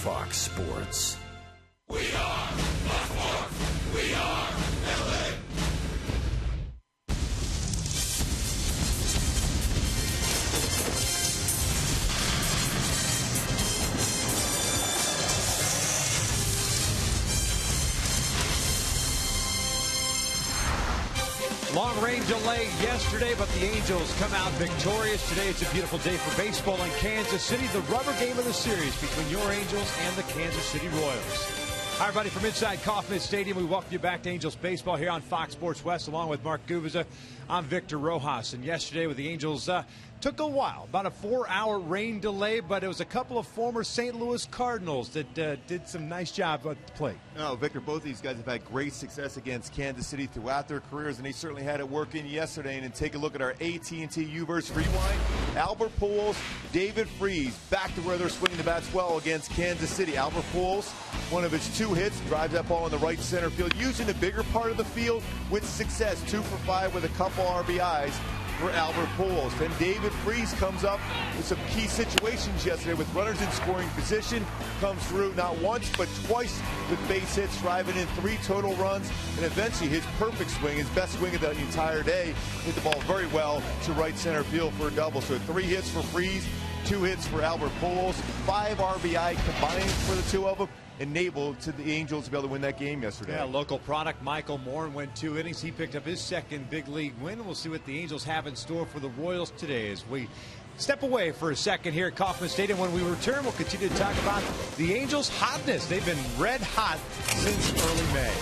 Fox Sports. We are Baltimore. We are LA. Long rain delay yesterday, but the Angels come out victorious. Today it's a beautiful day for baseball in Kansas City. The rubber game of the series between your Angels and the Kansas City Royals. Hi, everybody, from inside Kauffman Stadium. We welcome you back to Angels baseball here on Fox Sports West, along with Mark Guviza. I'm Victor Rojas. And yesterday with the Angels, took a while, about a 4-hour rain delay, but it was a couple of former St. Louis Cardinals that did some nice job at the plate. No, Victor, both of these guys have had great success against Kansas City throughout their careers, and they certainly had it working yesterday. And take a look at our AT&T U-verse rewind. Albert Pujols, David Freese, back to where they're swinging the bats well against Kansas City. Albert Pujols, one of his 2 hits, drives that ball in the right center field, using the bigger part of the field with success. 2 for 5 with a couple RBIs for Albert Pujols. Then David Freese comes up with some key situations yesterday with runners in scoring position, comes through not once but twice with base hits, driving in 3 total runs, and eventually his perfect swing, his best swing of the entire day, hit the ball very well to right center field for a double. So 3 hits for Freese, 2 hits for Albert Pujols, 5 RBI combined for the 2 of them, enabled to the Angels to be able to win that game yesterday. Yeah, local product Michael Moore went 2 innings. He picked up his 2nd big league win. We'll see what the Angels have in store for the Royals today as we step away for a second here at Kauffman Stadium. When we return, we'll continue to talk about the Angels' hotness. They've been red hot since early May.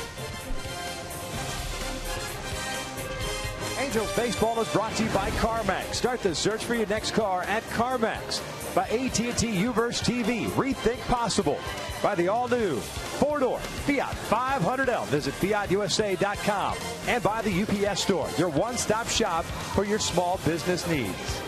Angels baseball is brought to you by CarMax. Start the search for your next car at CarMax. By AT&T U-verse TV, rethink possible. By the all-new 4-door Fiat 500L. Visit FiatUSA.com. And by the UPS Store, your one-stop shop for your small business needs.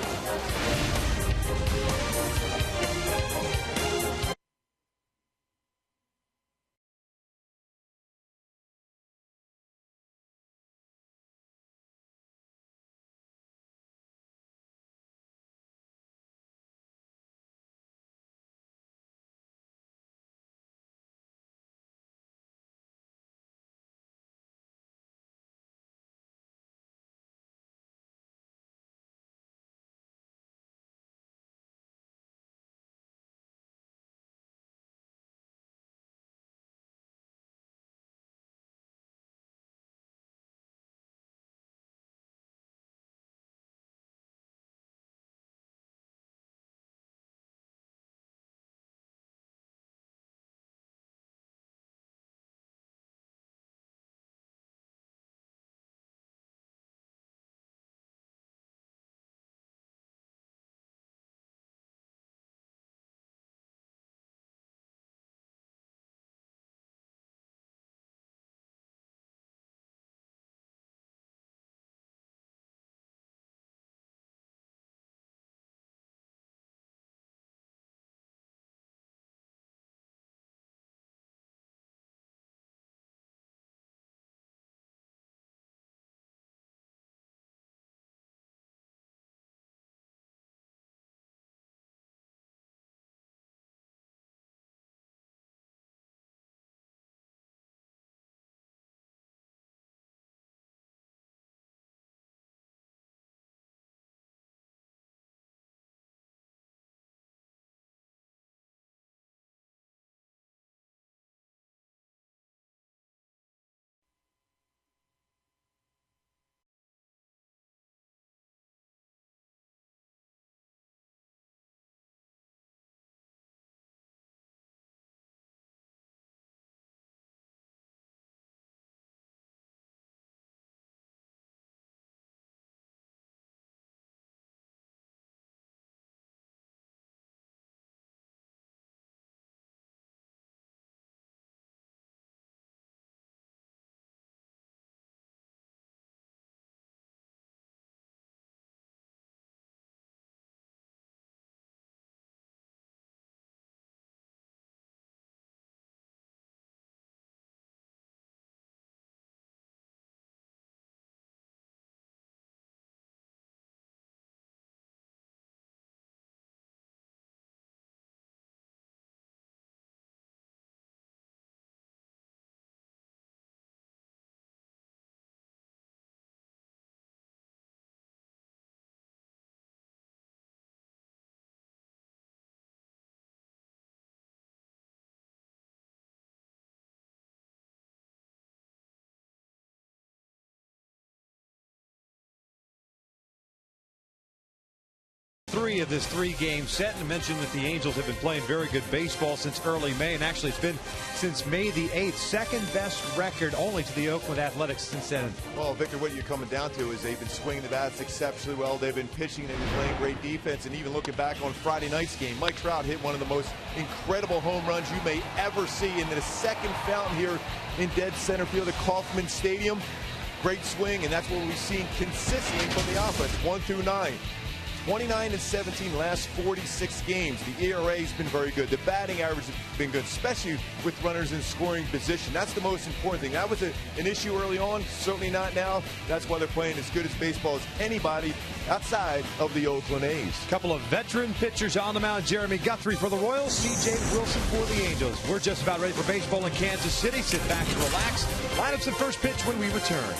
3 of this 3-game set, and mentioned that the Angels have been playing very good baseball since early May, and actually it's been since May the 8th, second best record only to the Oakland Athletics since then. Well, Victor, what you're coming down to is they've been swinging the bats exceptionally well. They've been pitching, they've been playing great defense, and even looking back on Friday night's game, Mike Trout hit one of the most incredible home runs you may ever see in the second fountain here in dead center field at Kauffman Stadium. Great swing, and that's what we've seen consistently from the offense, 1 through 9. 29-17 last 46 games. The ERA has been very good. The batting average has been good, especially with runners in scoring position. That's the most important thing. That was an issue early on, certainly not now. That's why they're playing as good as baseball as anybody outside of the Oakland A's. Couple of veteran pitchers on the mound. Jeremy Guthrie for the Royals, C.J. Wilson for the Angels. We're just about ready for baseball in Kansas City. Sit back and relax. Lineups and first pitch when we return.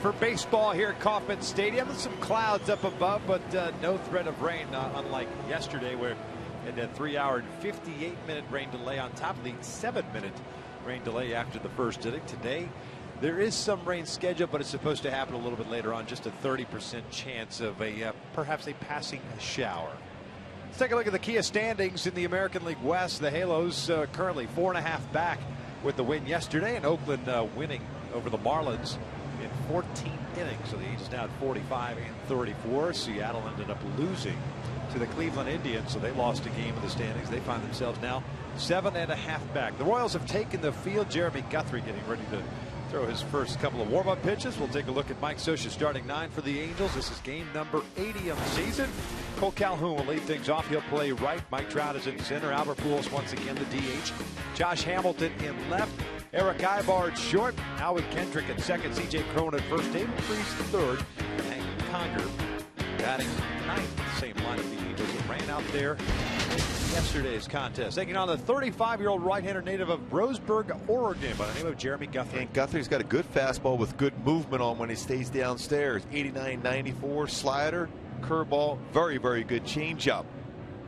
For baseball here at Kauffman Stadium, there's some clouds up above, but no threat of rain, unlike yesterday where it had a 3-hour and 58-minute rain delay on top of the 7-minute rain delay after the first inning. Today, there is some rain scheduled, but it's supposed to happen a little bit later on. Just a 30% chance of perhaps a passing shower. Let's take a look at the Kia standings in the American League West. The Halos currently 4.5 back with the win yesterday, and Oakland winning over the Marlins in 14 innings. So the Angels now at 45 and 34. Seattle ended up losing to the Cleveland Indians, so they lost a game in the standings. They find themselves now 7.5 back. The Royals have taken the field. Jeremy Guthrie getting ready to throw his first couple of warm-up pitches. We'll take a look at Mike Scioscia's starting 9 for the Angels. This is game number 80 of the season. Cole Calhoun will lead things off. He'll play right. Mike Trout is in center. Albert Pujols once again the DH. Josh Hamilton in left. Eric Ibar short. Howie Kendrick at second. C.J. Cron at first. David Freese third. And Conger batting ninth. Same line of the Angels that ran out there in yesterday's contest. Taking on the 35-year-old right-hander native of Roseburg, Oregon, by the name of Jeremy Guthrie. And Guthrie's got a good fastball with good movement on when he stays downstairs. 89-94 slider, curveball, very, very good changeup.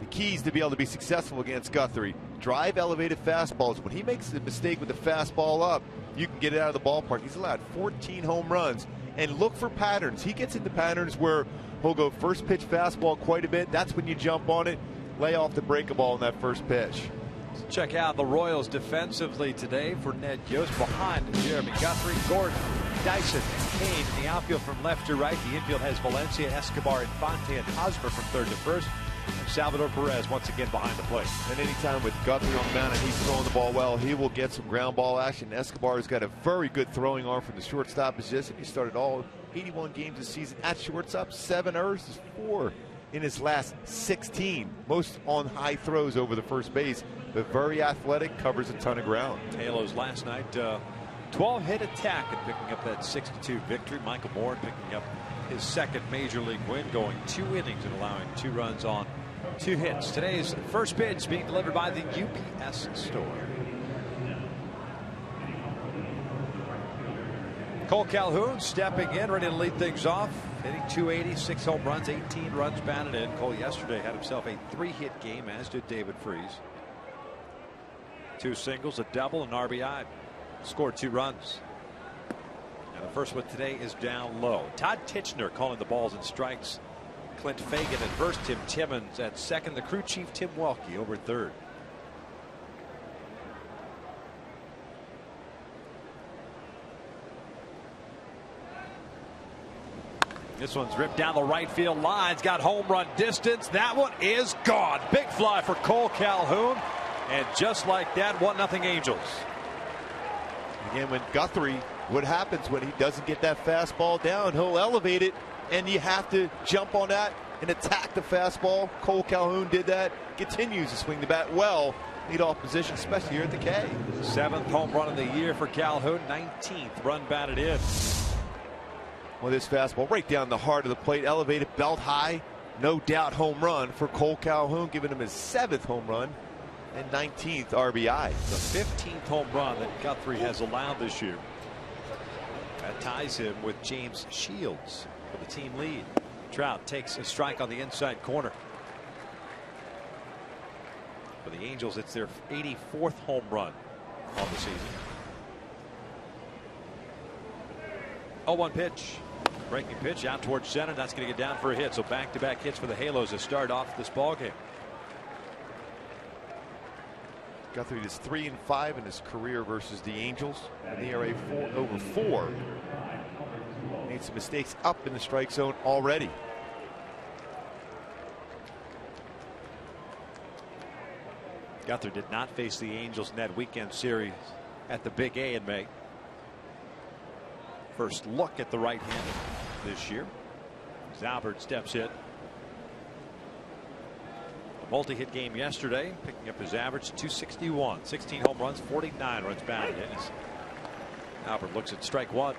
The keys to be able to be successful against Guthrie: drive elevated fastballs. When he makes a mistake with the fastball up, you can get it out of the ballpark. He's allowed 14 home runs. And look for patterns. He gets into patterns where he'll go first pitch fastball quite a bit. That's when you jump on it, lay off the breaker ball in that first pitch. Let's check out the Royals defensively today for Ned Yost. Behind Jeremy Guthrie, Gordon, Dyson, and Cain in the outfield from left to right. The infield has Valencia, Escobar, Infante, and Hosmer from third to first. And Salvador Perez once again behind the plate. And anytime with Guthrie on the mound and he's throwing the ball well, he will get some ground ball action. Escobar's got a very good throwing arm from the shortstop position. He started all 81 games this season at shortstop, 7 errors, 4 in his last 16. Most on high throws over the first base, but very athletic, covers a ton of ground. Halos last night, 12-hit attack and picking up that 6-2 victory. Michael Moore picking up his second major league win, going 2 innings and allowing 2 runs on 2 hits. Today's first pitch being delivered by the UPS store. Cole Calhoun stepping in, ready to lead things off, hitting 280, 6 home runs, 18 runs batted in. Cole yesterday had himself a 3-hit game, as did David Freese. 2 singles, a double, and RBI. Scored 2 runs. And the first one today is down low. Todd Titchener calling the balls and strikes. Clint Fagan at first, Tim Timmons at second, the crew chief Tim Welke over third. This one's ripped down the right field line. It's got home run distance. That one is gone. Big fly for Cole Calhoun. And just like that, 1-0 Angels. Again, when Guthrie, what happens when he doesn't get that fastball down, he'll elevate it, and you have to jump on that and attack the fastball. Cole Calhoun did that, continues to swing the bat well. Leadoff position, especially here at the K. 7th home run of the year for Calhoun, 19th run batted in. Well, this fastball right down the heart of the plate, elevated, belt high. No doubt home run for Cole Calhoun, giving him his 7th home run and 19th RBI. The 15th home run that Guthrie has allowed this year. That ties him with James Shields for the team lead. Trout takes a strike on the inside corner. For the Angels, it's their 84th home run on the season. 0-1 pitch. Breaking pitch out towards center. That's going to get down for a hit. So back-to-back hits for the Halos to start off this ball game. Guthrie is 3-5 in his career versus the Angels. An ERA over 4. Made some mistakes up in the strike zone already. Guthrie did not face the Angels in that weekend series at the Big A in May. First look at the right-hander this year. Albert steps in. A multi-hit game yesterday, picking up his average 261. 16 home runs, 49 runs batted in. Albert looks at strike 1.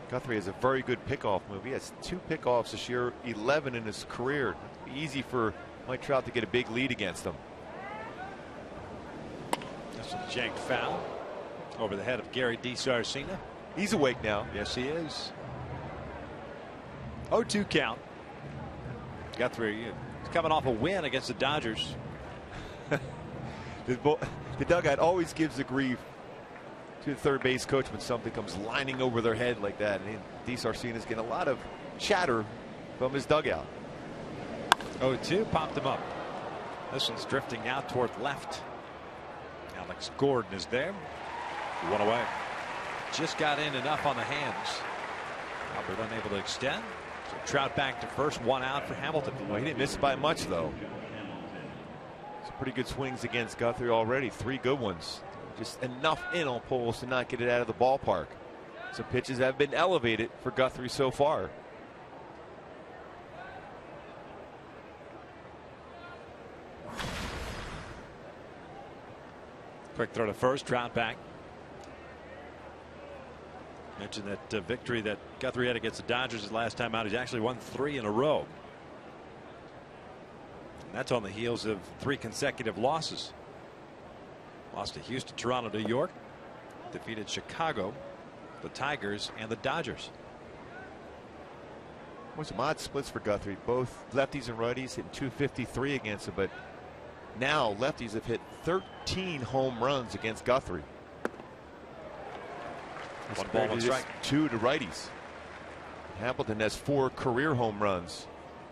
Guthrie has a very good pickoff move. He has 2 pickoffs this year, 11 in his career. Easy for Mike Trout to get a big lead against him. That's a janked foul over the head of Gary DiSarcina. He's awake now. Yes, he is. 0-2 count. Guthrie is coming off a win against the Dodgers. The dugout always gives the grief to the third base coach when something comes lining over their head like that. And DiSarcina is getting a lot of chatter from his dugout. 0-2, popped him up. This one's drifting out toward left. Alex Gordon is there. 1 away. Just got in enough on the hands. Albert unable to extend. So Trout back to first, 1 out for Hamilton. Well, he didn't miss by much, though. Some pretty good swings against Guthrie already. 3 good ones. Just enough in on Pujols to not get it out of the ballpark. Some pitches have been elevated for Guthrie so far. Quick throw to first. Trout back. Mentioned that victory that Guthrie had against the Dodgers his last time out. He's actually won 3 in a row. And that's on the heels of 3 consecutive losses. Lost to Houston, Toronto, New York. Defeated Chicago, the Tigers, and the Dodgers. Well, some odd splits for Guthrie. Both lefties and righties hitting .253 against him, but now lefties have hit 13 home runs against Guthrie. 1 ball, 1 strike. 2 to righties. Hamilton has 4 career home runs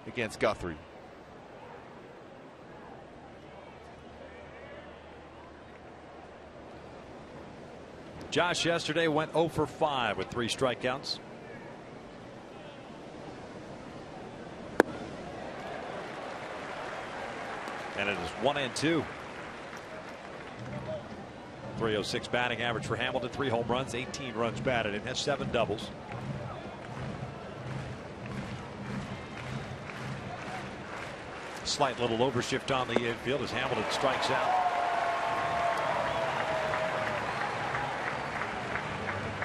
against Guthrie. Josh yesterday went 0 for 5 with 3 strikeouts. And it is 1-2. 306 batting average for Hamilton. 3 home runs, 18 runs batted in. Has 7 doubles. Slight little overshift on the infield as Hamilton strikes out.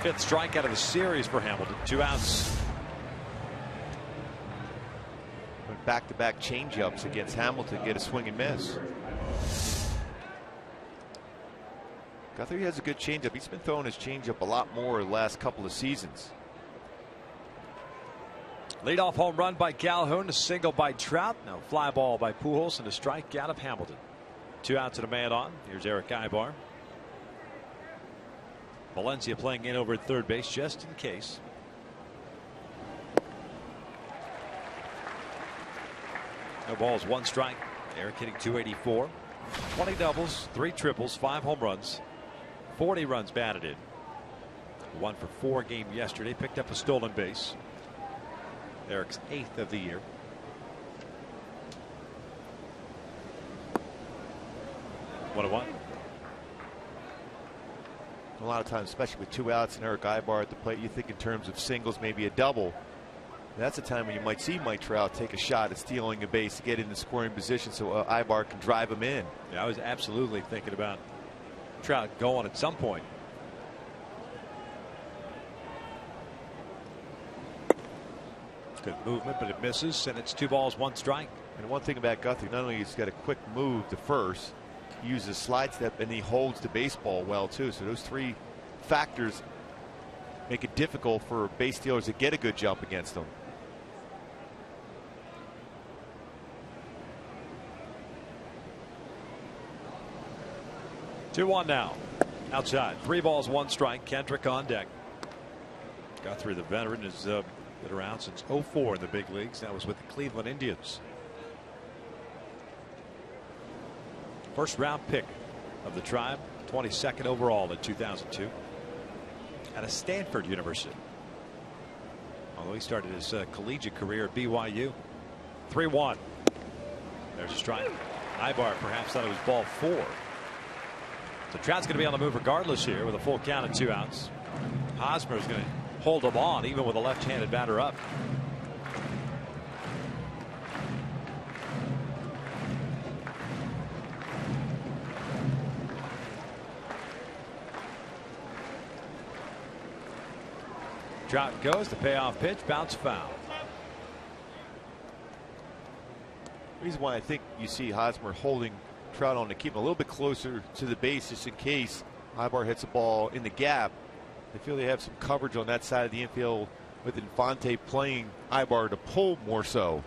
5th strikeout of the series for Hamilton. 2 outs. Back-to-back changeups against Hamilton, get a swing and miss. Guthrie has a good changeup. He's been throwing his changeup a lot more the last couple of seasons. Leadoff home run by Calhoun, a single by Trout. Now fly ball by Pujols and a strikeout of Hamilton. 2 outs and a man on. Here's Eric Ibar. Valencia playing in over at third base just in case. No balls, 1 strike. Eric hitting .284. 20 doubles, 3 triples, 5 home runs, 40 runs batted in. 1 for 4 game yesterday. Picked up a stolen base. Eric's 8th of the year. What a 1. A lot of times, especially with 2 outs and Eric Ibar at the plate, you think in terms of singles, maybe a double. That's a time when you might see Mike Trout take a shot at stealing a base to get in the scoring position so Ibar can drive him in. Yeah, I was absolutely thinking about Trout going at some point. Good movement, but it misses, and it's 2 balls, 1 strike. And one thing about Guthrie, not only he's got a quick move to first, he uses slide step and he holds the baseball well too. So those 3 factors make it difficult for base stealers to get a good jump against him. Two one now. Outside. 3 balls, 1 strike. Kendrick on deck. Guthrie, the veteran, has been around since '04 in the big leagues. That was with the Cleveland Indians. First round pick of the Tribe, 22nd overall in 2002 at a Stanford University. Although he started his collegiate career at BYU. 3-1. There's a strike. Ibar perhaps thought it was ball 4. So Trout's going to be on the move regardless here with a full count and 2 outs. Hosmer is going to hold him on even with a left-handed batter up. Trout goes, the payoff pitch, bounce foul. The reason why I think you see Hosmer holding Trout on to keep him a little bit closer to the base just in case Ibar hits a ball in the gap. They feel they have some coverage on that side of the infield with Infante playing Ibar to pull more so.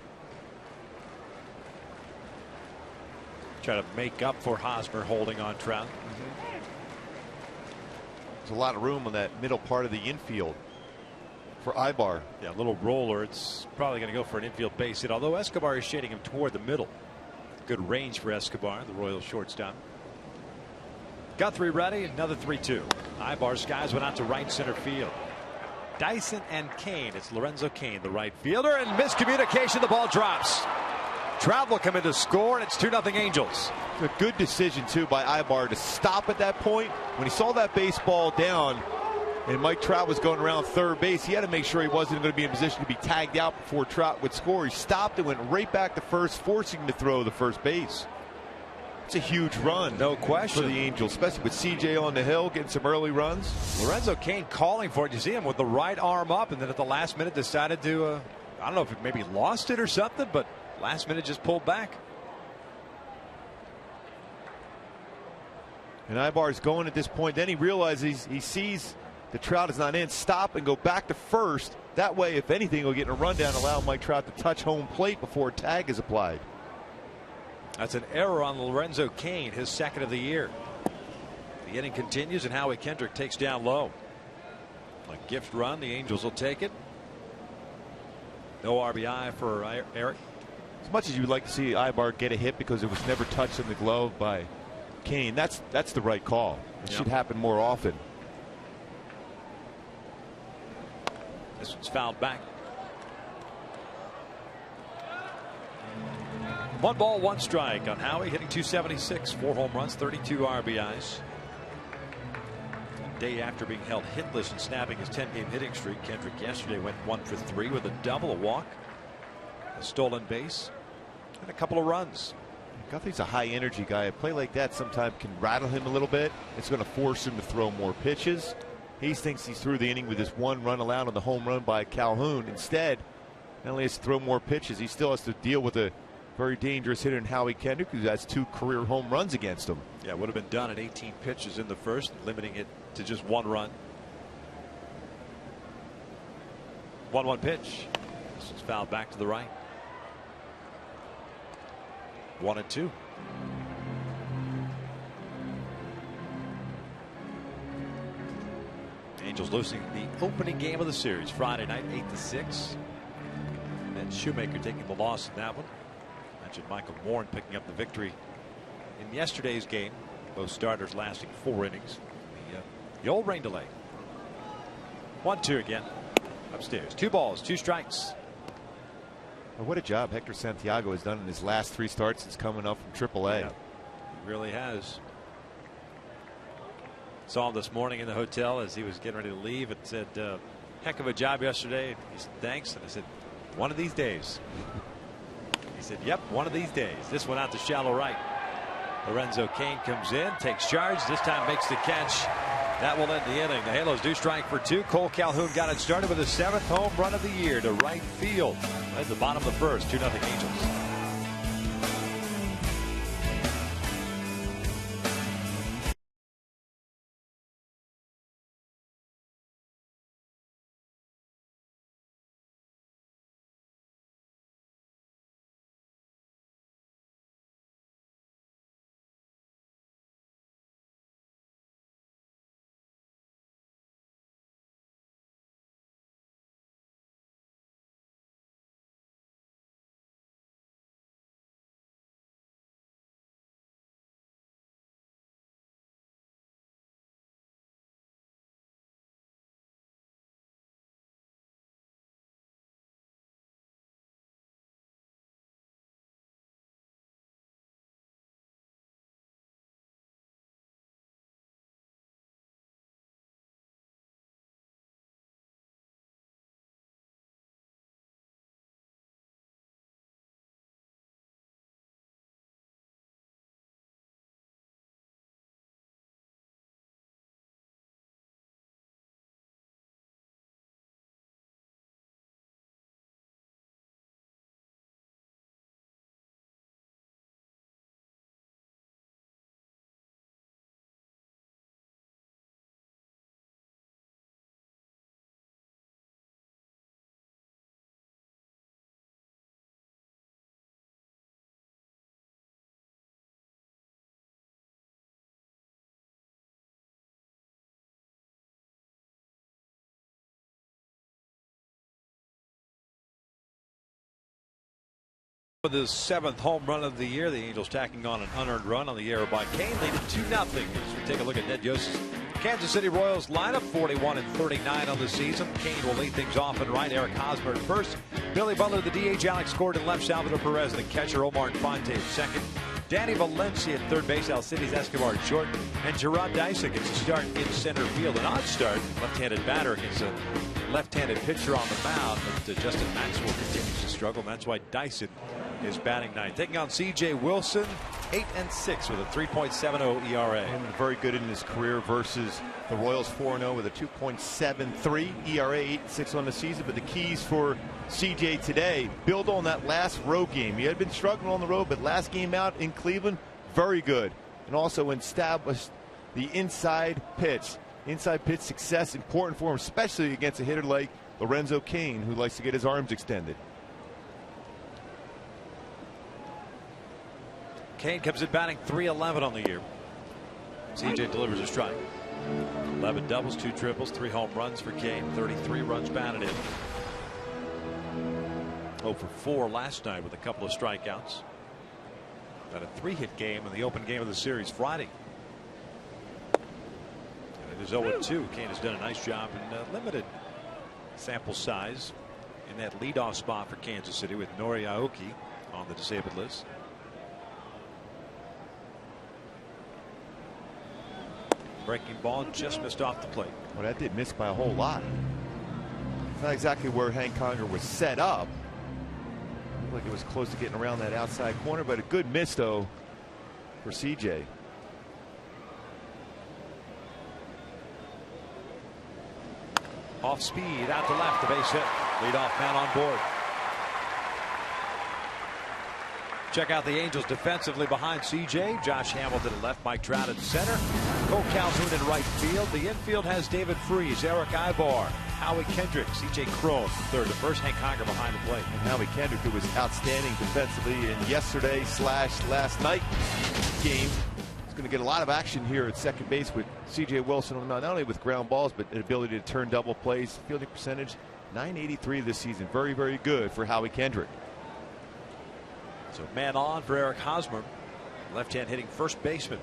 Try to make up for Hosmer holding on Trout. There's a lot of room on that middle part of the infield for Ibar. Yeah, a little roller. It's probably going to go for an infield base hit, although Escobar is shading him toward the middle. Good range for Escobar, the Royals shortstop. Guthrie ready, another 3-2. Ibar skies went out to right center field. Dyson and CAIN. It's Lorenzo CAIN, the right fielder, and miscommunication. The ball drops. Trout will come in to score, and it's 2-0 Angels. A good decision, too, by Ibar to stop at that point. When he saw that baseball down and Mike Trout was going around third base, he had to make sure he wasn't going to be in position to be tagged out before Trout would score. He stopped and went right back to first, forcing him to throw the first base. It's a huge run. No question. For the Angels, especially with CJ on the hill, getting some early runs. Lorenzo CAIN calling for it. You see him with the right arm up, and then at the last minute decided to, I don't know if it maybe lost it or something, but last minute just pulled back. And Ibar's going at this point. Then he realizes he sees the Trout is not in. Stop and go back to first. That way, if anything, he'll get in a rundown, allow Mike Trout to touch home plate before a tag is applied. That's an error on Lorenzo CAIN, his second of the year. The inning continues, and Howie Kendrick takes down low. A gift run. The Angels will take it. No RBI for Eric. As much as you would like to see Ibar get a hit because it was never touched in the glove by CAIN, that's the right call. It should happen more often. This one's fouled back. 1 ball, 1 strike on Howie, hitting .276, 4 home runs, 32 RBIs. A day after being held hitless and snapping his 10-game hitting streak, Kendrick yesterday went 1 for 3 with a double, a walk, a stolen base, and a couple of runs. Guthrie's a high energy guy. A play like that sometimes can rattle him a little bit. It's going to force him to throw more pitches. He thinks he's through the inning with his 1 run allowed on the home run by Calhoun. Instead, not only has to throw more pitches, he still has to deal with a very dangerous hitter in Howie Kendrick, who has 2 career home runs against him. Yeah, would have been done at 18 pitches in the first, limiting it to just 1 run. 1-1 pitch. This is fouled back to the right. 1-2. Angels losing the opening game of the series Friday night, 8-6. And then Shoemaker taking the loss in that one. Mentioned Michael Warren picking up the victory in yesterday's game. Both starters lasting 4 innings. The old rain delay. 1-2 again. Upstairs. 2 balls, 2 strikes. Well, what a job Hector Santiago has done in his last 3 starts since coming up from AAA. Yeah, he really has. Saw him this morning in the hotel as he was getting ready to leave and said, heck of a job yesterday. And he said, thanks. And I said, one of these days. He said, yep, one of these days. This one out to shallow right. Lorenzo CAIN comes in, takes charge, this time makes the catch. That will end the inning. The Halos do strike for 2. Cole Calhoun got it started with his 7th home run of the year to right field. At the bottom of the first, 2-0 Angels. for the 7th home run of the year. The Angels tacking on an unearned run on the error by Cain, leading 2-0. As we take a look at Ned Yost's Kansas City Royals lineup, 41-39 on the season. Cain will lead things off and right. Eric Hosmer at first. Billy Butler, the DH. Alex Gordon left. Salvador Perez, the catcher. Omar Infante at second. Danny Valencia at third base. Alcides Escobar at short. And Gerard Dyson gets a start in center field. An odd start. Left-handed batter against a left-handed pitcher on the mound. But Justin Maxwell continues to struggle. And that's why Dyson is batting ninth. Taking on C.J. Wilson, 8-6 with a 3.70 ERA. And very good in his career versus the Royals, 4-0 with a 2.73 ERA, 8-6 on the season. But the keys for CJ today, build on that last road game. He had been struggling on the road, but last game out in Cleveland, very good. And also establish the inside pitch. Inside pitch success, important for him, especially against a hitter like Lorenzo Cain, who likes to get his arms extended. Cain comes in batting .311 on the year. CJ delivers a strike. 11 doubles, 2 triples, 3 home runs for Cain. 33 runs batted in. 0 for 4 last night with a couple of strikeouts. Had a 3-hit game in the open game of the series Friday. And it is 0-2. Cain has done a nice job in limited sample size in that leadoff spot for Kansas City with Nori Aoki on the disabled list. Breaking ball just missed off the plate. Well, that did miss by a whole lot. It's not exactly where Hank Conger was set up. Looked like it was close to getting around that outside corner, but a good miss though for CJ. Off speed, out to left, the base hit. Leadoff man on board. Check out the Angels defensively behind CJ. Josh Hamilton at left, Mike Trout at center. Cole Calhoun in right field. The infield has David Freese, Eric Ibar, Howie Kendrick, CJ Cron from third to first. Hank Conger behind the plate. And Howie Kendrick, who was outstanding defensively in yesterday/last night game, is going to get a lot of action here at second base with CJ Wilson, not only with ground balls, but an ability to turn double plays. Fielding percentage, .983 this season. Very, very good for Howie Kendrick. So man on for Eric Hosmer, left-hand hitting first baseman.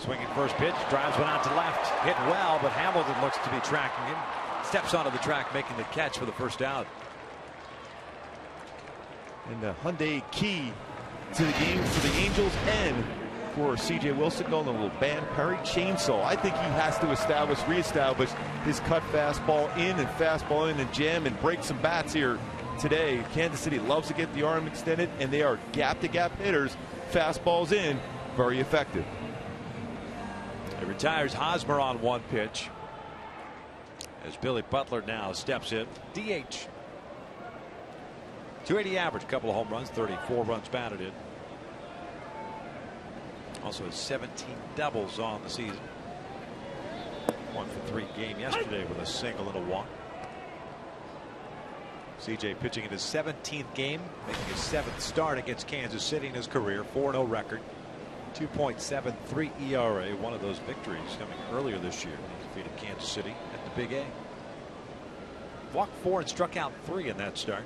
Swinging first pitch, drives one out to left, hit well, but Hamilton looks to be tracking him. Steps onto the track, making the catch for the first out. And the Hyundai key to the game for the Angels and for CJ Wilson, going a little band Perry chainsaw. I think he has to reestablish his cut fastball in and jam and break some bats here today. Kansas City loves to get the arm extended, and they are gap-to-gap hitters. Fastballs in, very effective. He retires Hosmer on one pitch as Billy Butler now steps in. DH. 280 average, couple of home runs, 34 runs batted in. Also has 17 doubles on the season. 1 for 3 game yesterday with a single and a walk. CJ pitching in his 17th game, making his 7th start against Kansas City in his career. 4-0 record, 2.73 ERA. One of those victories coming earlier this year when he defeated Kansas City at the Big A. Walked 4 and struck out 3 in that start.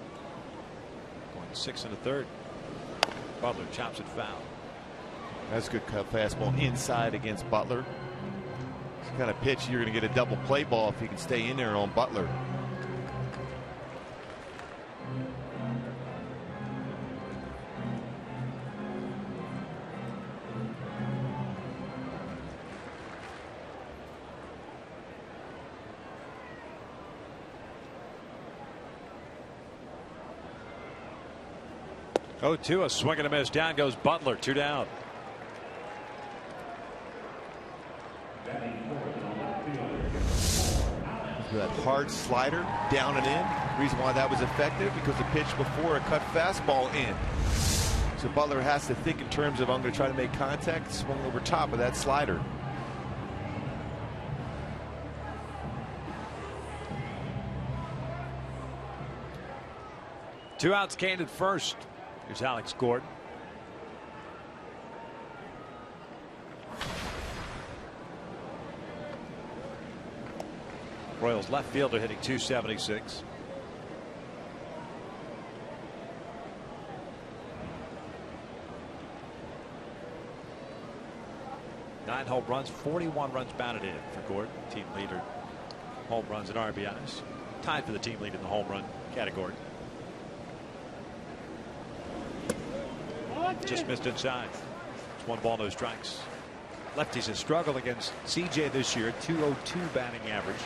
Going 6 1/3. Butler chops it foul. That's a good cut fastball inside against Butler. It's the kind of pitch you're going to get a double play ball if you can stay in there on Butler. Oh, 2, a swing and a miss. Down goes Butler, 2 down. That hard slider down and in. Reason why that was effective, because the pitch before a cut fastball in. So Butler has to think in terms of, I'm going to try to make contact, swung over top of that slider. Two outs, Cain at first. Here's Alex Gordon. Royals left fielder hitting .276. home runs, 41 runs batted in for Gordon, team leader, home runs and RBIs, tied for the team lead in the home run category. Just missed inside. It's 1 ball, no strikes. Lefties have struggled against CJ this year, 202 batting average.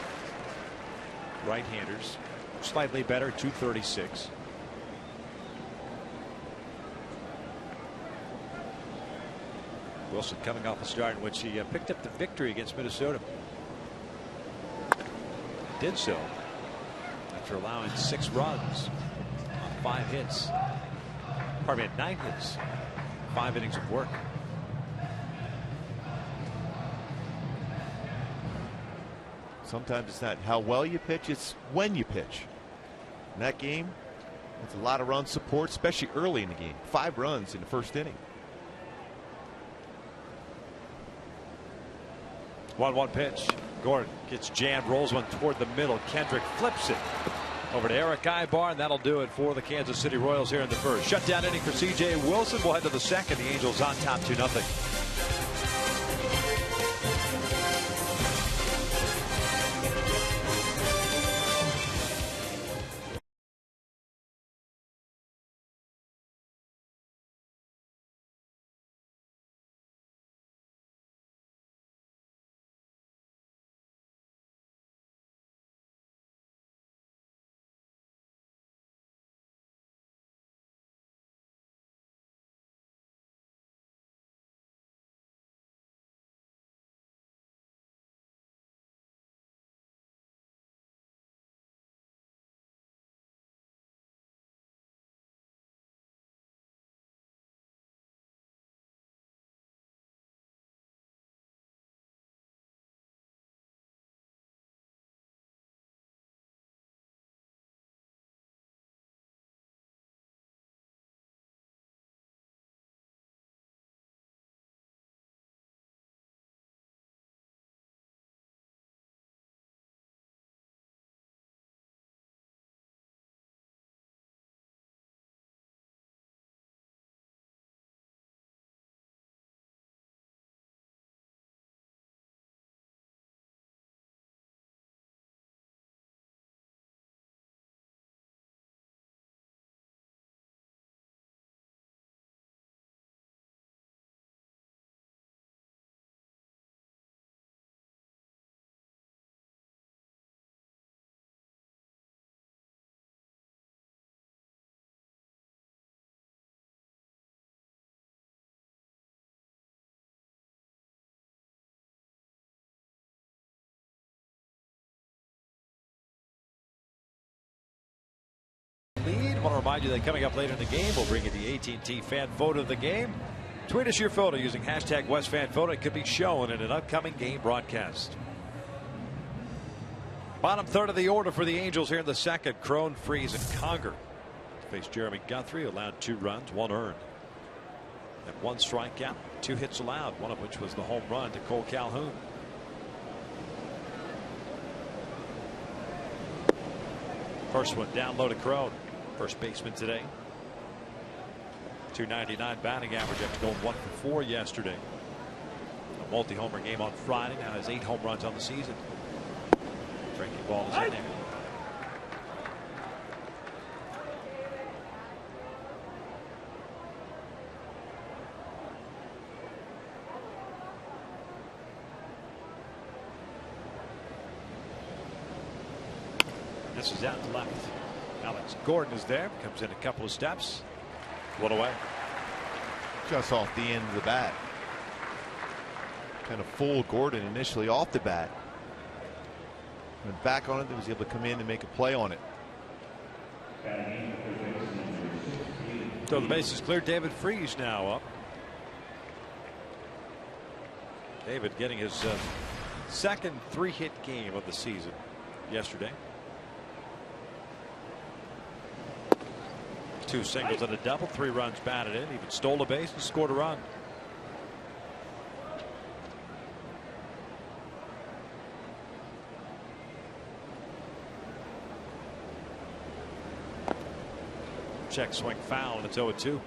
Right-handers slightly better, 236. Wilson coming off a start in which he picked up the victory against Minnesota. Did so after allowing 6 runs on 5 hits. Pardon me, 9 hits, 5 innings of work. Sometimes it's not how well you pitch, it's when you pitch. In that game, it's a lot of run support, especially early in the game. 5 runs in the first inning. 1-1 pitch. Gordon gets jammed, rolls one toward the middle. Kendrick flips it over to Eric Ibar, and that'll do it for the Kansas City Royals here in the first. Shutdown inning for C.J. Wilson. We'll head to the second. The Angels on top 2-0. Lead. I want to remind you that coming up later in the game, we'll bring you the AT&T fan photo of the game. Tweet us your photo using hashtag WestFanPhoto. It could be shown in an upcoming game broadcast. Bottom third of the order for the Angels here in the second. Crone, Freeze, and Conger face Jeremy Guthrie, allowed 2 runs, 1 earned. And 1 strikeout, 2 hits allowed, one of which was the home run to Cole Calhoun. First one down low to Crone, first baseman today. 299 batting average after going 1 for 4 yesterday. A multi-homer game on Friday. Now has 8 home runs on the season. Breaking ball is in there. This is out to left. Alex Gordon is there. Comes in a couple of steps. 1 away. Just off the end of the bat. Kind of fooled Gordon initially off the bat. Went back on it. He was able to come in and make a play on it. So the base is clear. David Freese now up. David getting his second 3-hit game of the season yesterday. 2 singles and a double, 3 runs batted in, even stole a base and scored a run. Check swing foul, and it's 0-2.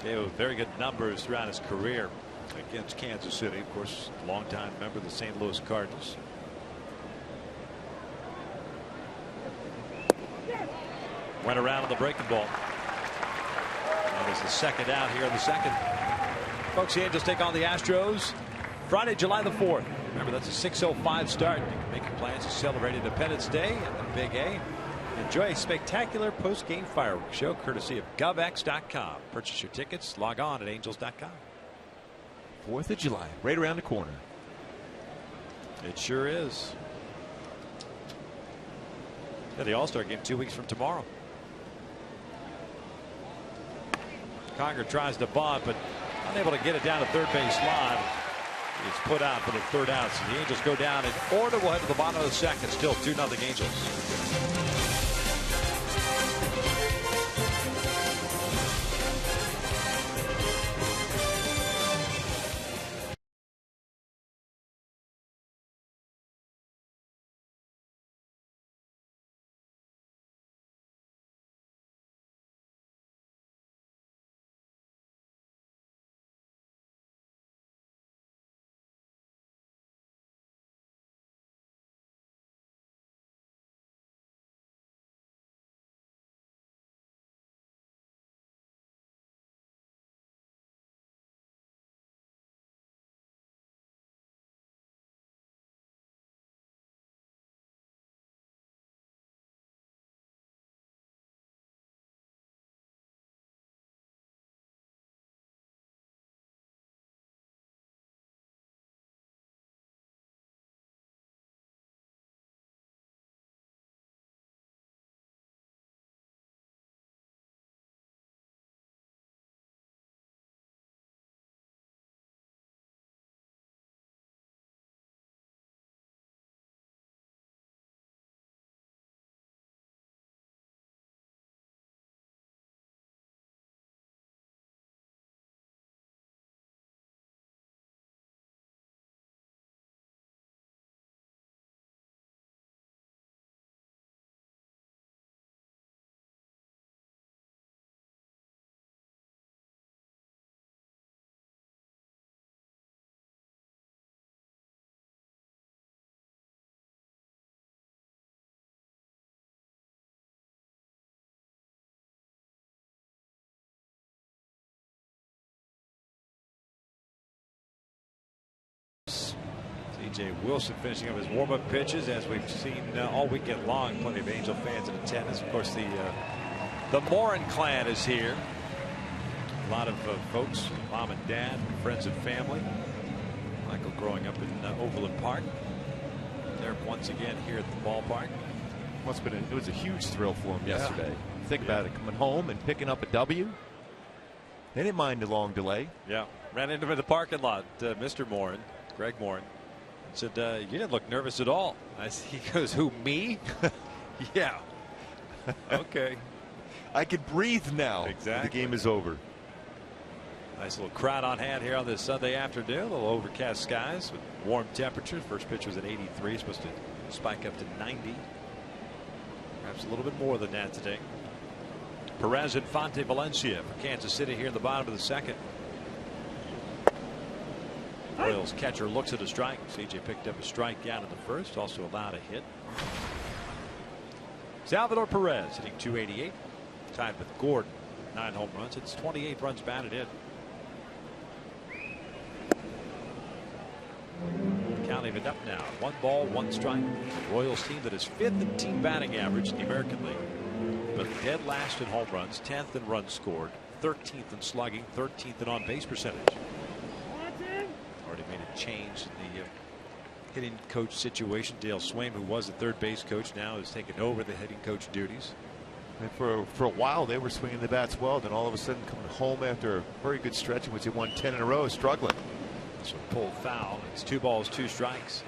Gave very good numbers throughout his career against Kansas City. Of course, longtime member of the St. Louis Cardinals. Went around on the breaking ball. That is the second out here in the second. Folks, the Angels take on the Astros Friday, July the 4th. Remember, that's a 6:05 start. You can make your plans to celebrate Independence Day and the Big A. Enjoy a spectacular post-game fireworks show courtesy of GovX.com. Purchase your tickets. Log on at Angels.com. 4th of July, right around the corner. It sure is. Yeah, the All-Star game 2 weeks from tomorrow. Conger tries to bunt, but unable to get it down to third base line. It's put out for the third out. So the Angels go down in order. We'll head to the bottom of the second. Still 2-0 Angels. C.J. Wilson finishing up his warm-up pitches, as we've seen all weekend long. Plenty of Angel fans in attendance. Of course, the Morin clan is here. A lot of folks, mom and dad, friends and family. Michael growing up in Overland Park. They're once again here at the ballpark. It was a huge thrill for him yesterday. Think about it, coming home and picking up a W. They didn't mind the long delay. Yeah, ran into him in the parking lot, Mr. Morin, Greg Morin. Said, you didn't look nervous at all. He goes, who, me? Yeah. Okay. I can breathe now. Exactly. The game is over. Nice little crowd on hand here on this Sunday afternoon. A little overcast skies with warm temperatures. First pitch was at 83. Supposed to spike up to 90. Perhaps a little bit more than that today. PEREZ, Infante, Valencia for Kansas City here in the bottom of the second. Royals catcher looks at a strike. CJ picked up a strikeout in the first, also allowed a hit. Salvador Perez hitting .288, tied with Gordon, 9 home runs. It's 28 runs batted in. Count even up now. 1 ball, 1 strike. The Royals team that is 5th in team batting average in the American League, but dead last in home runs, 10th in runs scored, 13th in slugging, 13th in on base percentage. Already made a change in the hitting coach situation. Dale Swaim, who was the third base coach, now has taken over the hitting coach duties. And for a while they were swinging the bats well, then all of a sudden coming home after a very good stretch in which they won 10 in a row, struggling. So pulled foul. It's 2 balls, 2 strikes.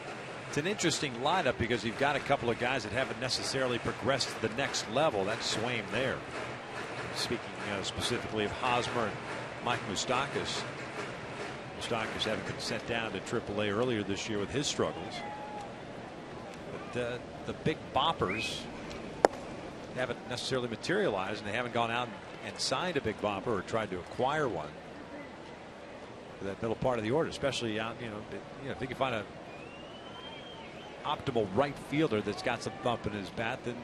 It's an interesting lineup because you've got a couple of guys that haven't necessarily progressed to the next level. That's Swaim there. Speaking specifically of Hosmer and Mike Moustakas. Moustakas having been sent down to AAA earlier this year with his struggles. But the big boppers haven't necessarily materialized, and they haven't gone out and signed a big bopper or tried to acquire one for that middle part of the order, especially out, if they can find a optimal right fielder that's got some bump in his bat, then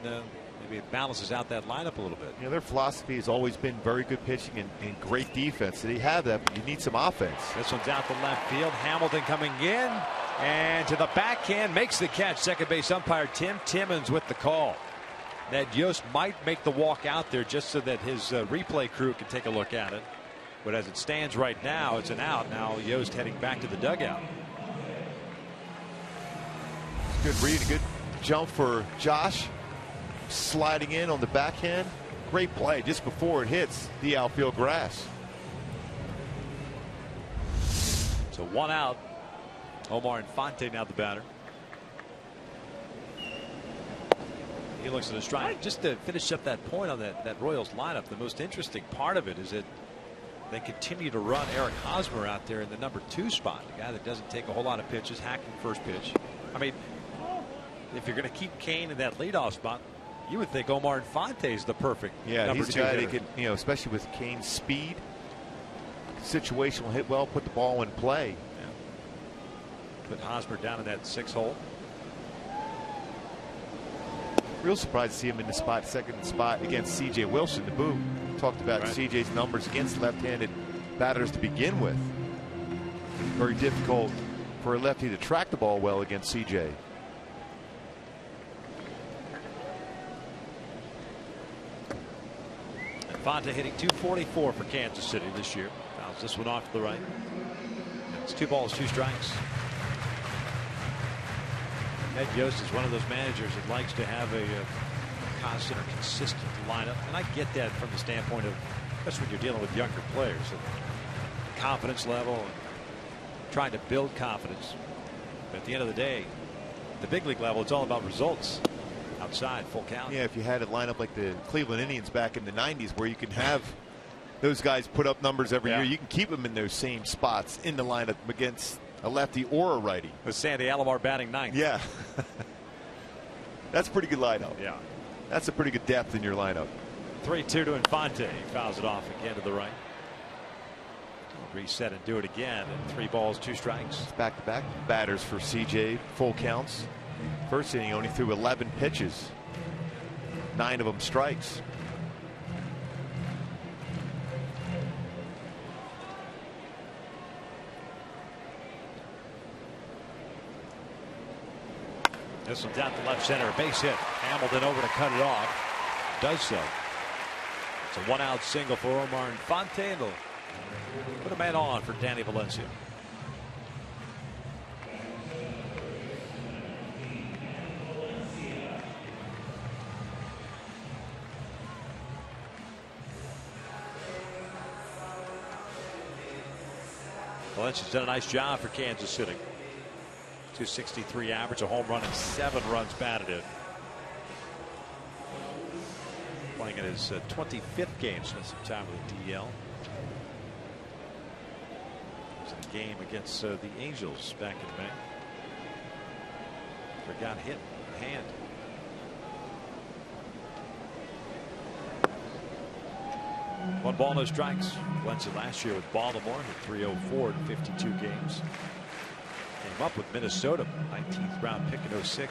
maybe it balances out that lineup a little bit. Their philosophy has always been very good pitching and great defense. They have that, but you need some offense. This one's out to left field. Hamilton coming in and to the backhand, makes the catch. Second base umpire Tim Timmons with the call. Ned Yost might make the walk out there just so that his replay crew can take a look at it. But as it stands right now, it's an out. Now Yost heading back to the dugout. Good read, a good jump for Josh. Sliding in on the backhand. Great play just before it hits the outfield grass. So one out. Omar Infante now the batter. He looks at his strike. Just to finish up that point on that Royals lineup, the most interesting part of it is that they continue to run Eric Hosmer out there in the number 2 spot, the guy that doesn't take a whole lot of pitches, hacking first pitch. I mean, if you're going to keep CAIN in that leadoff spot, you would think Omar Infante is the perfect number he's 2 a guy hitter. that can, especially with CAIN's speed, situational hit well, put the ball in play. Put Hosmer down in that 6 hole. Real surprised to see him in the second spot against C.J. Wilson. The Boo talked about C.J.'s numbers against left-handed batters to begin with. Very difficult for a lefty to track the ball well against C.J. Infante hitting .244 for Kansas City this year. Fouls this one off to the right. It's 2 balls, 2 strikes. Ned Yost is one of those managers that likes to have a constant or consistent lineup, and I get that from the standpoint of, especially when you're dealing with younger players, the confidence level and trying to build confidence. But at the end of the day, the big league level, it's all about results. Outside, full count. Yeah, if you had a lineup like the Cleveland Indians back in the 90s where you can have those guys put up numbers every year, you can keep them in those same spots in the lineup against a lefty or a righty. With Sandy Alomar batting 9th. Yeah. That's a pretty good lineup. Yeah. That's a pretty good depth in your lineup. 3-2 to Infante. He fouls it off again to the right. Reset and do it again. And 3 balls, 2 strikes. Back-to-back batters for CJ. Full counts. First inning only threw 11 pitches. 9 of them strikes. This one's out to left center, a base hit. Hamilton over to cut it off. Does so. It's a 1-out single for Omar Infante, and they'll put a man on for Danny Valencia. Valencia's done a nice job for Kansas City. .263 average, a home run, and 7 runs batted in. Playing in his 25th game, spent some time with the DL. It was in a game against the Angels back in May. Got hit in the hand. One ball, no strikes. Valencia last year with Baltimore, hit .304 in 52 games. Came up with Minnesota, 19th round pick in '06.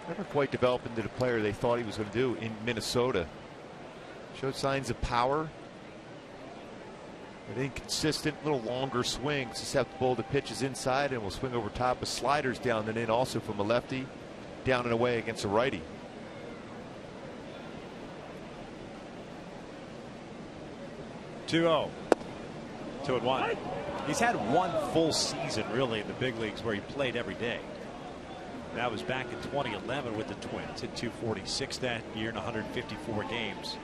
Never quite developed into the player they thought he was going to do in Minnesota. Showed signs of power. But inconsistent, little longer swings. Susceptible to pitches inside and will swing over top with sliders down and in, also from a lefty, down and away against a righty. .2-0. 2-1. He's had one full season really in the big leagues where he played every day. That was back in 2011 with the Twins. Hit .246 that year in 154 games.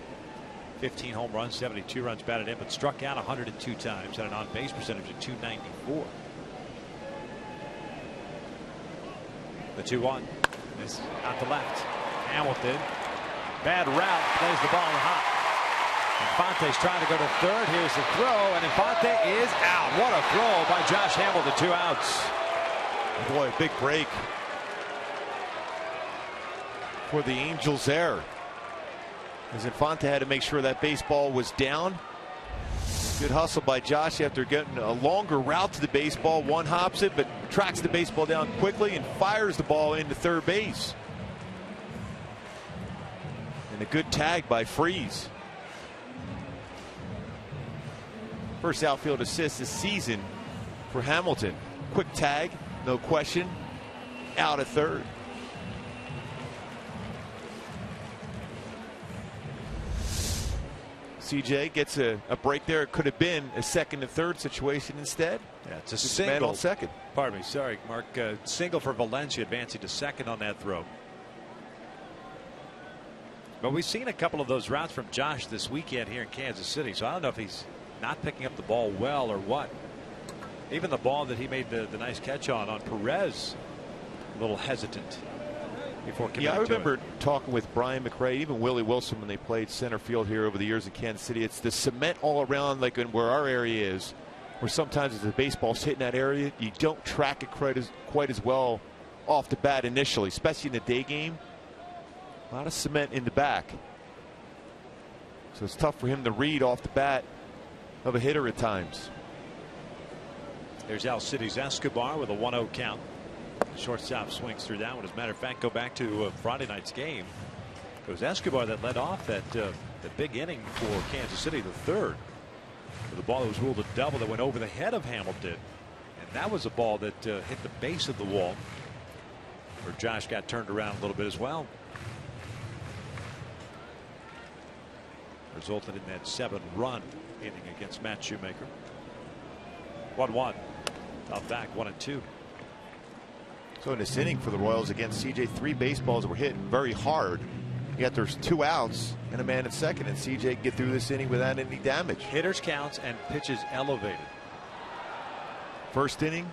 15 home runs, 72 runs batted in, but struck out 102 times. Had an on-base percentage of .294. The 2-1 is out to left. Hamilton Bad route, plays the ball hot. Infante's trying to go to third. Here's the throw, and Infante is out. What a throw by Josh Hamilton, 2 outs. Boy, big break for the Angels there, as Infante had to make sure that baseball was down. Good hustle by Josh after getting a longer route to the baseball. One hops it, but tracks the baseball down quickly and fires the ball into third base. And a good tag by Freeze. First outfield assist this season for Hamilton. Quick tag, no question. Out at third. CJ gets a break there. It could have been a second to third situation instead. Yeah, it's a Just single. man on second. Pardon me, sorry, Mark. Single for Valencia, advancing to second on that throw. But we've seen a couple of those routes from Josh this weekend here in Kansas City, so I don't know if he's not picking up the ball well or what. Even the ball that he made the nice catch on PEREZ, a little hesitant before committing I remember it. talking with Brian McRae, even Willie Wilson, when they played center field here over the years in Kansas City. It's the cement all around, like in where our area is, where sometimes as the baseball's hitting that area, you don't track it quite as well off the bat initially, especially in the day game. A lot of cement in the back, so it's tough for him to read off the bat of a hitter at times. There's Al City's Escobar with a 1-0 count. Shortstop swings through that one. As a matter of fact, go back to Friday night's game. It was Escobar that led off that big inning for Kansas City, the third, with a ball that was ruled a double that went over the head of Hamilton, and that was a ball that hit the base of the wall, where Josh got turned around a little bit as well. Resulted in that 7-run inning against Matt Shoemaker. 1-1. Up back 1-2. So in this inning for the Royals against CJ, 3 baseballs that were hit very hard. Yet there's 2 outs and a man at second, and CJ can get through this inning without any damage. Hitters counts and pitches elevated. First inning,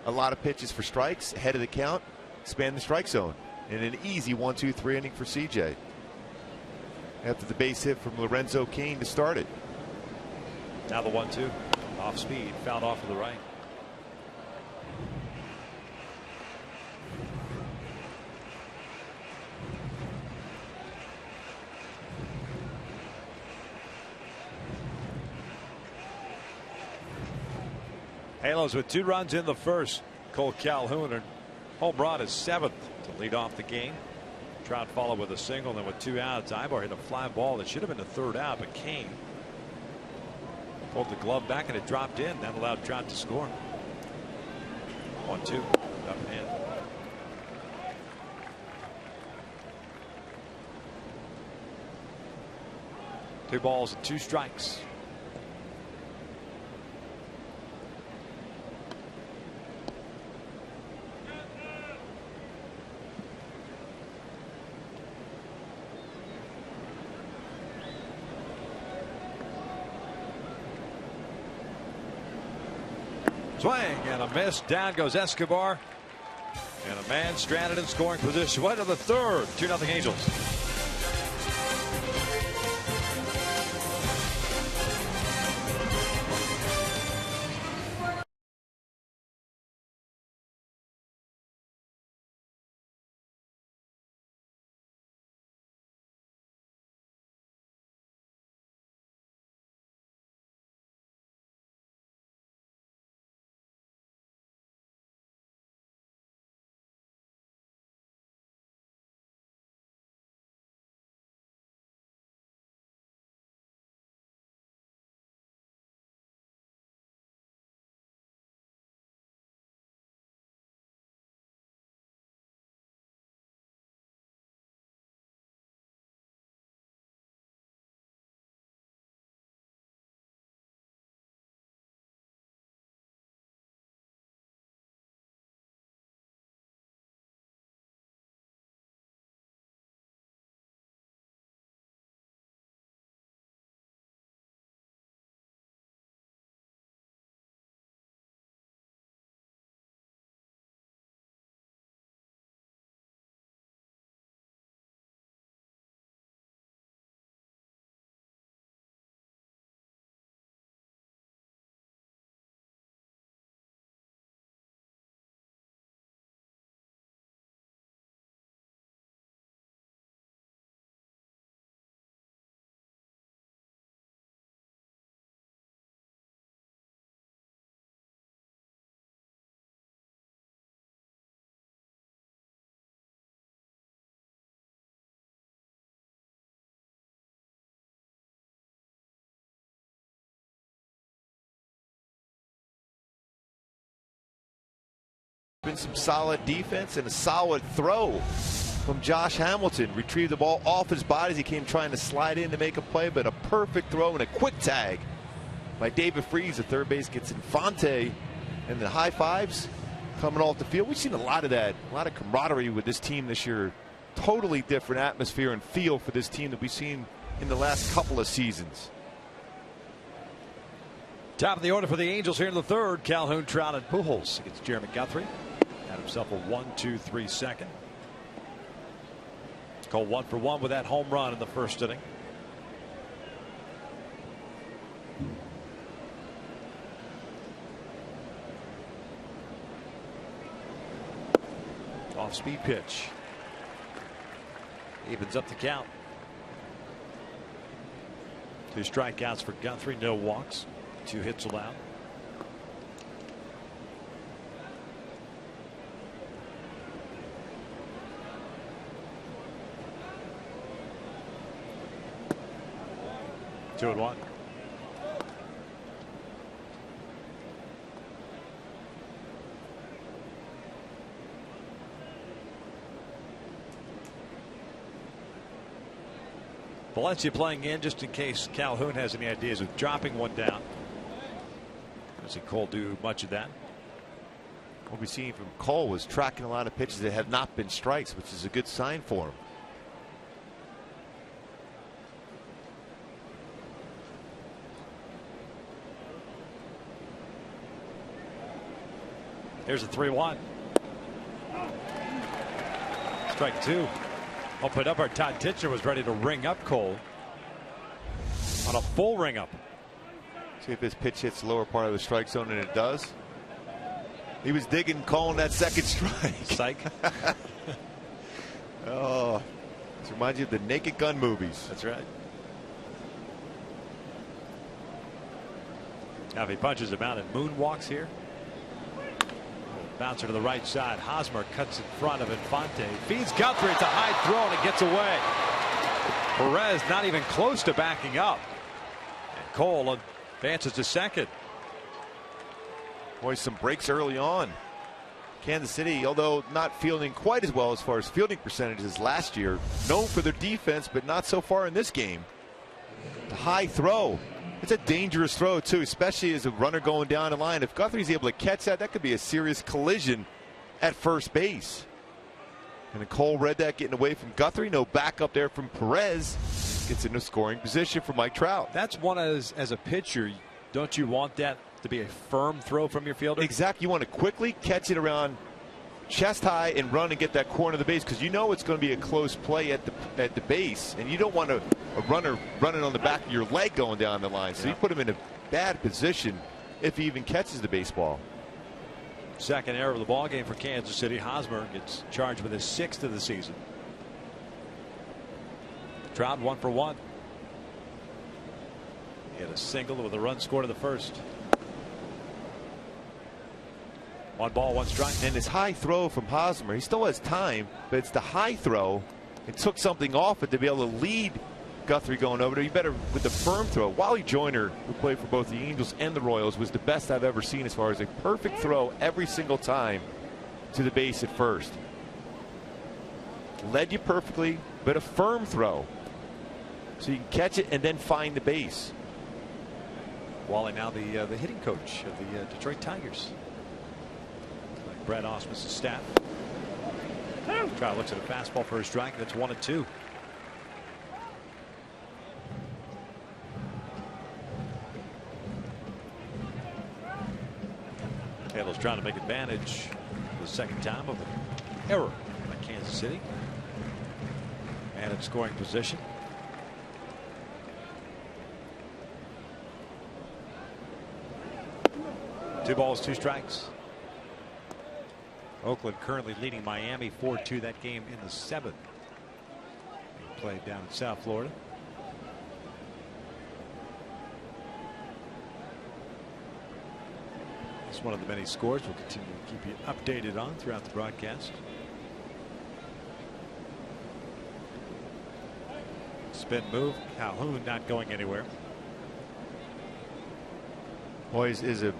a lot of pitches for strikes, ahead of the count, expand the strike zone, and an easy 1-2-3 inning for CJ. After the base hit from Lorenzo CAIN to start it. Now the 1-2. Off speed, fouled off to the right. Halos with 2 runs in the first. Cole Calhoun, and home run is 7th to lead off the game. Trout followed with a single, and then with 2 outs, Ibar hit a fly ball that should have been the 3rd out, but CAIN pulled the glove back and it dropped in. That allowed Trout to score. 1-2. Up and in. Two balls and 2 strikes. Swing and a miss. Down goes Escobar. And a man stranded in scoring position. What to the 3rd. 2-0 Angels. been some solid defense and a solid throw from Josh Hamilton. Retrieved the ball off his body as he came trying to slide in to make a play, but a perfect throw and a quick tag by David Freese. The third base gets Infante, and the high fives coming off the field. We've seen a lot of that, a lot of camaraderie with this team this year. Totally different atmosphere and feel for this team that we've seen in the last couple of seasons. Top of the order for the Angels here in the third. Calhoun, Trout, and Pujols against Jeremy Guthrie. Had himself a 1-2-3 second. Cole 1 for 1 with that home run in the first inning. Off speed pitch. Evens up the count. 2 strikeouts for Guthrie, no walks, 2 hits allowed. Two and 1. Valencia playing in just in case Calhoun has any ideas of dropping one down. Does see Cole do much of that? What we've seen from Cole was tracking a lot of pitches that have not been strikes, which is a good sign for him. Here's a 3-1. Strike 2. Opened up. Our Todd Titcher was ready to ring up Cole on a full ring up. See if this pitch hits the lower part of the strike zone, and it does. He was digging Cole in that second strike. Psych. Oh, this reminds you of the Naked Gun movies. That's right. Now if he punches him out and moonwalks here. Bouncer to the right side. Hosmer cuts in front of Infante. Feeds Guthrie. It's a high throw and it gets away. Perez not even close to backing up. And Cole advances to second. Boy, some breaks early on. Kansas City, although not fielding quite as well as far as fielding percentages as last year, known for their defense, but not so far in this game. The high throw. It's a dangerous throw, too, especially as a runner going down the line. If Guthrie's able to catch that, that could be a serious collision at first base. And Cole read that, getting away from Guthrie. No backup there from Perez. Gets into scoring position for Mike Trout. That's one as a pitcher. Don't you want that to be a firm throw from your fielder? Exactly. You want to quickly catch it around chest high and run and get that corner of the base, because you know it's going to be a close play at the base, and you don't want a runner running on the back of your leg going down the line. So you put him in a bad position if he even catches the baseball. Second error of the ball game for Kansas City. Hosmer gets charged with his 6th of the season. Trout 1 for 1. He had a single with a run scored in the first. 1 ball, 1 strike. And his high throw from Hosmer, he still has time, but it's the high throw. It took something off it to be able to lead Guthrie going over there. You better with the firm throw. Wally Joyner, who played for both the Angels and the Royals, was the best I've ever seen as far as a perfect throw every single time to the base at first. Led you perfectly, but a firm throw. So you can catch it and then find the base. Wally now the hitting coach of the Detroit Tigers. Like Brad Ausmus's staff. Trout looks at a fastball for a strike, and it's 1-2. Candle's trying to make advantage for the second time of an error by Kansas City. And in scoring position. Two balls, 2 strikes. Oakland currently leading Miami 4-2. That game in the 7th. Being played down in South Florida. It's one of the many scores we'll continue to keep you updated on throughout the broadcast. Spin move. Calhoun not going anywhere. Boys, is a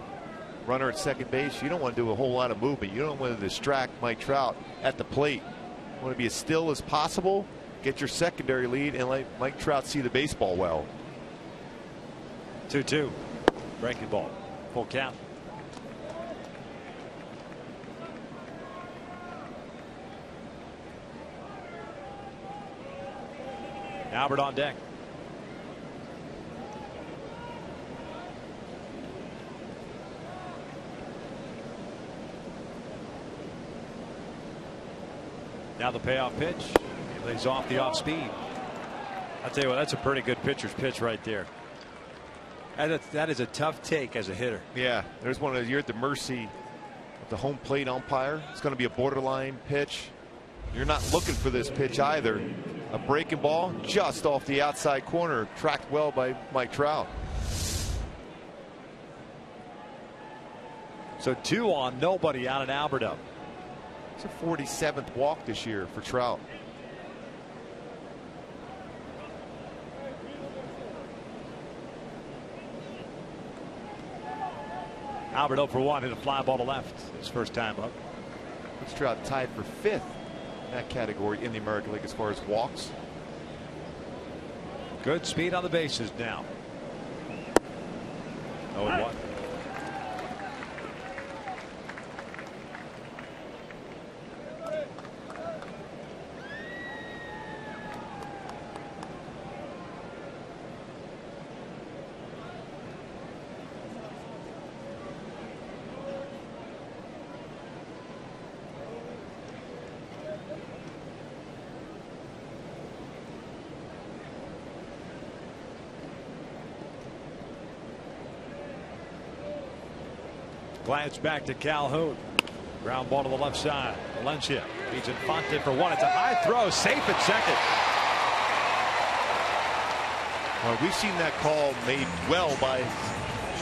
runner at second base, you don't want to do a whole lot of movement. You don't want to distract Mike Trout at the plate. You want to be as still as possible, get your secondary lead, and let Mike Trout see the baseball well. 2-2. Breaking ball. Full count. Albert on deck. Now the payoff pitch. He lays off the off speed. I'll tell you what, that's a pretty good pitcher's pitch right there. That is a tough take as a hitter. Yeah, there's one of, you're at the mercy of the home plate umpire. It's going to be a borderline pitch. You're not looking for this pitch either. A breaking ball just off the outside corner, tracked well by Mike Trout. So 2 on, nobody out, and Albert up. It's a 47th walk this year for Trout. Albert 0 for 1, hit a fly ball to left his first time up. It's Trout tied for 5th in that category in the American League as far as walks. Good speed on the bases now. 0-1. Glance back to Calhoun. Ground ball to the left side. Valencia beats Infante for 1. It's a high throw, safe at second. Well, we've seen that call made well by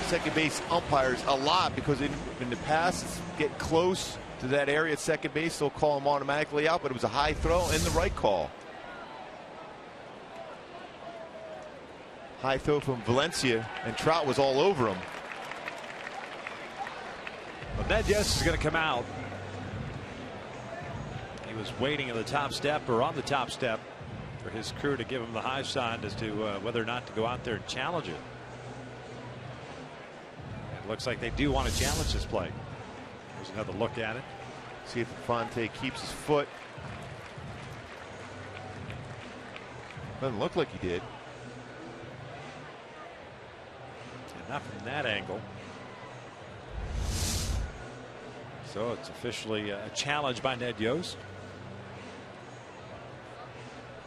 second base umpires a lot, because in the past, get close to that area at second base, they'll call him automatically out, but it was a high throw and the right call. High throw from Valencia, and Trout was all over him. Well, Ned Yes is going to come out. He was waiting on the top step, or on the top step, for his crew to give him the high sign as to whether or not to go out there and challenge it. It looks like they do want to challenge this play. There's another look at it. See if Infante keeps his foot. Doesn't look like he did. And not from that angle. So it's officially a challenge by Ned Yost.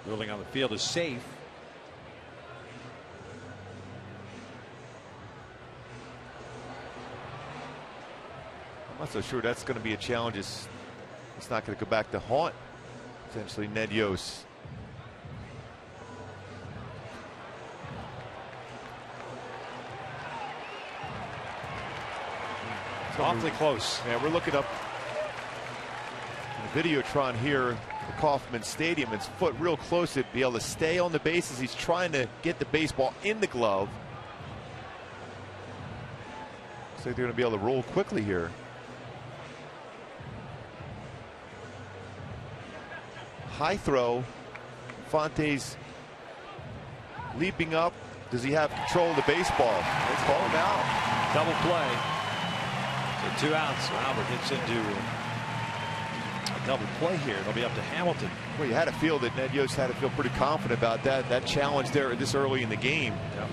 Ruling on the field is safe. I'm not so sure that's going to be a challenge. It's not going to go back to haunt potentially Ned Yost. Awfully close. Yeah, we're looking up the Videotron here at Kauffman Stadium. His foot real close to be able to stay on the bases. He's trying to get the baseball in the glove. Looks like they're going to be able to roll quickly here. High throw. Infante's leaping up. Does he have control of the baseball? Let's call him out. Double play. So 2 outs. Albert hits into a double play here. It'll be up to Hamilton. Well, you had to feel that Ned Yost had to feel pretty confident about that challenge there this early in the game. Yep.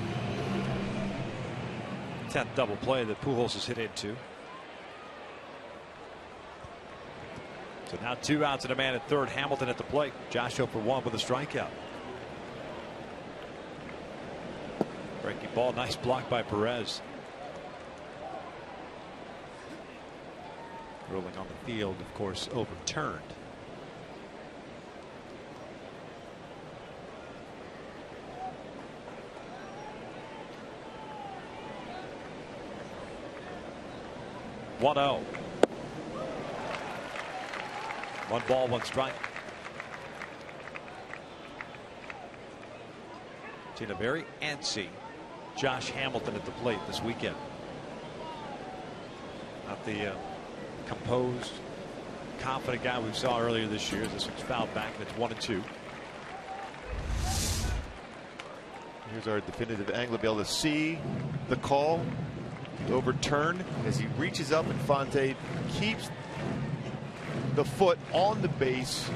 10th double play that Pujols has hit into. So now 2 outs and a man at third. Hamilton at the plate. Josh 0 for 1 with a strikeout. Breaking ball. Nice block by Perez. Ruling on the field, of course, overturned. One 0. 1 ball, 1 strike. Seen a very antsy Josh Hamilton at the plate this weekend. Not the composed, confident guy we saw earlier this year. This one's fouled back, and it's 1-2. Here's our definitive angle to be able to see the call overturned as he reaches up. Infante keeps the foot on the base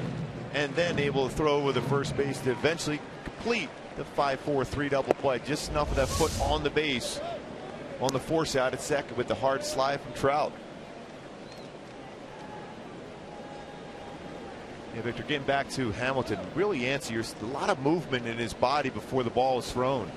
and then able to throw over the first base to eventually complete the 5-4-3 double play. Just enough of that foot on the base on the force out at second with the hard slide from Trout. Yeah, Victor, getting back to Hamilton, really answers a lot of movement in his body before the ball is thrown.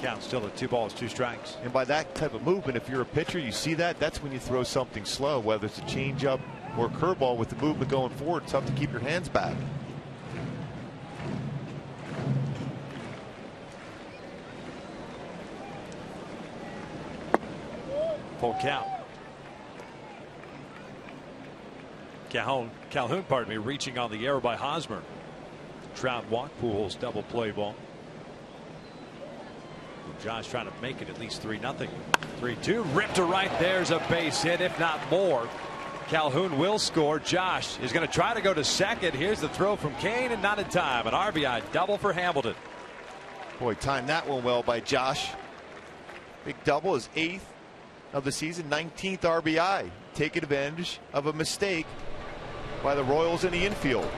Count still at 2 balls, 2 strikes. And by that type of movement, if you're a pitcher, you see that, that's when you throw something slow, whether it's a changeup or a curveball. With the movement going forward, it's tough to keep your hands back. Full count. Calhoun, pardon me, reaching on the error by Hosmer. Trout walk, Pujols double play ball. Josh trying to make it at least 3-0. 3-2, ripped to right. There's a base hit, if not more. Calhoun will score. Josh is going to try to go to second. Here's the throw from Cain, and not in time. An RBI double for Hamilton. Boy, timed that one well by Josh. Big double, his 8th of the season, 19th RBI. Taking advantage of a mistake by the Royals in the infield.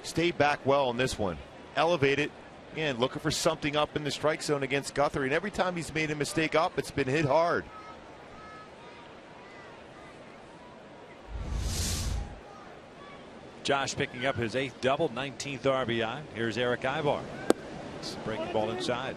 Stayed back well on this one. Elevated. Again, looking for something up in the strike zone against Guthrie. And every time he's made a mistake up, it's been hit hard. Josh picking up his 8th double, 19th RBI. Here's Eric Ivar. It's a breaking ball inside.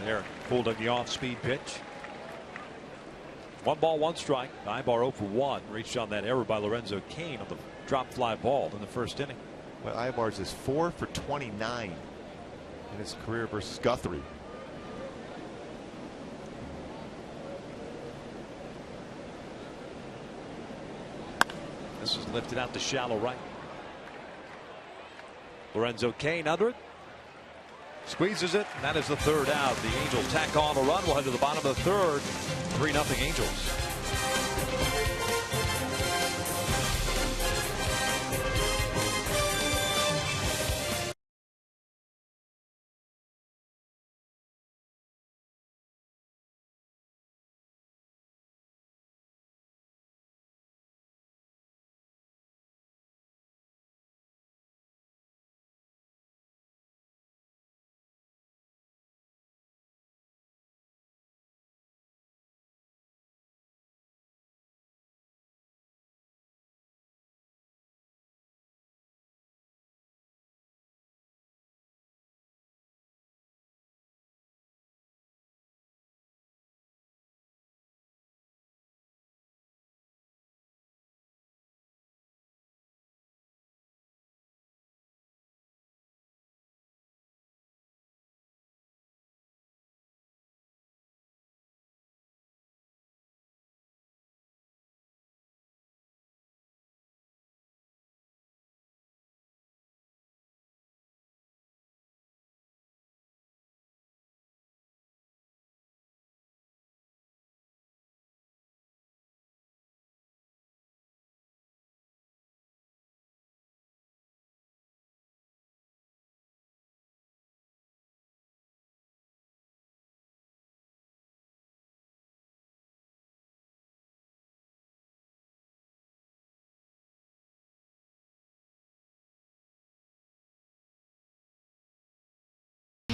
There, pulled on the off-speed pitch. 1 ball, 1 strike. Ibar 0 for 1. Reached on that error by Lorenzo Cain on the drop fly ball in the first inning. Well, Ibar's is 4 for 29 in his career versus Guthrie. This is lifted out to shallow right. Lorenzo Cain under it. Squeezes it. That is the 3rd out. The Angels tack on a run. We'll head to the bottom of the 3rd. 3-0 Angels.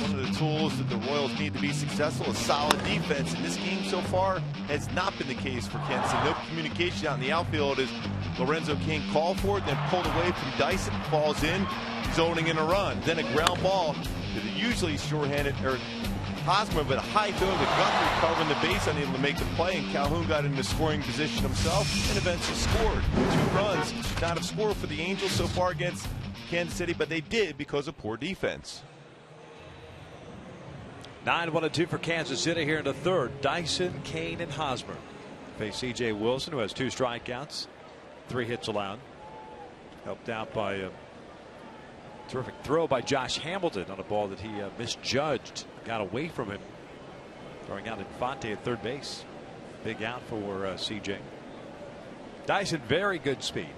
One of the tools that the Royals need to be successful is solid defense. In this game so far has not been the case for Kansas City. No communication out in the outfield as Lorenzo Cain called for it, then pulled away from Dyson, falls in, zoning in a run. Then a ground ball to the usually short-handed Hosmer, but a high throw to Guthrie covering the base, unable to make the play, and Calhoun got into scoring position himself and eventually scored. 2 runs should not have scored for the Angels so far against Kansas City, but they did because of poor defense. 9-1-2 for Kansas City here in the third. Dyson, Cain, and Hosmer face C.J. Wilson, who has 2 strikeouts, 3 hits allowed. Helped out by a terrific throw by Josh Hamilton on a ball that he misjudged. Got away from him. Throwing out Infante at third base. Big out for C.J. Dyson, very good speed.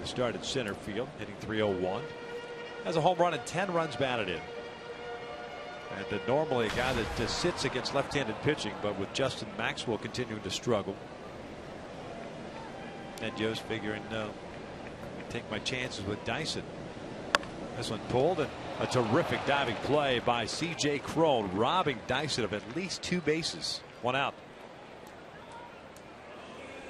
He started center field, hitting .301. Has a home run and 10 runs batted in. And normally a guy that just sits against left-handed pitching, but with Justin Maxwell continuing to struggle. And Joe's figuring, take my chances with Dyson. This one pulled, and a terrific diving play by C.J. Cron, robbing Dyson of at least 2 bases. 1 out.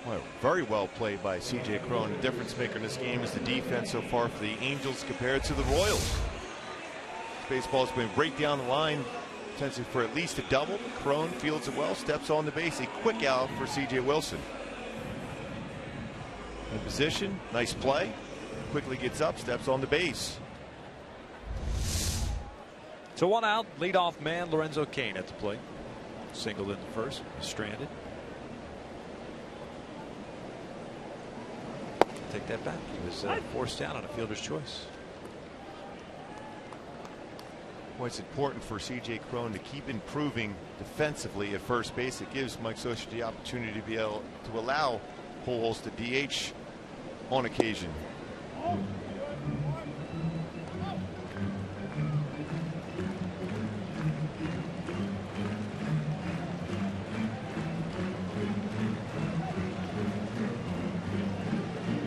Well, very well played by C.J. Cron. The difference maker in this game is the defense so far for the Angels compared to the Royals. Baseball's been right down the line, potentially for at least a double. Cron fields it well, steps on the base. A quick out for C.J. Wilson. In position, nice play. Quickly gets up, steps on the base. So 1 out, leadoff man Lorenzo Cain at the plate. Singled in the first, stranded. Take that back. He was forced down on a fielder's choice. Well, it's important for C.J. Cron to keep improving defensively at first base. It gives Mike Scioscia the opportunity to be able to allow Pujols to DH on occasion.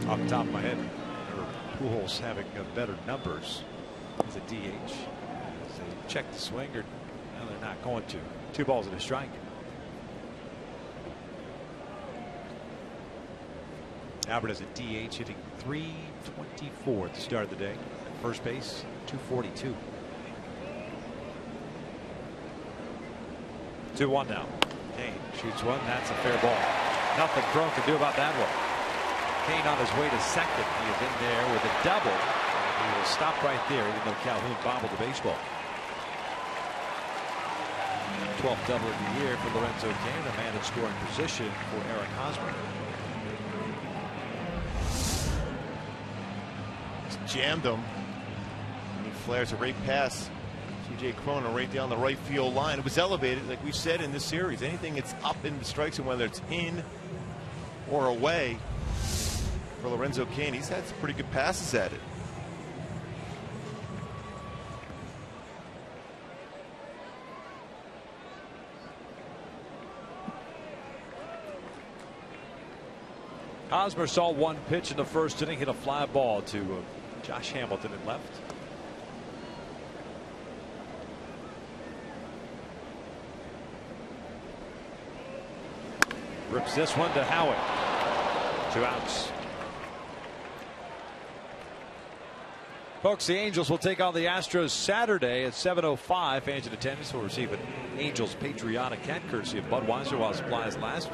Off the top of my head, Pujols having better numbers as a DH. Check the swing, or no, they're not going to. 2 balls and a strike. Albert as a DH, hitting .324 at the start of the day. At first base, .242. 2-1 now. Cain shoots one. That's a fair ball. Nothing Cron can do about that one. Cain on his way to second. He is in there with a double. And he will stop right there, even though Calhoun bobbled the baseball. 12th double of the year for Lorenzo Cain, the man in scoring position for Eric Hosmer. Just jammed him. And he flares a right pass. C.J. Cron right down the right field line. It was elevated, like we've said in this series. Anything that's up in the strike zone, whether it's in or away, for Lorenzo Cain, he's had some pretty good passes at it. Hosmer saw 1 pitch in the first inning, hit a fly ball to Josh Hamilton in left. Rips this one to Howie. 2 outs. Folks, the Angels will take on the Astros Saturday at 7:05. Fans in attendance will receive an Angels Patriotic hat courtesy of Budweiser while supplies last.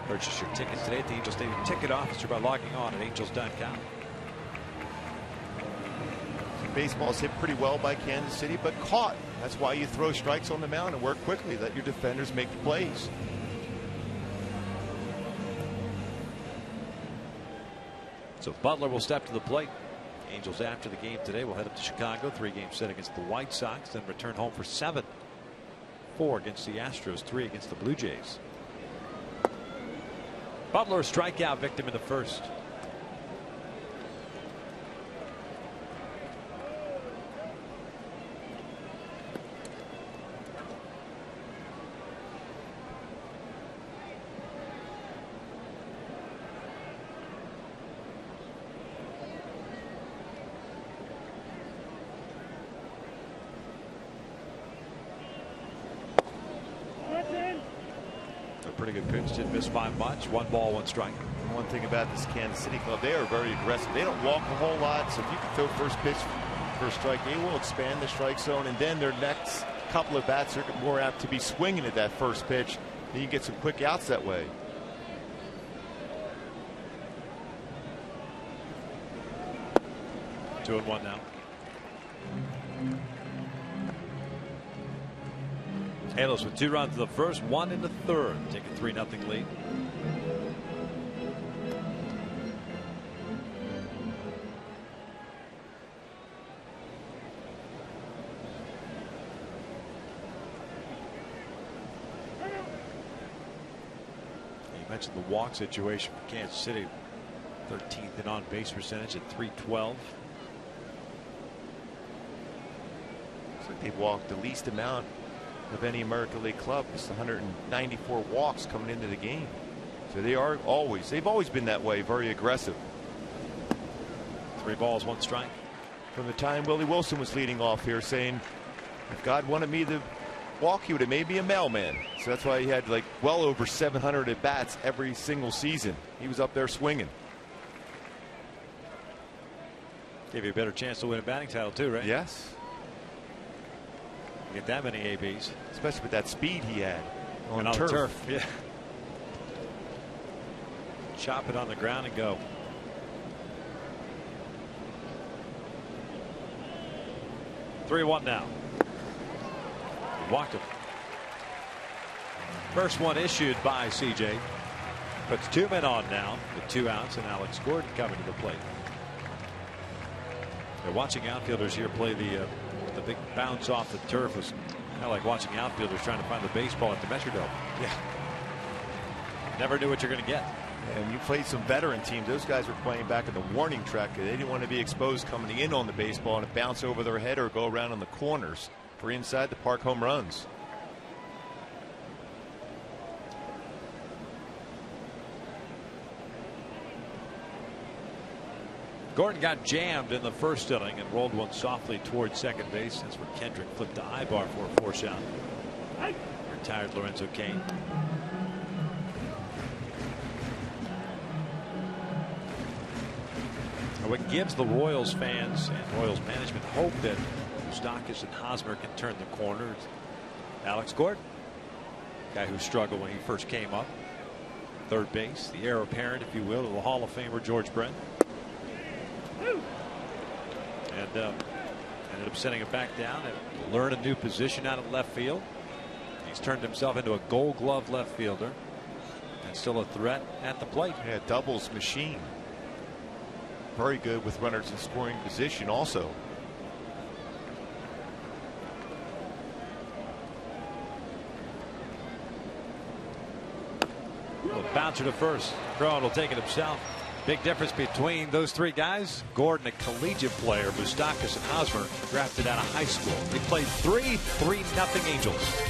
Purchase your tickets today at the Angels Stadium ticket office or by logging on at angels.com. Baseball's hit pretty well by Kansas City, but caught. That's why you throw strikes on the mound and work quickly. Let your defenders make the plays. So Butler will step to the plate. Angels after the game today will head up to Chicago. 3-game set against the White Sox, then return home for 7. 4 against the Astros, 3 against the Blue Jays. Butler, strikeout victim in the first. Pretty good pitch, didn't miss by much. 1 ball, 1 strike. One thing about this Kansas City club, they are very aggressive. They don't walk a whole lot, so if you can throw first pitch, first strike, they will expand the strike zone, and then their next couple of bats are more apt to be swinging at that first pitch. And you get some quick outs that way. 2-1 now. Halos with 2 runs in the first, 1 in the third, take a 3-0 lead. You mentioned the walk situation for Kansas City, 13th in on-base percentage at .312. Looks like they've walked the least amount of any American League club. It's 194 walks coming into the game. So they've always been that way, very aggressive. 3 balls, 1 strike. From the time Willie Wilson was leading off here, saying, if God wanted me to walk, he would have made me a mailman. So that's why he had like well over 700 at bats every single season. He was up there swinging. Gave you a better chance to win a batting title too, right? Yes. Get that many ABs, especially with that speed he had on the turf. turf. Yeah. Chop it on the ground and go. (3-1) now. Walked him. First one issued by CJ. Puts 2 men on now with 2 outs, and Alex Gordon coming to the plate. They're watching outfielders here play the big bounce off the turf. Was kind of like watching outfielders trying to find the baseball at the Metrodome. Yeah. Never knew what you're going to get. And you played some veteran teams. Those guys were playing back at the warning track. They didn't want to be exposed coming in on the baseball and it bounce over their head or go around on the corners for inside the park home runs. Gordon got jammed in the first inning and rolled one softly towards second base. That's where Kendrick flipped the high bar for a force out. Retired Lorenzo Cain. What gives the Royals fans and Royals management hope that Moustakas and Hosmer can turn the corner is Alex Gordon, guy who struggled when he first came up. Third base, the heir apparent, if you will, of the Hall of Famer George Brent. And ended up sending it back down and learn a new position out of left field. He's turned himself into a Gold Glove left fielder and still a threat at the plate. Yeah, doubles machine. Very good with runners in scoring position also. Well, bouncer to first. Crowan will take it himself. Big difference between those 3 guys. Gordon, a collegiate player. Moustakas and Hosmer drafted out of high school. They played 3-0 Angels.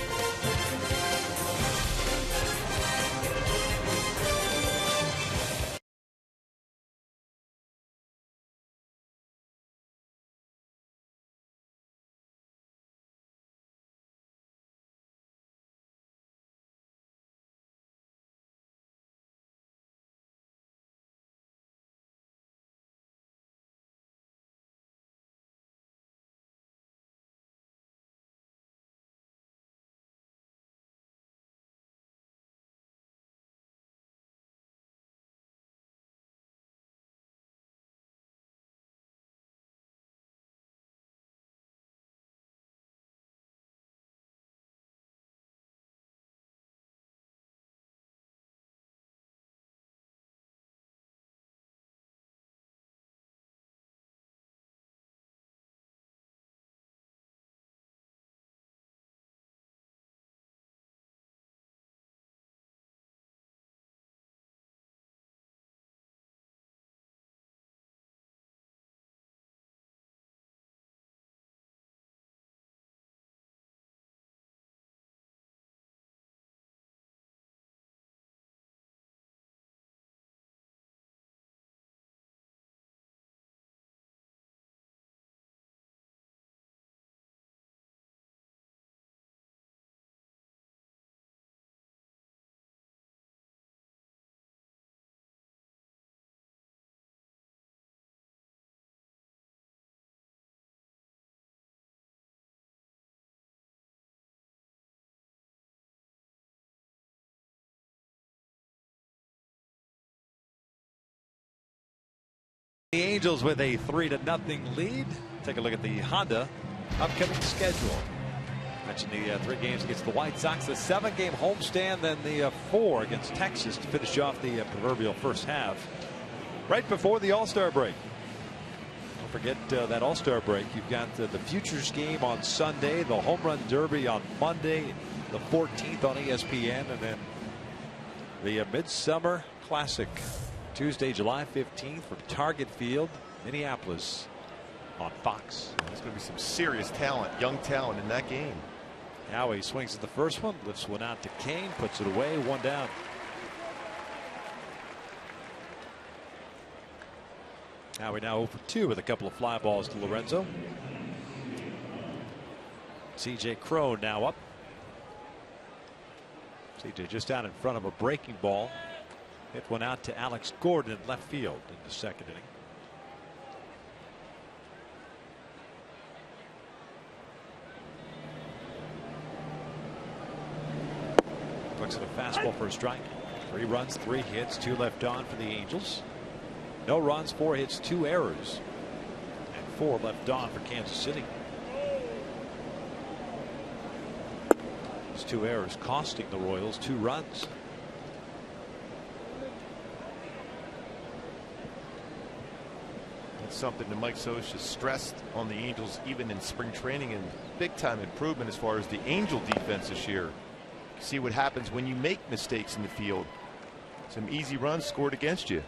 The Angels with a 3-0 lead. Take a look at the Honda upcoming schedule. Mentioned the 3 games against the White Sox, the 7-game homestand, then the 4 against Texas to finish off the proverbial first half. Right before the All-Star break. Don't forget that All-Star break. You've got the Futures game on Sunday, the Home Run Derby on Monday, the 14th on ESPN, and then the Midsummer Classic Tuesday, July 15th from Target Field, Minneapolis on Fox. There's going to be some serious talent, young talent in that game. Howie swings at the first one, lifts one out to CAIN, puts it away, 1 down. Howie now 0 for 2 with a couple of fly balls to Lorenzo. CJ Crow now up. CJ just out in front of a breaking ball. Hit one out to Alex Gordon in left field in the 2nd inning. Looks at a fastball for a strike. 3 runs, 3 hits, 2 left on for the Angels. No runs, 4 hits, 2 errors, and 4 left on for Kansas City. Those 2 errors costing the Royals 2 runs. That's something that Mike Scioscia stressed on the Angels even in spring training, and big time improvement as far as the Angel defense this year. See what happens when you make mistakes in the field. Some easy runs scored against you.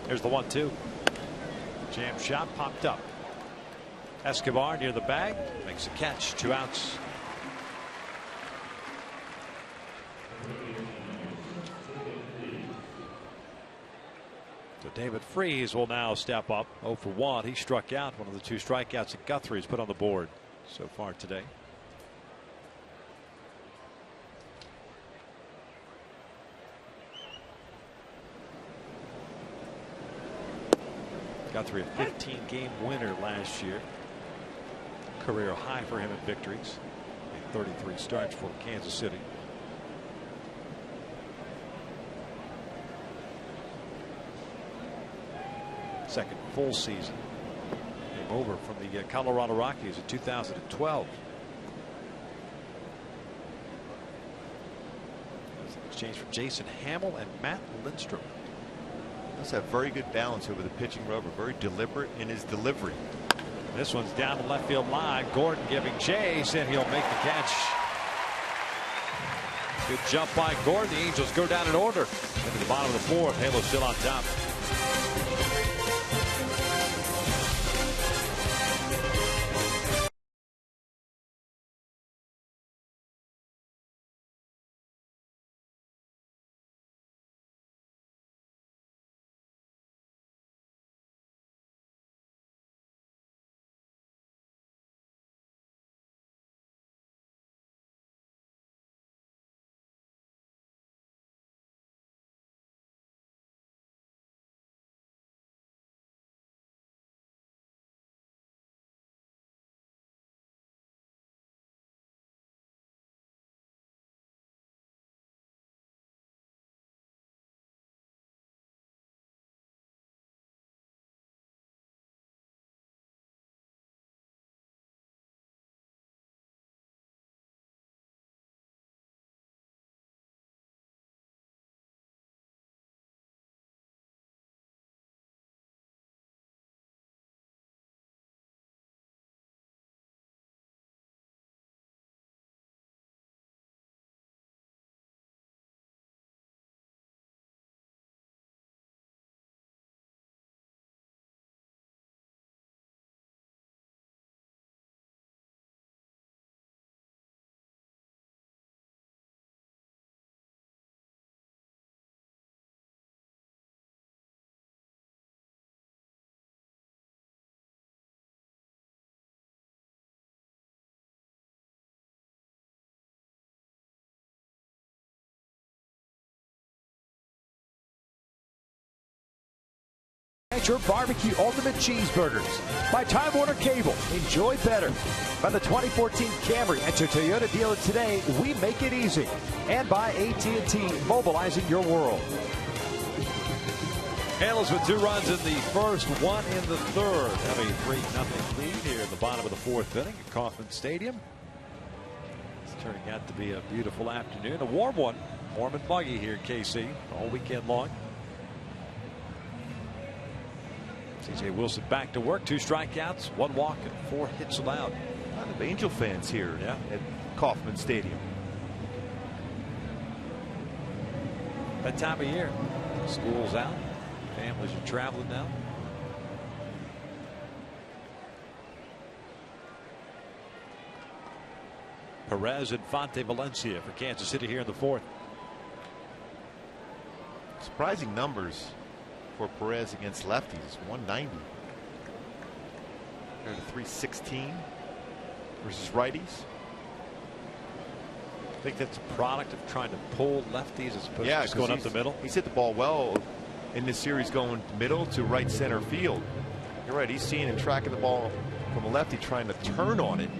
Here's the 1-2. Jam shot popped up. Escobar near the bag makes a catch. 2 outs. So David Freese will now step up. 0 for 1. He struck out. One of the 2 strikeouts that Guthrie's put on the board so far today. Guthrie, a 15-game winner last year. Career high for him in victories. 33 starts for Kansas City. Second full season. Came over from the Colorado Rockies in 2012. Exchange for Jason Hamill and Matt Lindstrom. Does have very good balance over the pitching rubber, very deliberate in his delivery. This one's down the left field line. Gordon giving chase, and he'll make the catch. Good jump by Gordon. The Angels go down in order into the bottom of the 4th. Halo still on top. Rancher Barbecue Ultimate Cheeseburgers. By Time Warner Cable, enjoy better. By the 2014 Camry, at your Toyota dealer today, we make it easy. And by AT&T, mobilizing your world. Handles with 2 runs in the first, 1 in the third. Have a 3-0 lead here in the bottom of the 4th inning at Kauffman Stadium. It's turning out to be a beautiful afternoon, a warm one. Warm and muggy here in KC all weekend long. C.J. Wilson back to work. 2 strikeouts, 1 walk, and 4 hits allowed. A lot of Angel fans here at Kauffman Stadium. That time of year. School's out. Families are traveling now. Perez and Infante Valencia for Kansas City here in the 4th. Surprising numbers for Perez against lefties. 190 compared to 316 versus righties. I think that's a product of trying to pull lefties as opposed to just going up the middle. He's hit the ball well in this series, going middle to right center field. You're right. He's seeing and tracking the ball from a lefty, trying to turn on it.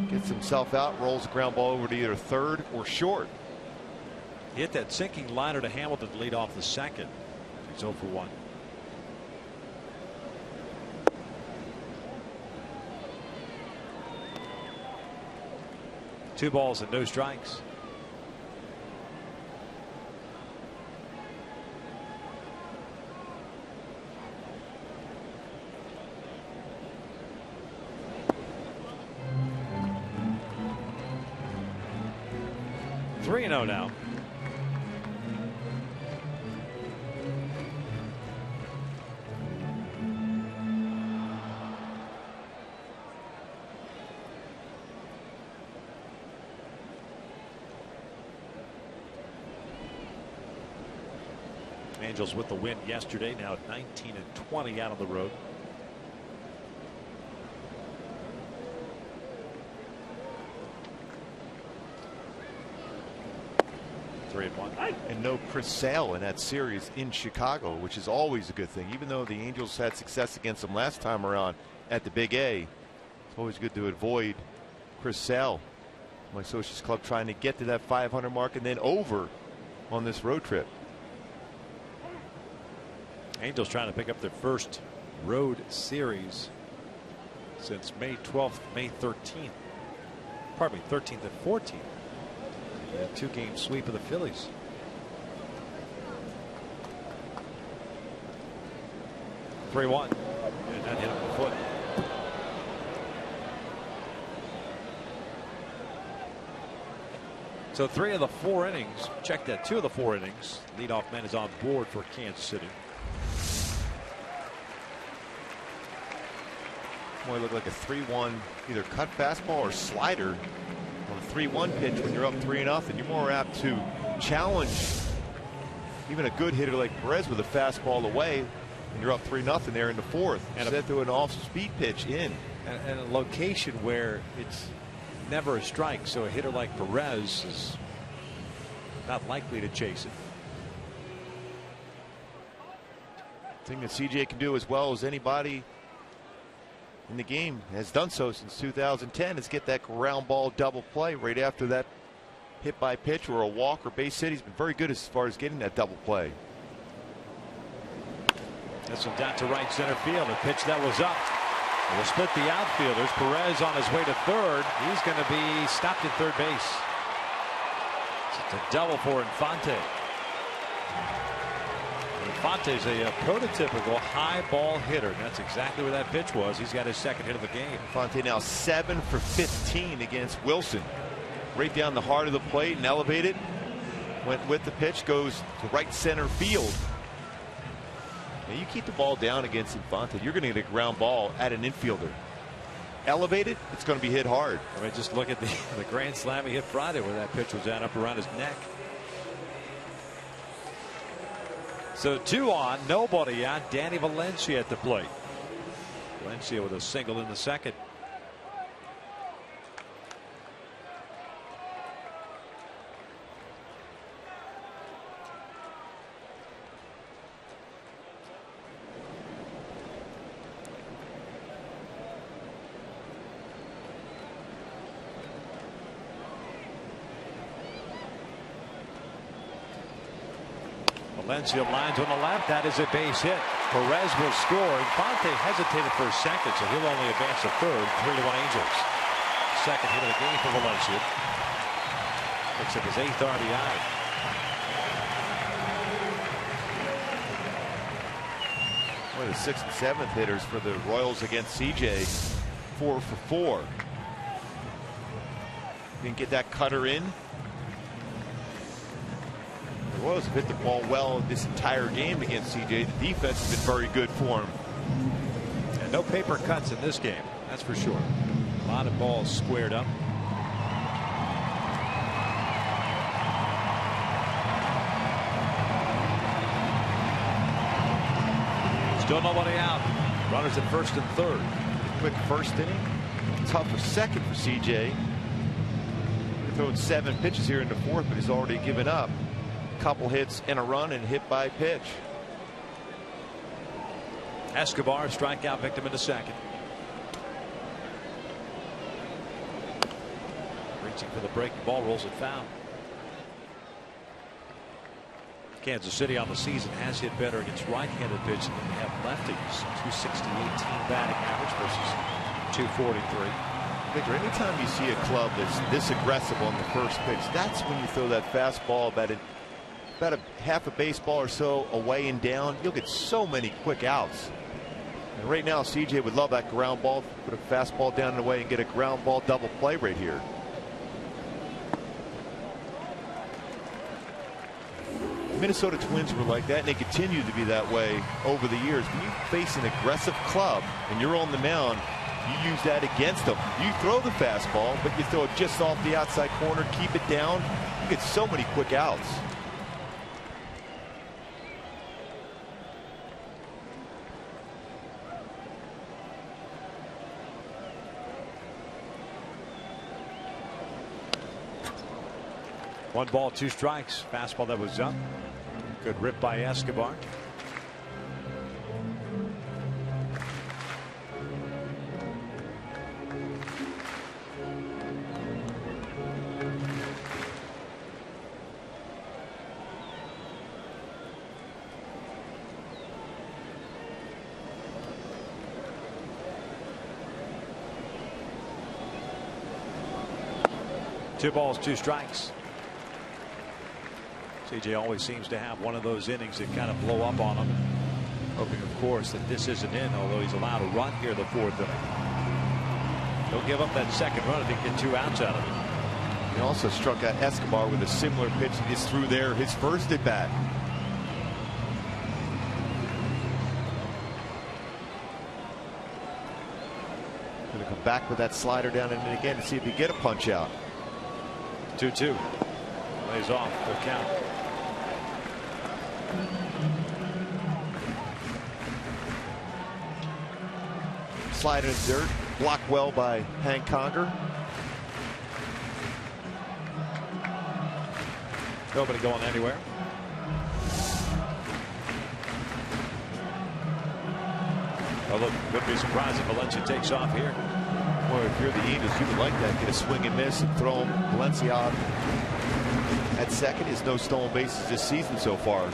Gets himself out, rolls the ground ball over to either third or short. He hit that sinking liner to Hamilton to lead off the second. He's 0 for 1. Two balls and no strikes. Three and 0 now. Angels with the win yesterday, now at 19-20 out on the road. And no Chris Sale in that series in Chicago, which is always a good thing. Even though the Angels had success against them last time around at the Big A, it's always good to avoid Chris Sale. My Socials Club trying to get to that 500 mark and then over on this road trip. Angels trying to pick up their first road series since May 12th, May 13th. Pardon me, 13th and 14th. A 2-game sweep of the Phillies. Three 1. And that hit him in the foot. So 3 of the 4 innings. Check that. 2 of the 4 innings. Leadoff man is on board for Kansas City. Boy, look like a 3-1 either cut fastball or slider. On a 3-1 pitch, when you're up 3-0, you're more apt to challenge even a good hitter like Perez with a fastball away. And you're up 3-0 there in the 4th. And then through an off-speed pitch in. And a location where it's never a strike, so a hitter like Perez is not likely to chase it. Thing that CJ can do as well as anybody in the game, has done so since 2010, is get that ground ball double play right after that hit by pitch or a walk or base hit. He's been very good as far as getting that double play. This one down to right center field. A pitch that was up. Will split the outfielders. Perez on his way to third. He's going to be stopped at third base. It's a double for Infante. Infante's a prototypical high ball hitter. And that's exactly where that pitch was. He's got his second hit of the game. Infante now 7 for 15 against Wilson. Right down the heart of the plate and elevated. Went with the pitch, goes to right center field. Now you keep the ball down against Infante, you're going to get a ground ball at an infielder. Elevated, it's going to be hit hard. I mean, just look at the grand slam he hit Friday where that pitch was down up around his neck. So 2 on, nobody out. Danny Valencia at the plate. Valencia with a single in the second. Valencia lines on the left. That is a base hit. Perez will score. Infante hesitated for a second, so he'll only advance to third. 3-1 Angels. Second hit of the game for Valencia. Picks up his 8th RBI. One of the 6th and 7th hitters for the Royals against CJ. 4 for 4. Didn't get that cutter in. The Royals have hit the ball well this entire game against CJ. The defense has been very good for him. And no paper cuts in this game, that's for sure. A lot of balls squared up. Still nobody out. Runners at first and third. Quick first inning. Tougher second for CJ. He's thrown 7 pitches here in the 4th, but he's already given up. Couple hits and a run and hit by pitch. Escobar, strikeout victim in the second. Reaching for the breaking ball, rolls it foul. Kansas City on the season has hit better against right-handed pitching than they have lefties. 260, 18 batting average versus 243. Victor, anytime you see a club that's this aggressive on the first pitch, that's when you throw that fastball about a half a baseball or so away and down. You'll get so many quick outs. And right now, CJ would love that ground ball. Put a fastball down and away and get a ground ball double play right here. Minnesota Twins were like that, and they continue to be that way over the years. When you face an aggressive club and you're on the mound, you use that against them. You throw the fastball, but you throw it just off the outside corner, keep it down. You get so many quick outs. One ball, 2 strikes. Fastball that was up. Good rip by Escobar. Two balls, 2 strikes. CJ always seems to have one of those innings that kind of blow up on him. Hoping, of course, that this isn't in, although he's allowed a run here the 4th inning. He'll give up that second run if he can get 2 outs out of it. He also struck out Escobar with a similar pitch he just threw there his first at bat. Going to come back with that slider down and in again to see if he get a punch out. 2-2. Lays off the count. Slide in dirt, blocked well by Hank Conger. Nobody going anywhere. Oh, look, wouldn't be surprised if Valencia takes off here. Well, if you're the Angels, you would like that. Get a swing and miss and throw him. Valencia out at second. Is no stolen bases this season so far.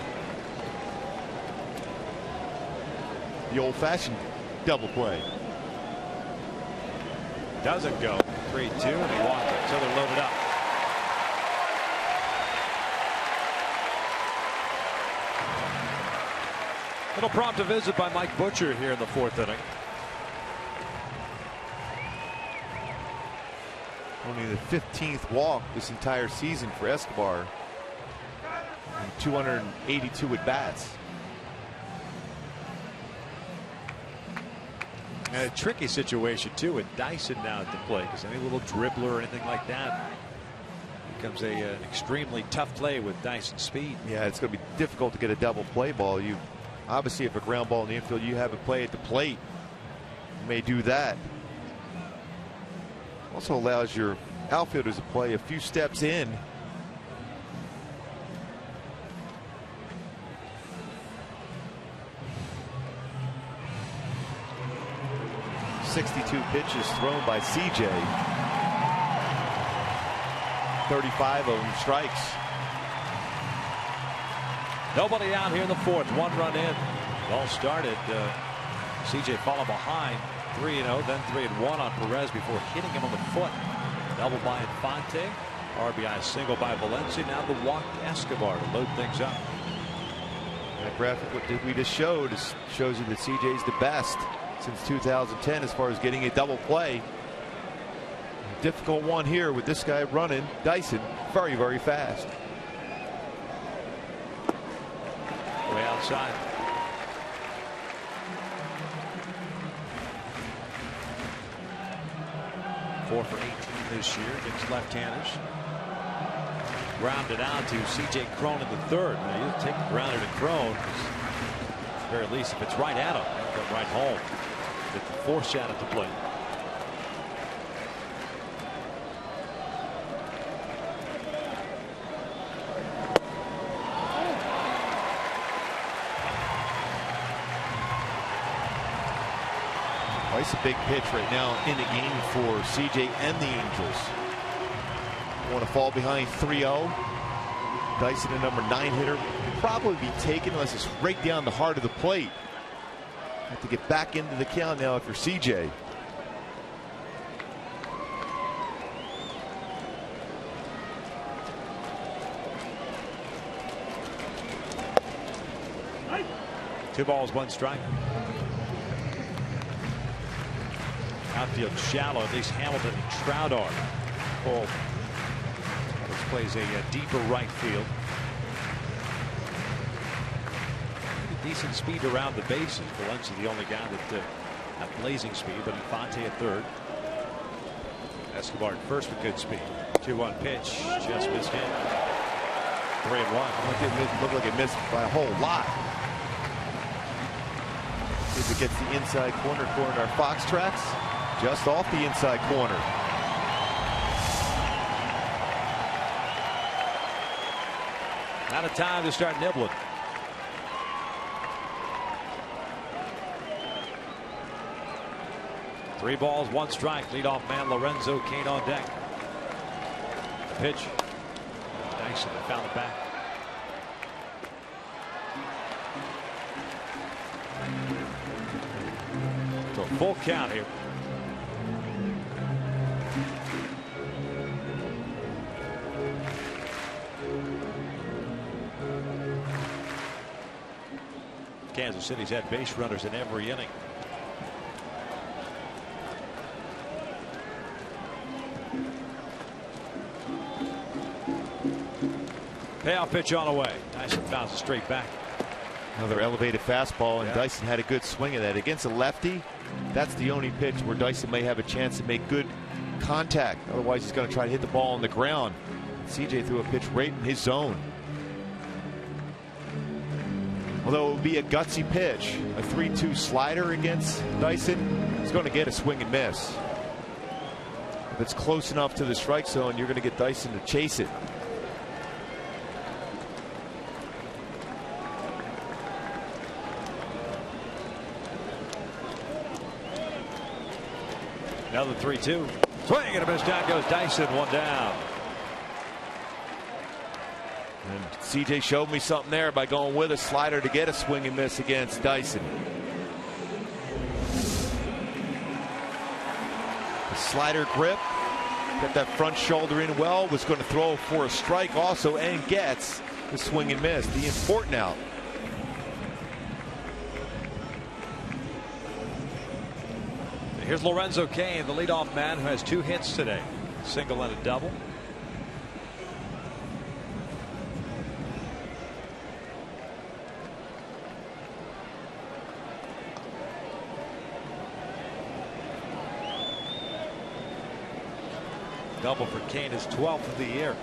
The old-fashioned double play. Doesn't go. 3-2, and he walked it, so they're loaded up. It'll prompt a visit by Mike Butcher here in the 4th inning. Only the 15th walk this entire season for Escobar. And 282 at bats. And a tricky situation too with Dyson now at the plate, because any little dribbler or anything like that becomes an extremely tough play with Dyson's speed. Yeah, it's going to be difficult to get a double play ball. You obviously, if a ground ball in the infield, you have a play at the plate. You may do that. Also allows your outfielders to play a few steps in. .62 pitches thrown by CJ. 35 of them strikes. Nobody out here in the fourth. 1 run in. It all started. CJ followed behind 3-0, then 3-1 on Perez before hitting him on the foot. Double by Infante. RBI single by Valencia. Now the walk to Escobar to load things up. That graphic what we just showed shows you that CJ's the best since 2010 as far as getting a double play. A difficult one here with this guy running. Dyson very, very fast. Way outside. Four for 18 this year against left-handers. Grounded out to C.J. Cron in the third. Now, you take the grounder to Cron. At the very least, if it's right at him, he'll come right home. Get the fourth shot at the plate. Oh, it's a big pitch right now in the game for CJ and the Angels. Want to fall behind 3-0. Dyson, a number 9 hitter, probably be taken unless it's right down the heart of the plate. Have to get back into the count now if you're CJ. Two balls, 1 strike. Outfield shallow. At least Hamilton and Trout are. Cole plays a deeper right field. Decent speed around the bases. Valencia the only guy that had blazing speed, but Infante at third. Escobar at first with good speed. 2-1 pitch. Just missed him. 3-1. Looked like it missed by a whole lot. If it gets the inside corner according to our Fox tracks. Just off the inside corner. Out of time to start nibbling. Three balls, 1 strike. Leadoff man Lorenzo Cain on deck. Pitch. Dyson found the back. So a full count here. Kansas City's had base runners in every inning. Payoff pitch on the way. Dyson bounces straight back. Another elevated fastball, and Dyson had a good swing of that against a lefty. That's the only pitch where Dyson may have a chance to make good contact. Otherwise, he's going to try to hit the ball on the ground. CJ threw a pitch right in his zone. Although it would be a gutsy pitch, a 3-2 slider against Dyson, he's going to get a swing and miss. If it's close enough to the strike zone, you're going to get Dyson to chase it. Another 3-2. Swing and a miss. Down goes Dyson. 1 down. And CJ showed me something there by going with a slider to get a swing and miss against Dyson. The slider grip, got that front shoulder in well, was going to throw for a strike also, and gets the swing and miss, the important out. Here's Lorenzo Cain, the leadoff man, who has 2 hits today, single and a double. Double for Cain, his 12th of the year.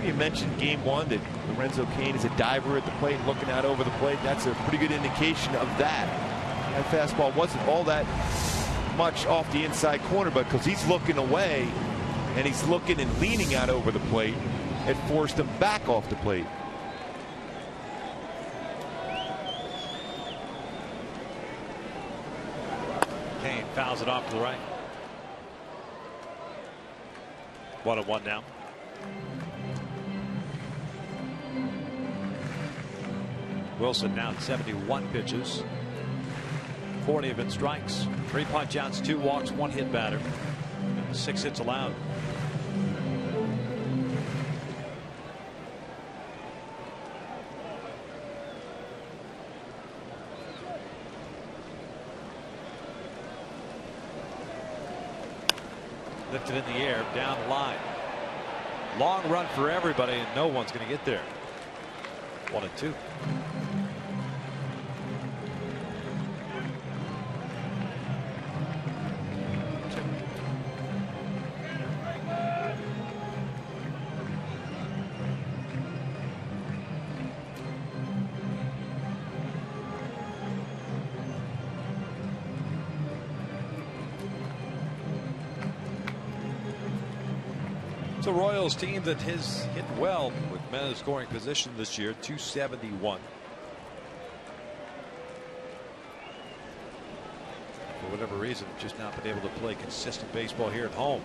You mentioned game 1 that Lorenzo Cain is a diver at the plate, looking out over the plate. That's a pretty good indication of that. That fastball wasn't all that much off the inside corner, but because he's looking away and he's looking and leaning out over the plate, it forced him back off the plate. fouls it off to the right. 1-1 now. Wilson now at 71 pitches. 40 have been strikes, 3 punch-outs, 2 walks, 1 hit batter, 6 hits allowed. Lifted in the air, down the line. Long run for everybody, and no one's going to get there. 1-2. The Royals team that has hit well with men in scoring position this year, 271. For whatever reason, just not been able to play consistent baseball here at home.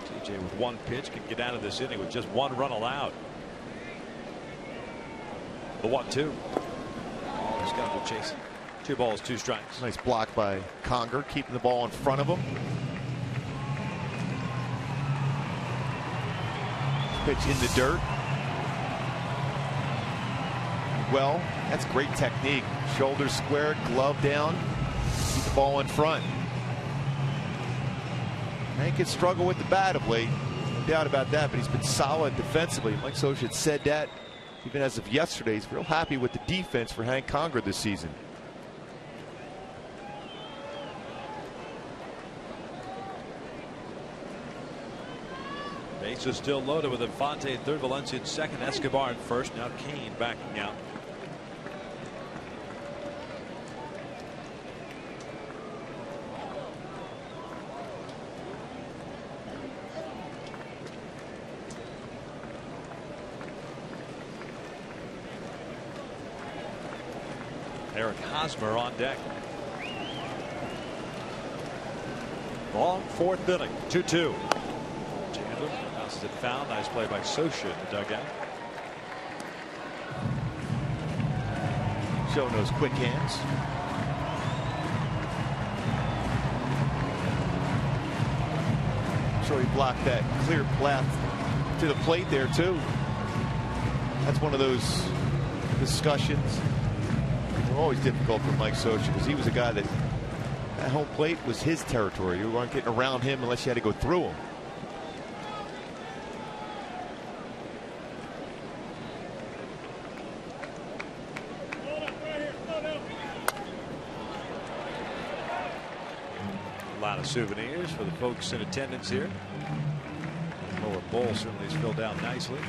TJ with 1 pitch can get out of this inning with just 1 run allowed. The 1-2. He's got to go chasing. 2 balls, 2 strikes. Nice block by Conger, keeping the ball in front of him. Pitch in the dirt. Well, that's great technique. Shoulders squared, glove down, keep the ball in front. Hank can struggle with the bat of late, no doubt about that, but he's been solid defensively. Mike Scioscia had said that even as of yesterday. He's real happy with the defense for Hank Conger this season. Bases still loaded with Infante at third, Valencia at second, Escobar at first. Now CAIN backing out. Eric Hosmer on deck. Long 4th inning, 2-2. It foul. Nice play by Scioscia in the dugout. Showing those quick hands. I'm sure he blocked that clear path to the plate there too. That's one of those discussions. They're always difficult for Mike Scioscia because he was a guy that at home plate was his territory. You weren't getting around him unless you had to go through him. Souvenirs for the folks in attendance here. Lower bowl certainly is filled out nicely.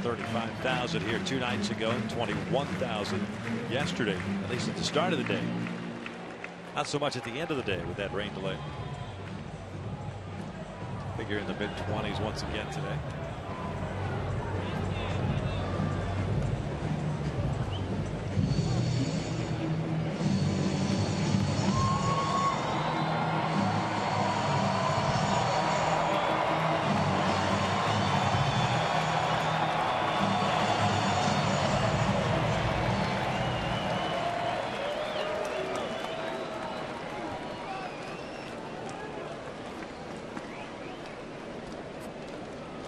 35,000 here 2 nights ago, 21,000 yesterday, at least at the start of the day. Not so much at the end of the day with that rain delay. Figure in the mid-20s once again today.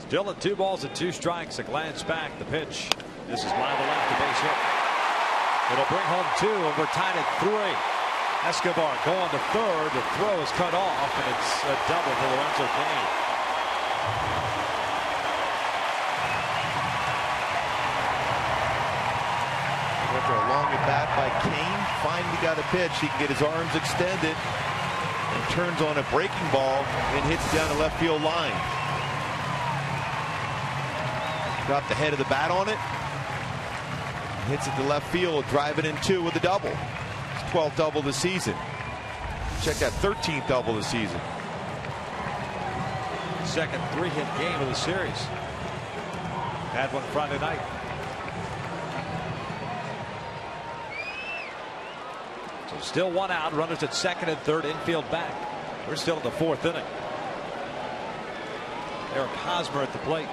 Still at 2 balls and 2 strikes. A glance back. The pitch. This is line to left. The base hit. It'll bring home 2, and we're tied at 3. Escobar going to third. The throw is cut off, and it's a double for Lorenzo Cain. After a long at bat by Cain, finally got a pitch. He can get his arms extended and turns on a breaking ball and hits down the left field line. Dropped the head of the bat on it. Hits it to left field, drive it in 2 with a double. It's 12th double this season. Check that 13th double this season. Second 3-hit game of the series. Had one Friday night. So Still one out. Runners at second and third. Infield back. We're still in the fourth inning. Eric Hosmer at the plate.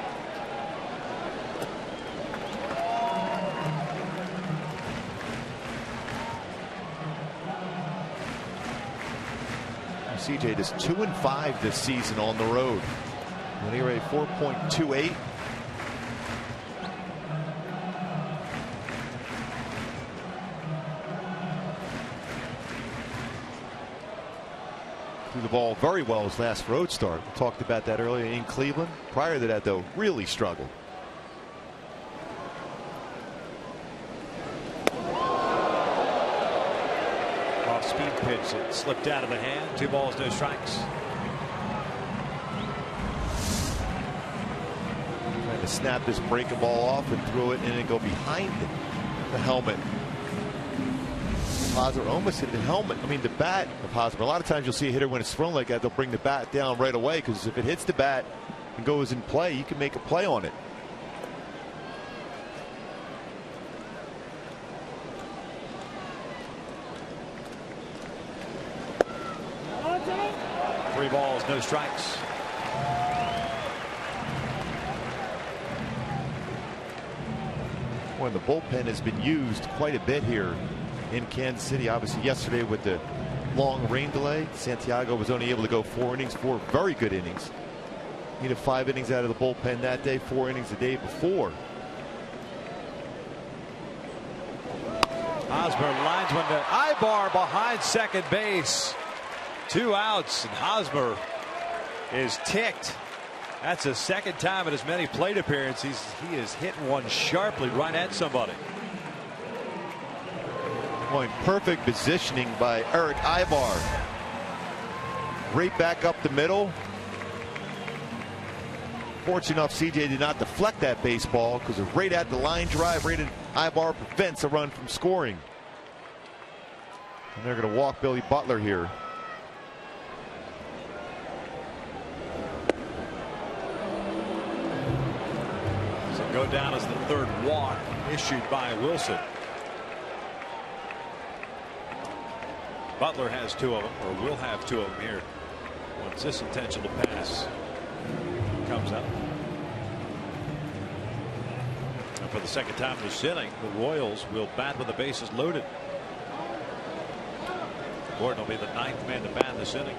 CJ is 2-5 this season on the road. When he rate 4.28. Threw the ball very well his last road start. We talked about that earlier in Cleveland. Prior to that, though, really struggled. Off-speed pitch. It slipped out of the hand. 2 balls, no strikes. Trying to snap this breaking ball off and throw it in and go behind the helmet. Hosmer almost hit the helmet. I mean, the bat of Hosmer. A lot of times you'll see a hitter when it's thrown like that, they'll bring the bat down right away, because if it hits the bat and goes in play, you can make a play on it. Three balls, no strikes. Well, the bullpen has been used quite a bit here in Kansas City. Obviously, yesterday with the long rain delay, Santiago was only able to go 4 innings, 4 very good innings. Needed 5 innings out of the bullpen that day, 4 innings the day before. Hosmer lines one to Ibar behind second base. 2 outs, and Hosmer is ticked. That's the second time in as many plate appearances he is hitting one sharply right at somebody. Boy, perfect positioning by Eric Ibar. Right back up the middle. Fortunate enough, CJ did not deflect that baseball, because right at the line drive, right at Ibar prevents a run from scoring. And they're going to walk Billy Butler here. So go down as the 3rd walk issued by Wilson. Butler has 2 of them, or will have 2 of them here once this intentional pass comes up. And for the second time this inning, the Royals will bat with the bases loaded. Gordon will be the 9th man to bat this inning.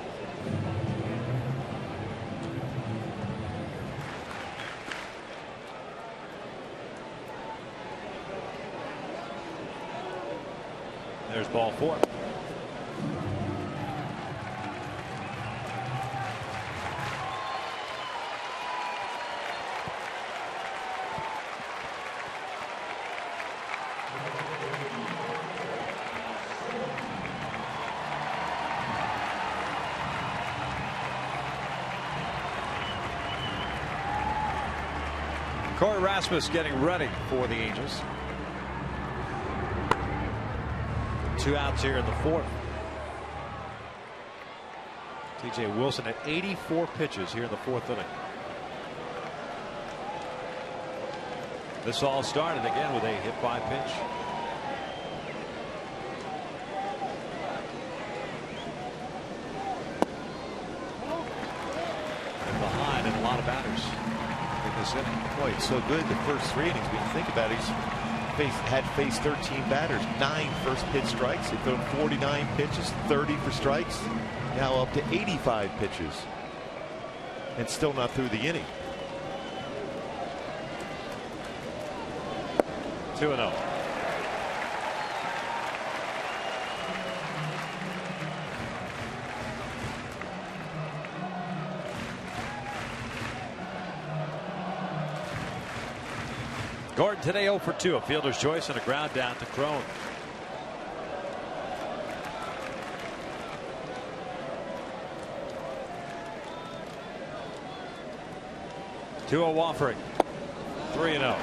There's ball 4. Corey Rasmus getting ready for the Angels. 2 outs here in the 4th. T.J. Wilson at 84 pitches here in the 4th inning. This all started again with a hit by pitch. And behind in a lot of batters in this inning. Boy, it's so good the first 3 innings. When you think about it, he's had faced 13 batters, 9 first pitch strikes. He's thrown 49 pitches, 30 for strikes. Now up to 85 pitches, and still not through the inning. 2-0. Gordon today 0 for 2, a fielder's choice and a ground down to Crone. Two-0 offering. 3-0.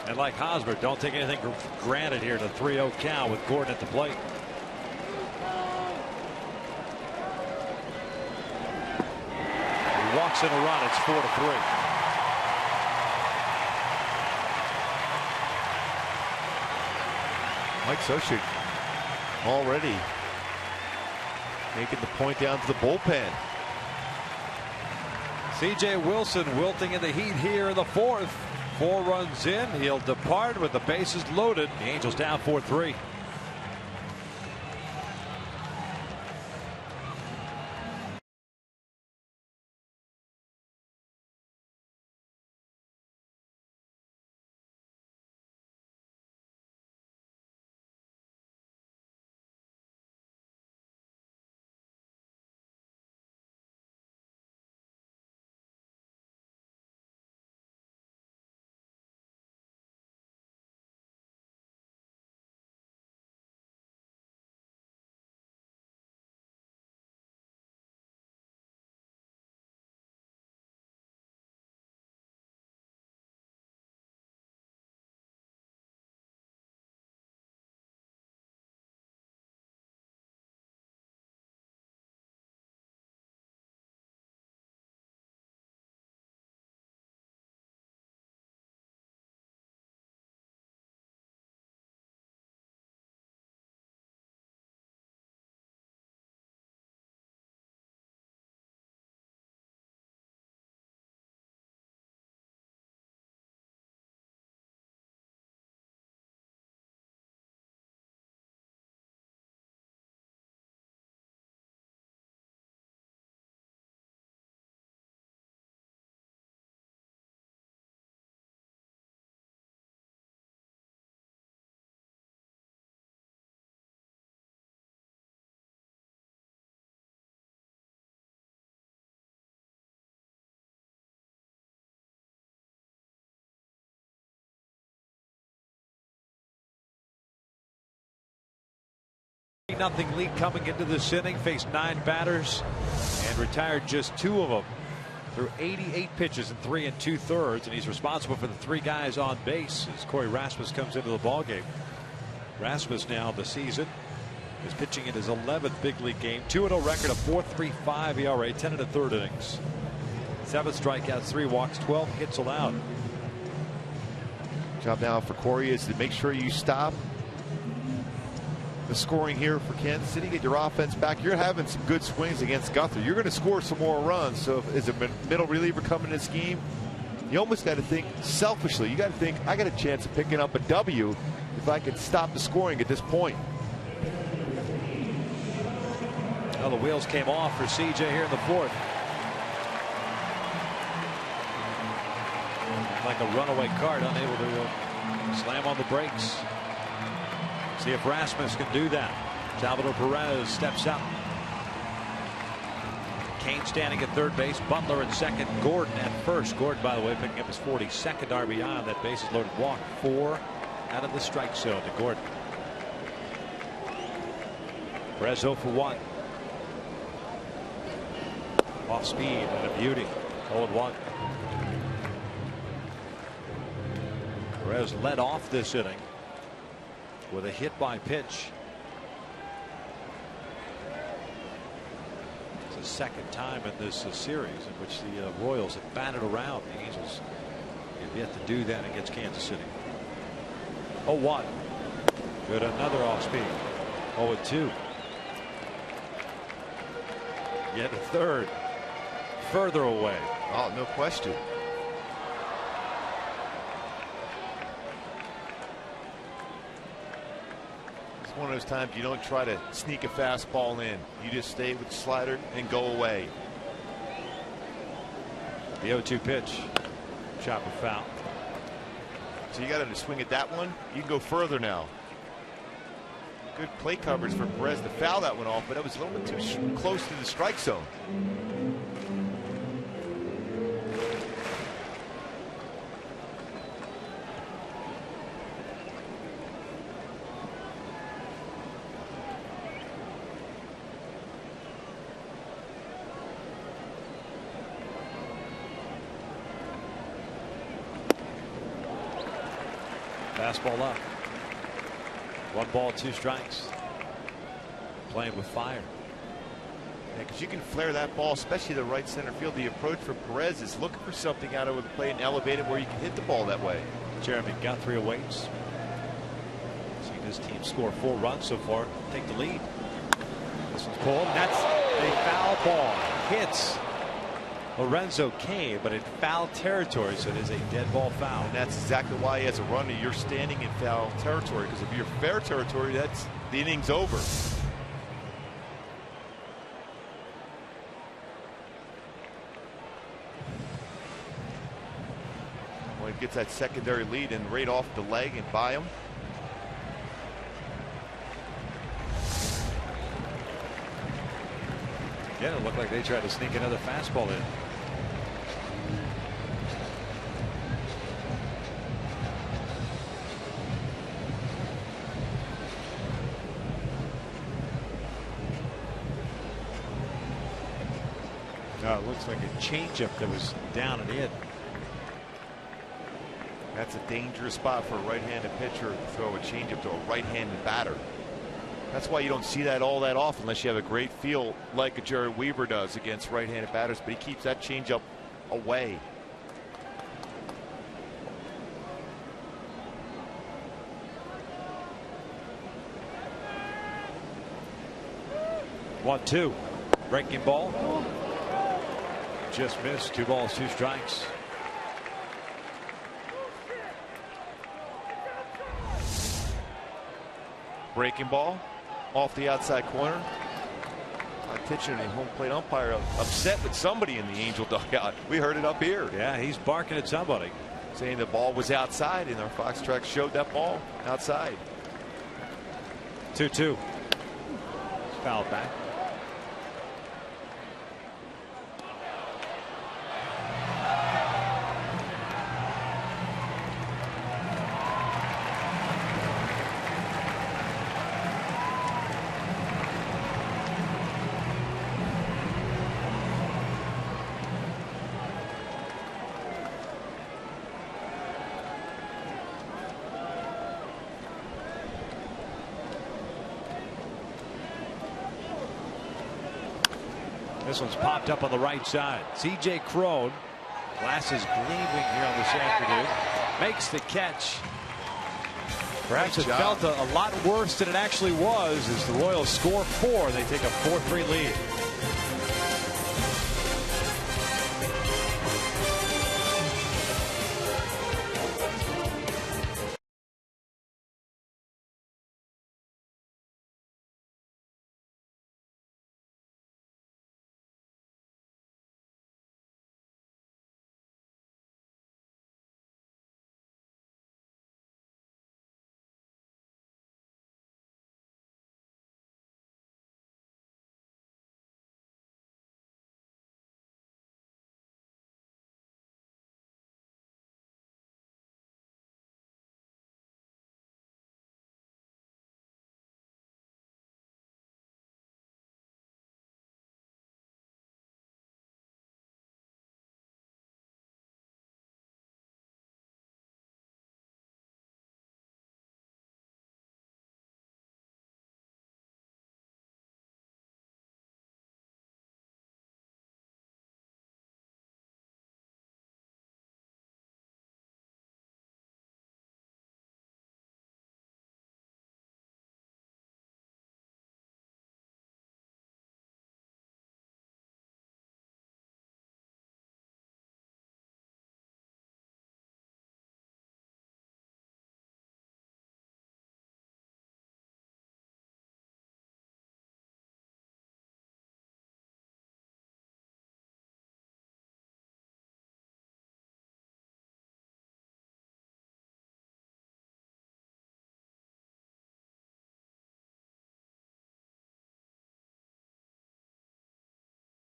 And like Hosmer, don't take anything for granted here. The 3-0 count with Gordon at the plate. walks and a run. It's 4-3. Mike Scioscia already making the point down to the bullpen. C.J. Wilson wilting in the heat here in the fourth. 4 runs in. He'll depart with the bases loaded. The Angels down 4-3. Nothing lead coming into this inning. Faced 9 batters and retired just 2 of them. Threw 88 pitches in 3 2/3, and he's responsible for the 3 guys on base as Corey Rasmus comes into the ballgame. Rasmus now the season is pitching in his 11th big league game. 2-0 record, a 4.35 ERA, 10 1/3 innings. 7 strikeouts, 3 walks, 12 hits allowed. Job now for Corey is to make sure you stop the scoring here for Kansas City. Get your offense back. You're having some good swings against Guthrie. You're going to score some more runs. So as a middle reliever coming in this game, you almost got to think selfishly. You got to think, I got a chance of picking up a W if I can stop the scoring at this point. Well, the wheels came off for CJ here in the fourth. Like a runaway cart, unable to slam on the brakes. See if Rasmus can do that. Salvador Perez steps up. Cain standing at third base. Butler at second. Gordon at first. Gordon, by the way, picking up his 42nd RBI on that bases loaded walk. 4 out of the strike zone to Gordon. Perez 0 for 1. Off speed and a beauty. 0-1. Perez led off this inning with a hit by pitch. It's the second time in this series in which the Royals have batted around. The Angels have yet to do that against Kansas City. 0-1. Good, another off speed. 0-2. Yet a third. Further away. Oh, no question. One of those times you don't try to sneak a fastball in. You just stay with the slider and go away. The 0-2 pitch. Chopper foul. So you got to swing at that one. You can go further now. Good play coverage for Perez to foul that one off, but it was a little bit too close to the strike zone. Fastball up. 1 ball, 2 strikes. Playing with fire. Because you can flare that ball, especially the right center field. The approach for Perez is looking for something out of the plate and elevate it where you can hit the ball that way. Jeremy Guthrie awaits. Seen his team score 4 runs so far. Take the lead. This one's pulled. That's a foul ball. Hits Lorenzo Cain, but in foul territory, so it is a dead ball foul. And that's exactly why, as a runner, you're standing in foul territory. Because if you're fair territory, that's the inning's over. Well, he gets that secondary lead and right off the leg and by him. Yeah, it looked like they tried to sneak another fastball in. It looks like a changeup that was down and in. That's a dangerous spot for a right-handed pitcher to throw a changeup to a right-handed batter. That's why you don't see that all that often unless you have a great feel like a Jared Weaver does against right-handed batters, but he keeps that changeup away. One, two. Breaking ball. Just missed. 2 balls, 2 strikes. Breaking ball off the outside corner. Pitcher and a home plate umpire upset with somebody in the Angel dugout. We heard it up here. Yeah, he's barking at somebody, saying the ball was outside, and our Fox track showed that ball outside. 2-2. Fouled back. This one's popped up on the right side. C.J. Cron, glasses gleaming here on this afternoon, makes the catch. Perhaps it felt a lot worse than it actually was as the Royals score 4. They take a 4-3 lead.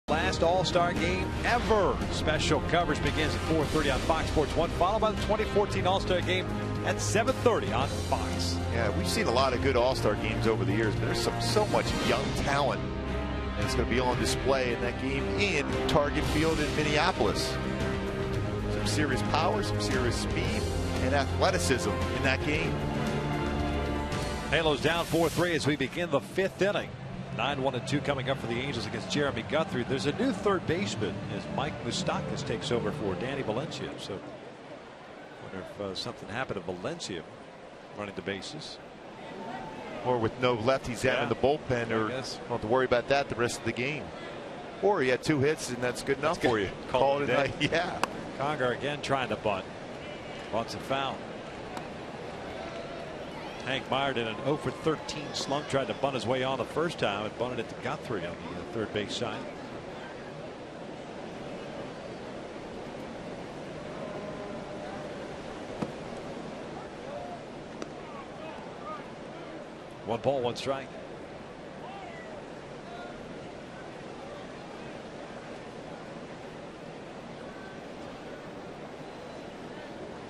Last All-Star game ever. Special coverage begins at 4:30 on Fox Sports 1, followed by the 2014 All-Star game at 7:30 on Fox. Yeah, we've seen a lot of good All-Star games over the years, but there's so much young talent, and it's going to be on display in that game in Target Field in Minneapolis. Some serious power, some serious speed, and athleticism in that game. Halos down 4-3 as we begin the 5th inning. 9-1-2 coming up for the Angels against Jeremy Guthrie. There's a new third baseman as Mike Moustakas takes over for Danny Valencia. So wonder if something happened to Valencia running the bases. Or with no lefties out in the bullpen, or don't have to worry about that the rest of the game. Or he had 2 hits and that's good enough for you. Call it a night. Yeah. Conger again trying to bunt. Bunts a foul. Hank Meyer did an 0 for 13 slump, tried to bunt his way on the first time and bunted it to Guthrie on the third base side. One ball, one strike.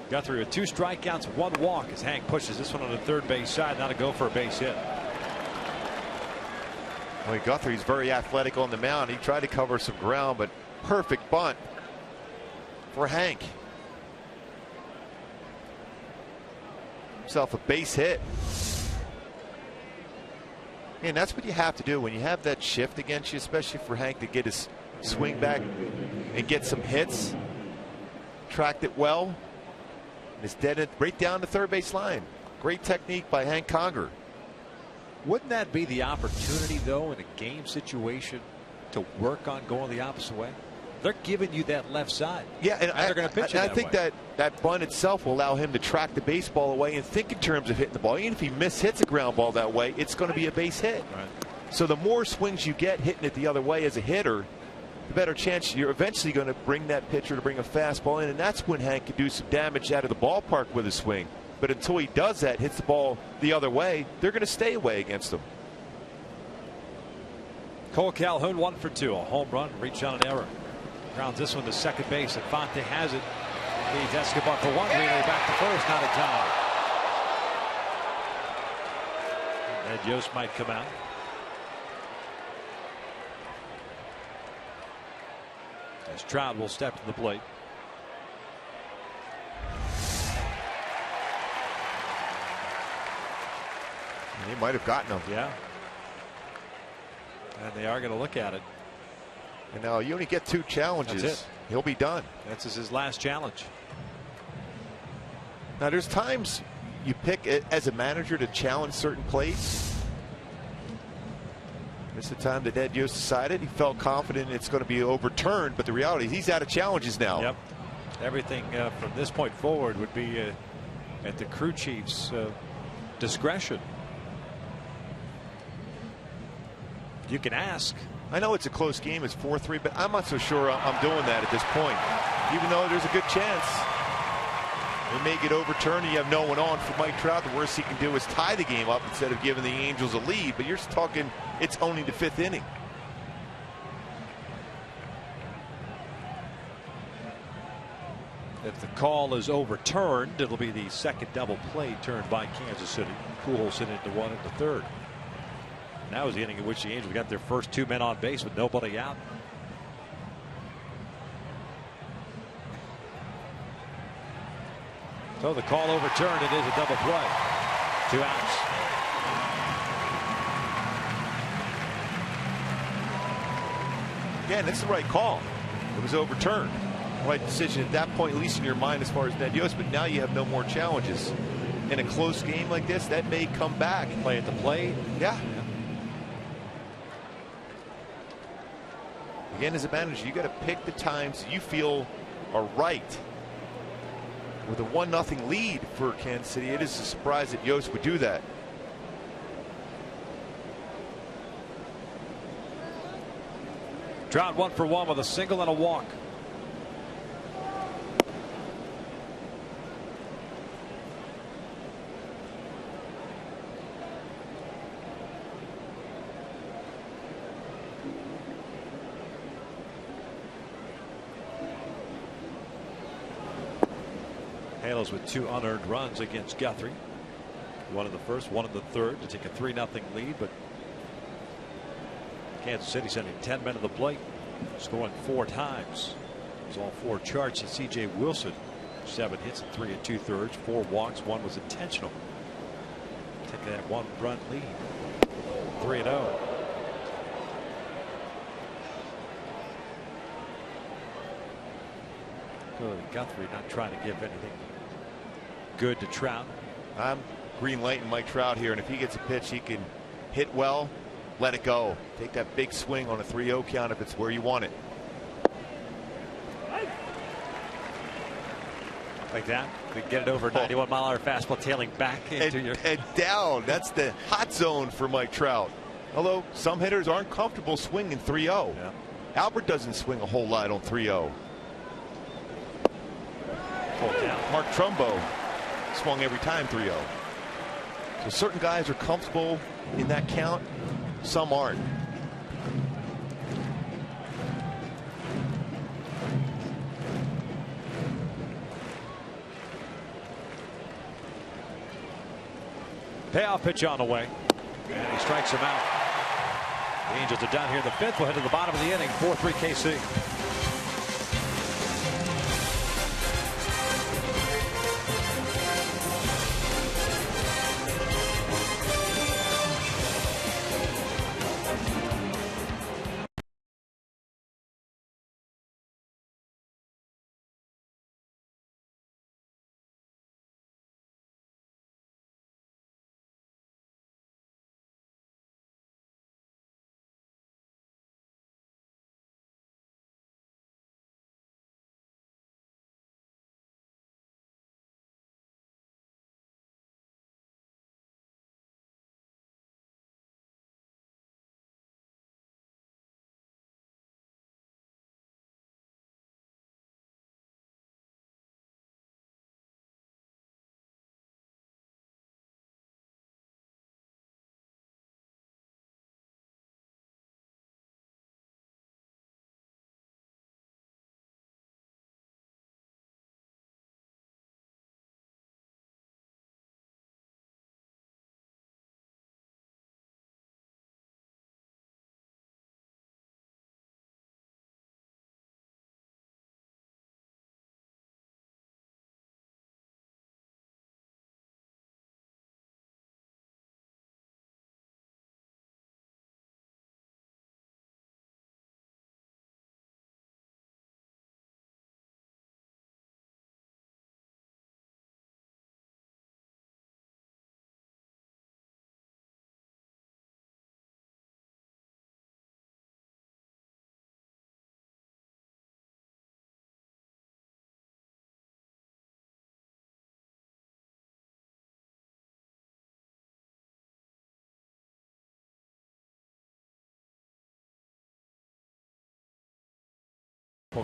Guthrie with 2 strikeouts, 1 walk as Hank pushes this one on the third base side. Now to go for a base hit. Well, Guthrie's very athletic on the mound. He tried to cover some ground, but perfect bunt for Hank. Himself a base hit. And that's what you have to do when you have that shift against you, especially for Hank to get his swing back and get some hits. Tracked it well. It's dead right down the third base line. Great technique by Hank Conger. Wouldn't that be the opportunity, though, in a game situation to work on going the opposite way? They're giving you that left side. Yeah, and they're going to pitch it I think way. that bunt itself will allow him to track the baseball away and think in terms of hitting the ball. Even if he hits a ground ball that way, it's going to be a base hit. Right. So the more swings you get hitting it the other way as a hitter, the better chance you're eventually going to bring that pitcher to bring a fastball in, and that's when Hank can do some damage out of the ballpark with his swing. But until he does that, hits the ball the other way, they're going to stay away against him. Cole Calhoun 1 for 2, a home run, reach on an error. Grounds this one to second base. Infante has it. Leads Escobar for 1. Relay back to first, not in time. Ed Yost might come out. As Trout will step to the plate. And he might have gotten him. Yeah. And they are going to look at it. And now you only get 2 challenges. That's it. He'll be done. That's his last challenge. Now there's times you pick as a manager to challenge certain plays. This is the time that Ed Yost decided. He felt confident it's going to be overturned, but the reality is he's out of challenges now. Yep. Everything from this point forward would be at the crew chief's discretion. You can ask. I know it's a close game. It's 4-3, but I'm not so sure I'm doing that at this point. Even though there's a good chance they may get overturned and you have no one on for Mike Trout. The worst he can do is tie the game up instead of giving the Angels a lead. But you're talking it's only the 5th inning. If the call is overturned, it'll be the second double play turned by Kansas City. Pujols hit into 1 in the 3rd. Now is the inning in which the Angels got their first 2 men on base with nobody out. So the call overturned. It is a double play. 2 outs. Again, it's the right call. It was overturned. Right decision at that point, at least in your mind as far as Ned Yost, but now you have no more challenges. In a close game like this, that may come back. Play at the plate. Yeah. Again, as a manager, you got to pick the times you feel are right. With a 1-0 lead for Kansas City, it is a surprise that Yost would do that. Trout 1 for 1 with a single and a walk. Halos with 2 unearned runs against Guthrie. 1 in the 1st, 1 in the 3rd to take a 3-0 lead, but Kansas City sending 10 men to the plate, scoring 4 times. It was all 4 charts to C.J. Wilson. 7 hits and 3 2/3, 4 walks, 1 was intentional. Taking that 1-run lead. 3-0. Clearly Guthrie not trying to give anything good to Trout. I'm green lighting Mike Trout here, and if he gets a pitch he can hit well, let it go. Take that big swing on a 3-0 count if it's where you want it. Like that, we get it over 91-mile-an-hour fastball tailing back into your and down. That's the hot zone for Mike Trout. Although some hitters aren't comfortable swinging 3-0. Yeah. Albert doesn't swing a whole lot on 3-0. full count. Mark Trumbo swung every time 3-0. So certain guys are comfortable in that count, some aren't. Payoff pitch on the way, and he strikes him out. The Angels are down here in the fifth. We'll head to the bottom of the inning. 4-3 KC.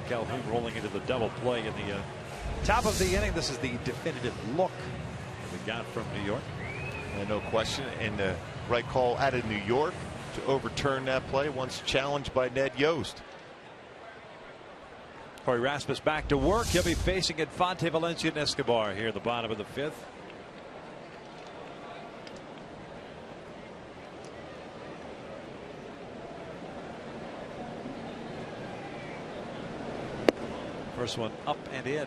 Calhoun rolling into the double play in the top of the inning. This is the definitive look that we got from New York. And no question, and the right call out of New York to overturn that play once challenged by Ned Yost. Corey Rasmus back to work. He'll be facing Infante, Valencia, and Escobar here at the bottom of the fifth. First one up and in.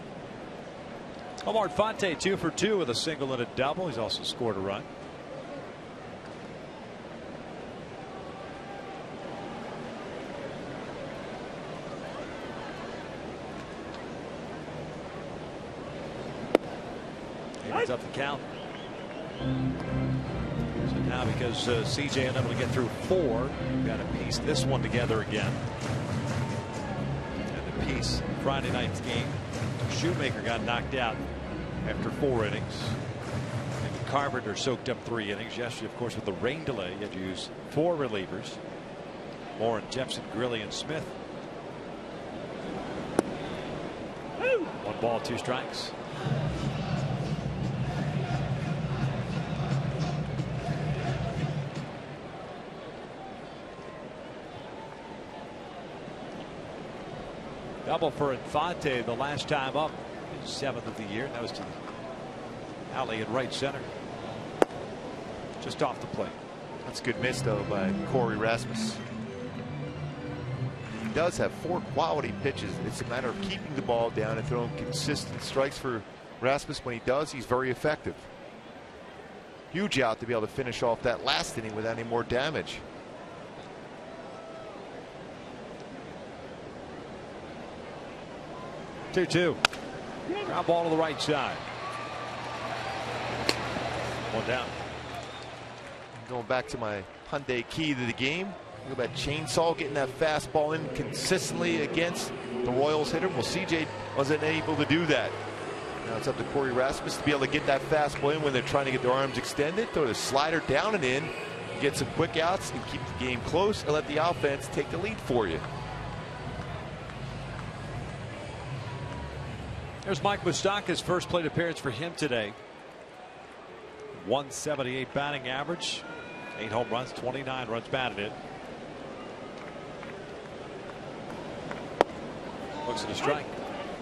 Omar Infante 2 for 2 with a single and a double. He's also scored a run. He runs up the count. So now because CJ unable to get through 4, we've got to piece this one together again. Piece Friday night's game. Shoemaker got knocked out after 4 innings. And Carpenter soaked up 3 innings. Yesterday, of course, with the rain delay, you had to use 4 relievers. Warren, Jepson, Grilly, and Smith. 1 ball, 2 strikes. Double for Infante the last time up, his 7th of the year. That was to the alley at right center. Just off the plate. That's a good miss, though, by Corey Rasmus. He does have 4 quality pitches. It's a matter of keeping the ball down and throwing consistent strikes for Rasmus. When he does, he's very effective. Huge out to be able to finish off that last inning without any more damage. 2-2. Ground ball to the right side. 1 down. Going back to my Hyundai key to the game. Look at that chainsaw getting that fastball in consistently against the Royals hitter. Well, CJ wasn't able to do that. Now it's up to Corey Rasmus to be able to get that fastball in when they're trying to get their arms extended. Throw the slider down and in. Get some quick outs and keep the game close and let the offense take the lead for you. There's Mike Moustakas' first plate appearance for him today. 178 batting average. 8 home runs, 29 runs batted in. Looks at a strike.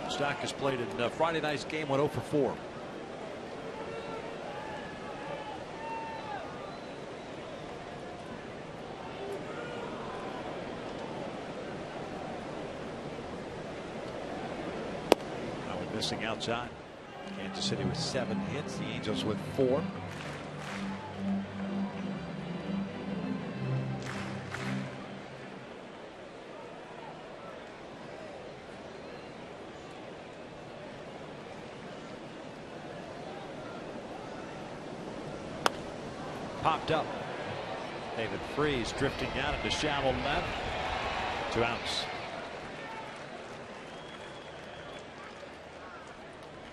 Moustakas played in Friday night's game, went 0 for 4. Missing outside. Kansas City with 7 hits. The Angels with 4. Popped up. David Freese drifting down into shallow left. 2 outs.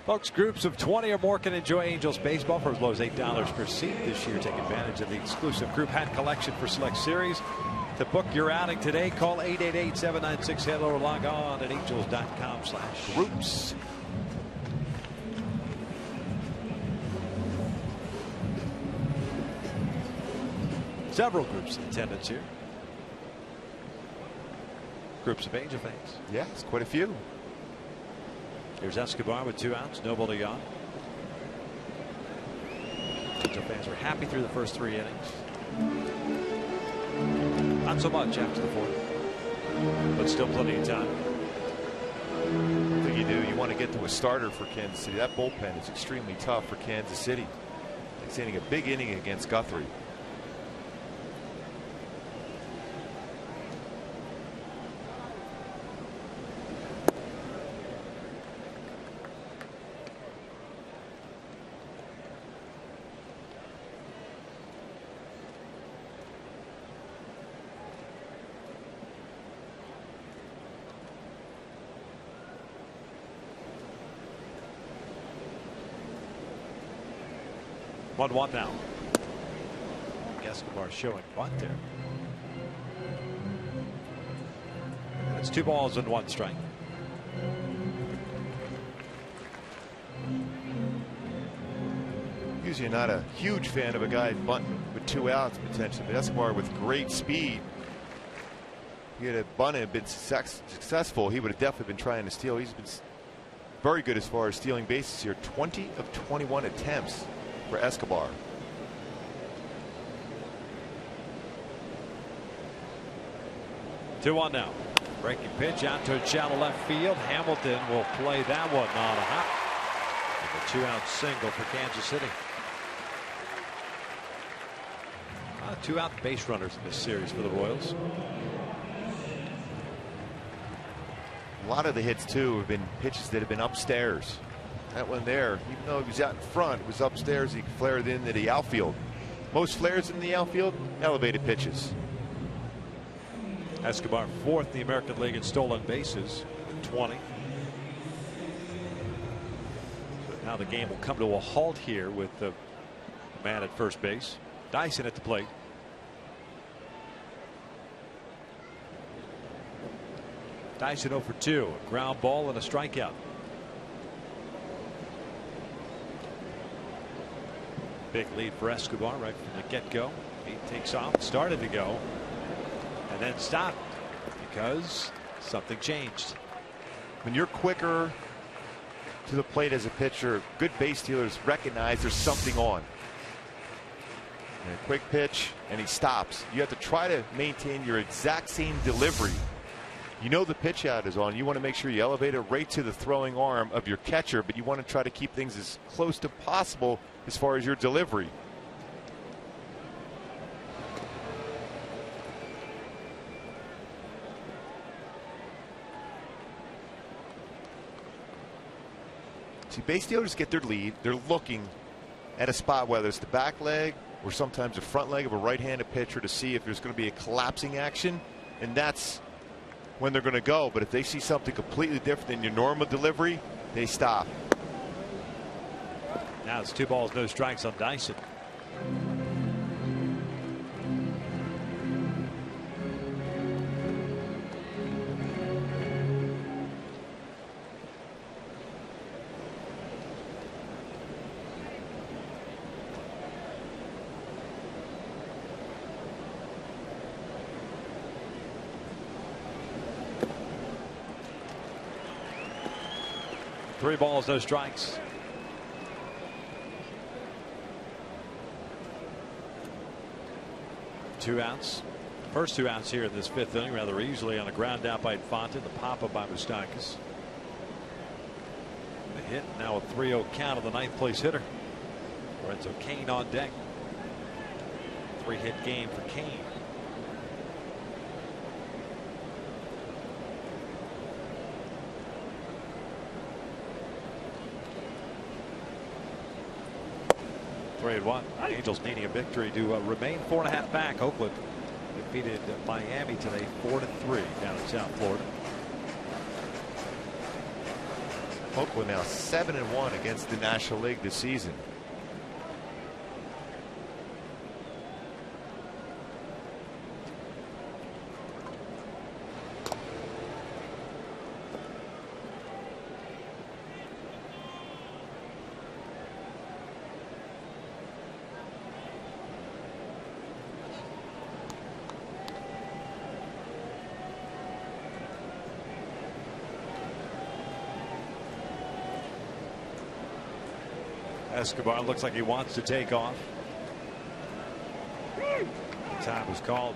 Folks, groups of 20 or more can enjoy Angels baseball for as low as $8 per seat this year. Take advantage of the exclusive group hat collection for select series. To book your outing today, call 888-796-HELLO or log on at angels.com/groups. Several groups in attendance here. Groups of Angel fans. Yeah, it's quite a few. Here's Escobar with 2 outs, no ball to Young. Angel fans are happy through the first 3 innings. Not so much after the 4th, but still plenty of time. I think you do. You want to get to a starter for Kansas City. That bullpen is extremely tough for Kansas City. Extending a big inning against Guthrie. One now. Escobar showing bunt there. It's 2 balls and 1 strike. Usually not a huge fan of a guy bunting with 2 outs potentially, but Escobar with great speed. If he had bunted and been successful, he would have definitely been trying to steal. He's been very good as far as stealing bases here. 20 of 21 attempts for Escobar. Two on now. Breaking pitch out to shallow left field. Hamilton will play that one on a hop. And a 2-out single for Kansas City. 2-out base runners in this series for the Royals. A lot of the hits too have been pitches that have been upstairs. That one there, even though he was out in front, it was upstairs. He flared into the outfield. Most flares in the outfield, elevated pitches. Escobar 4th in the American League in stolen bases, 20. So now the game will come to a halt here with the man at first base. Dyson at the plate. Dyson 0 for 2. A ground ball and a strikeout. Big lead for Escobar right from the get-go. He takes off, started to go, and then stopped because something changed. When you're quicker to the plate as a pitcher, good base stealers recognize there's something on. And a quick pitch, and he stops. You have to try to maintain your exact same delivery. You know the pitch out is on. You want to make sure you elevate it right to the throwing arm of your catcher, but you want to try to keep things as close to possible as far as your delivery. See, base stealers get their lead. They're looking at a spot, whether it's the back leg or sometimes the front leg of a right-handed pitcher, to see if there's going to be a collapsing action, and that's when they're going to go. But if they see something completely different than your normal delivery, they stop. Now it's 2 balls, no strikes on Dyson. Three balls, no strikes. Two outs. First 2 outs here in this 5th inning rather easily on a ground out by Infante, the pop-up by Moustakas. The hit, now a 3-0 count of the 9th place hitter. Lorenzo CAIN on deck. 3-hit game for CAIN. One. Angels needing a victory to remain 4.5 back. Oakland defeated Miami today 4-3 down in South Florida. Oakland now 7-1 against the National League this season. Escobar looks like he wants to take off. Time was called.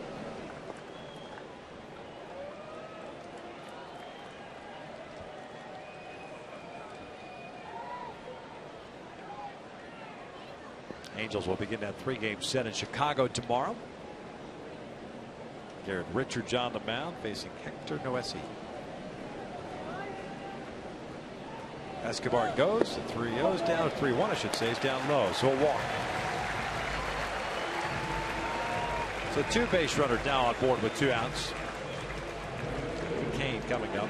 Angels will begin that 3-game set in Chicago tomorrow. Garrett Richards on the mound facing Hector Noesi. Escobar goes. The 3-0's down. 3-1, I should say, is down low. So a walk. So 2 base runners now on board with 2 outs. CAIN coming up.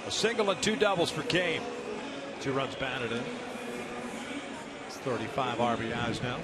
A single and 2 doubles for CAIN. 2 runs batted in. 35 RBIs now.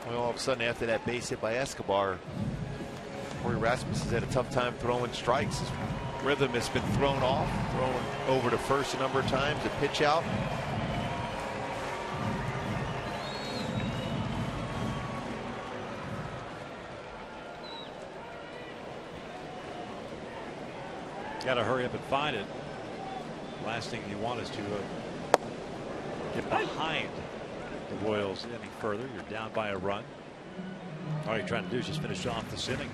Well, all of a sudden, after that base hit by Escobar, Corey Rasmus has had a tough time throwing strikes. His rhythm has been thrown off, thrown over to first a number of times, a pitch out. Got to hurry up and find it. Last thing you want is to get behind the Royals any further. You're down by a run. All you're trying to do is just finish off this inning.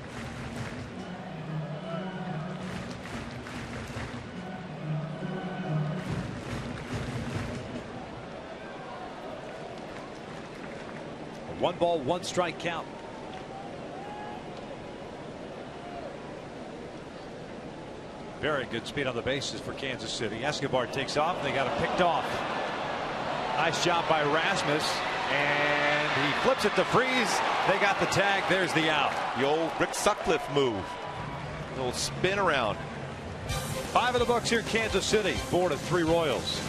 A 1-ball, 1-strike count. Very good speed on the bases for Kansas City. Escobar takes off. They got him picked off. Nice job by Rasmus. And he flips it to Freeze. They got the tag. There's the out. The old Rick Sutcliffe move. A little spin around. 5 in the books here in Kansas City. 4-3 Royals.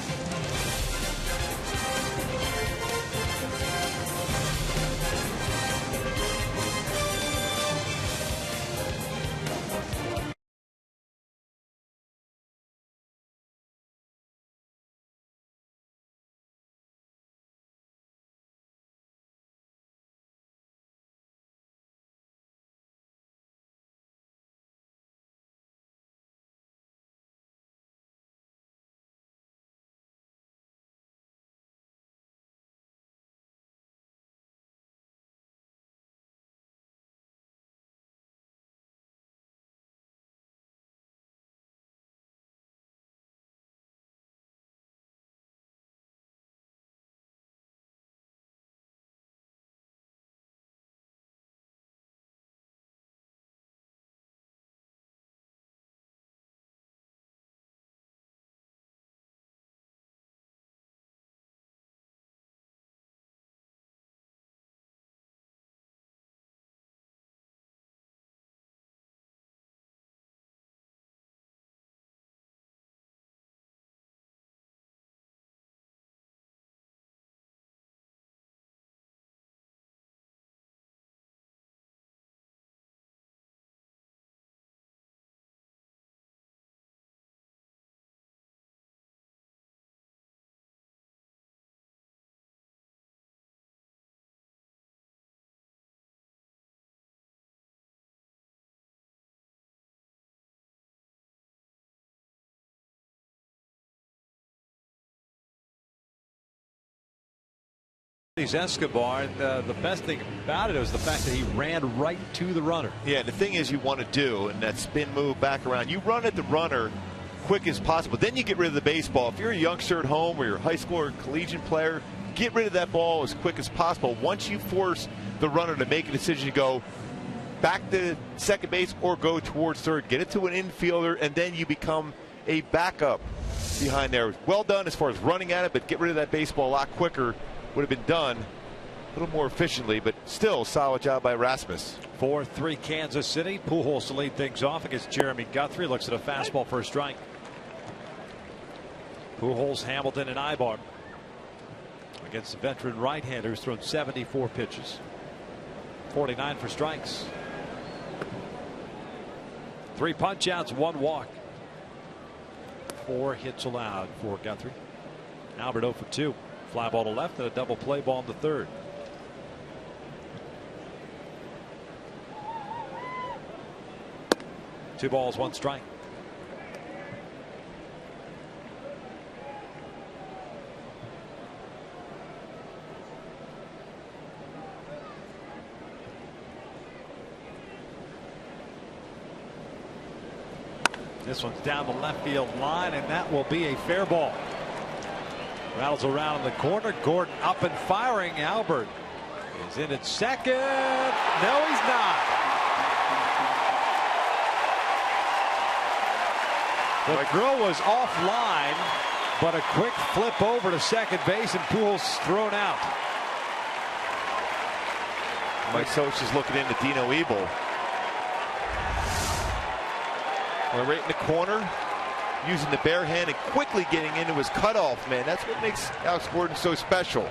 Escobar, and the best thing about it was the fact that he ran right to the runner. Yeah, the thing is you want to do, and that spin move back around, you run at the runner quick as possible. Then you get rid of the baseball. If you're a youngster at home or you're a high school or collegiate player, get rid of that ball as quick as possible. Once you force the runner to make a decision to go back to second base or go towards third, get it to an infielder, and then you become a backup behind there. Well done as far as running at it, but get rid of that baseball a lot quicker. Would have been done a little more efficiently, but still solid job by Rasmus. 4-3 Kansas City. Pujols to lead things off against Jeremy Guthrie. Looks at a fastball for a strike. Pujols, Hamilton, and Ibar against the veteran right-hander who's thrown 74 pitches. 49 for strikes. 3 punch-outs, 1 walk. 4 hits allowed for Guthrie. Albert 0 for 2. Fly ball to left and a double play ball in the third. Two balls, 1 strike. This one's down the left field line, and that will be a fair ball. Rattles around in the corner. Gordon up and firing. Albert is in at second. No, he's not. The throw was offline, but a quick flip over to second base, and Pujols thrown out. Mike Soch is looking into Dino Ebel. Well, right in the corner, using the bare hand and quickly getting into his cutoff man. That's what makes Alex Gordon so special.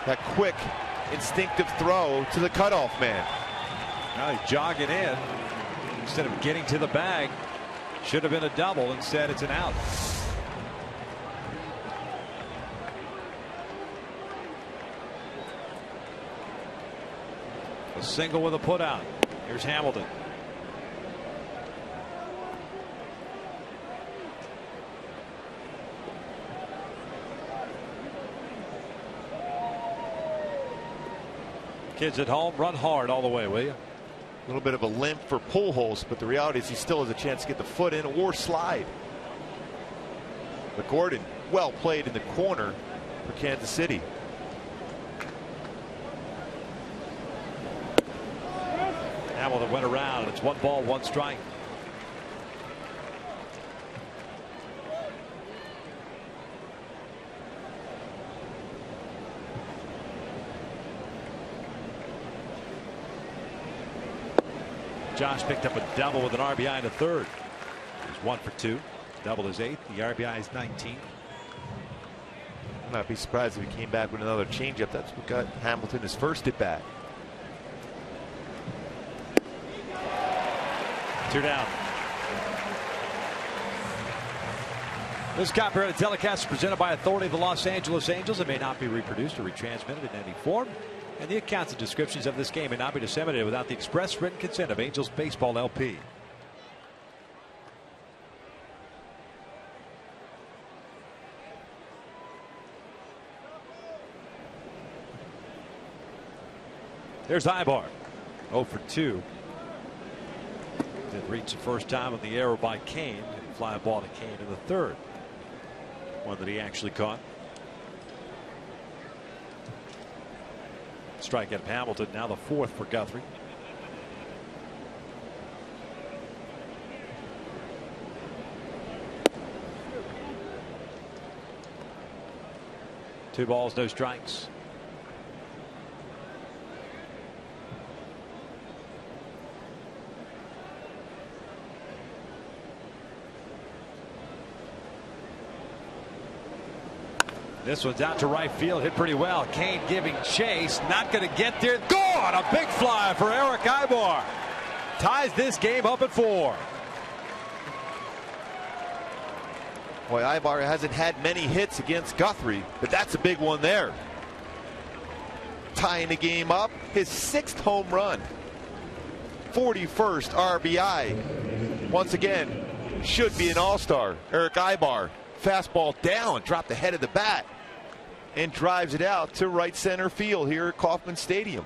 That quick, instinctive throw to the cutoff man. Now he's jogging in instead of getting to the bag. Should have been a double. Instead, it's an out. A single with a putout. Here's Hamilton. Kids at home, run hard all the way, will you? A little bit of a limp for Pujols, but the reality is he still has a chance to get the foot in or slide. But Gordon, well played in the corner for Kansas City. Hamilton went around, and it's 1 ball, 1 strike. Josh picked up a double with an RBI in the third. He's 1 for 2. Double his 8th. The RBI is 19. I'd not be surprised if he came back with another changeup. That's what got Hamilton his first at bat. 2 down. This copyrighted telecast is presented by authority of the Los Angeles Angels. It may not be reproduced or retransmitted in any form. And the accounts and descriptions of this game may not be disseminated without the express written consent of Angels Baseball LP. There's Ibar. 0 for 2. Did reach the first time on the arrow by CAIN. And fly a ball to CAIN in the third. One that he actually caught. Strikeout of Hamilton, now the 4th for Guthrie. Two balls, no strikes. This one's out to right field, hit pretty well. CAIN giving chase, not going to get there. Gone! A big fly for Eric Ibar. Ties this game up at 4. Boy, Ibar hasn't had many hits against Guthrie, but that's a big one there. Tying the game up, his 6th home run. 41st RBI. Once again, should be an all-star. Eric Ibar. Fastball down, dropped the head of the bat. and drives it out to right center field here at Kauffman Stadium.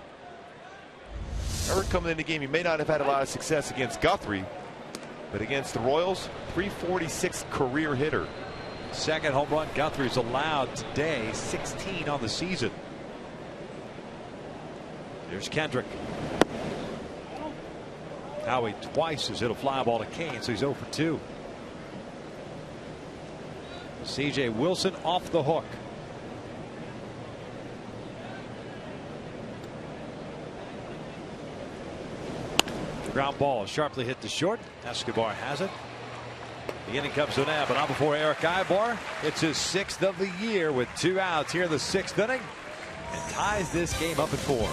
Eric coming in the game, he may not have had a lot of success against Guthrie, but against the Royals, 346 career hitter. Second home run Guthrie's allowed today, 16 on the season. Here's Kendrick. Howie twice has hit a fly ball to Cain, so he's 0 for 2. C.J. Wilson off the hook. Ground ball sharply hit to short. Escobar has it. The inning comes to an end, but not before Eric Ibar. It's his 6th of the year with 2 outs here in the 6th inning and ties this game up at 4.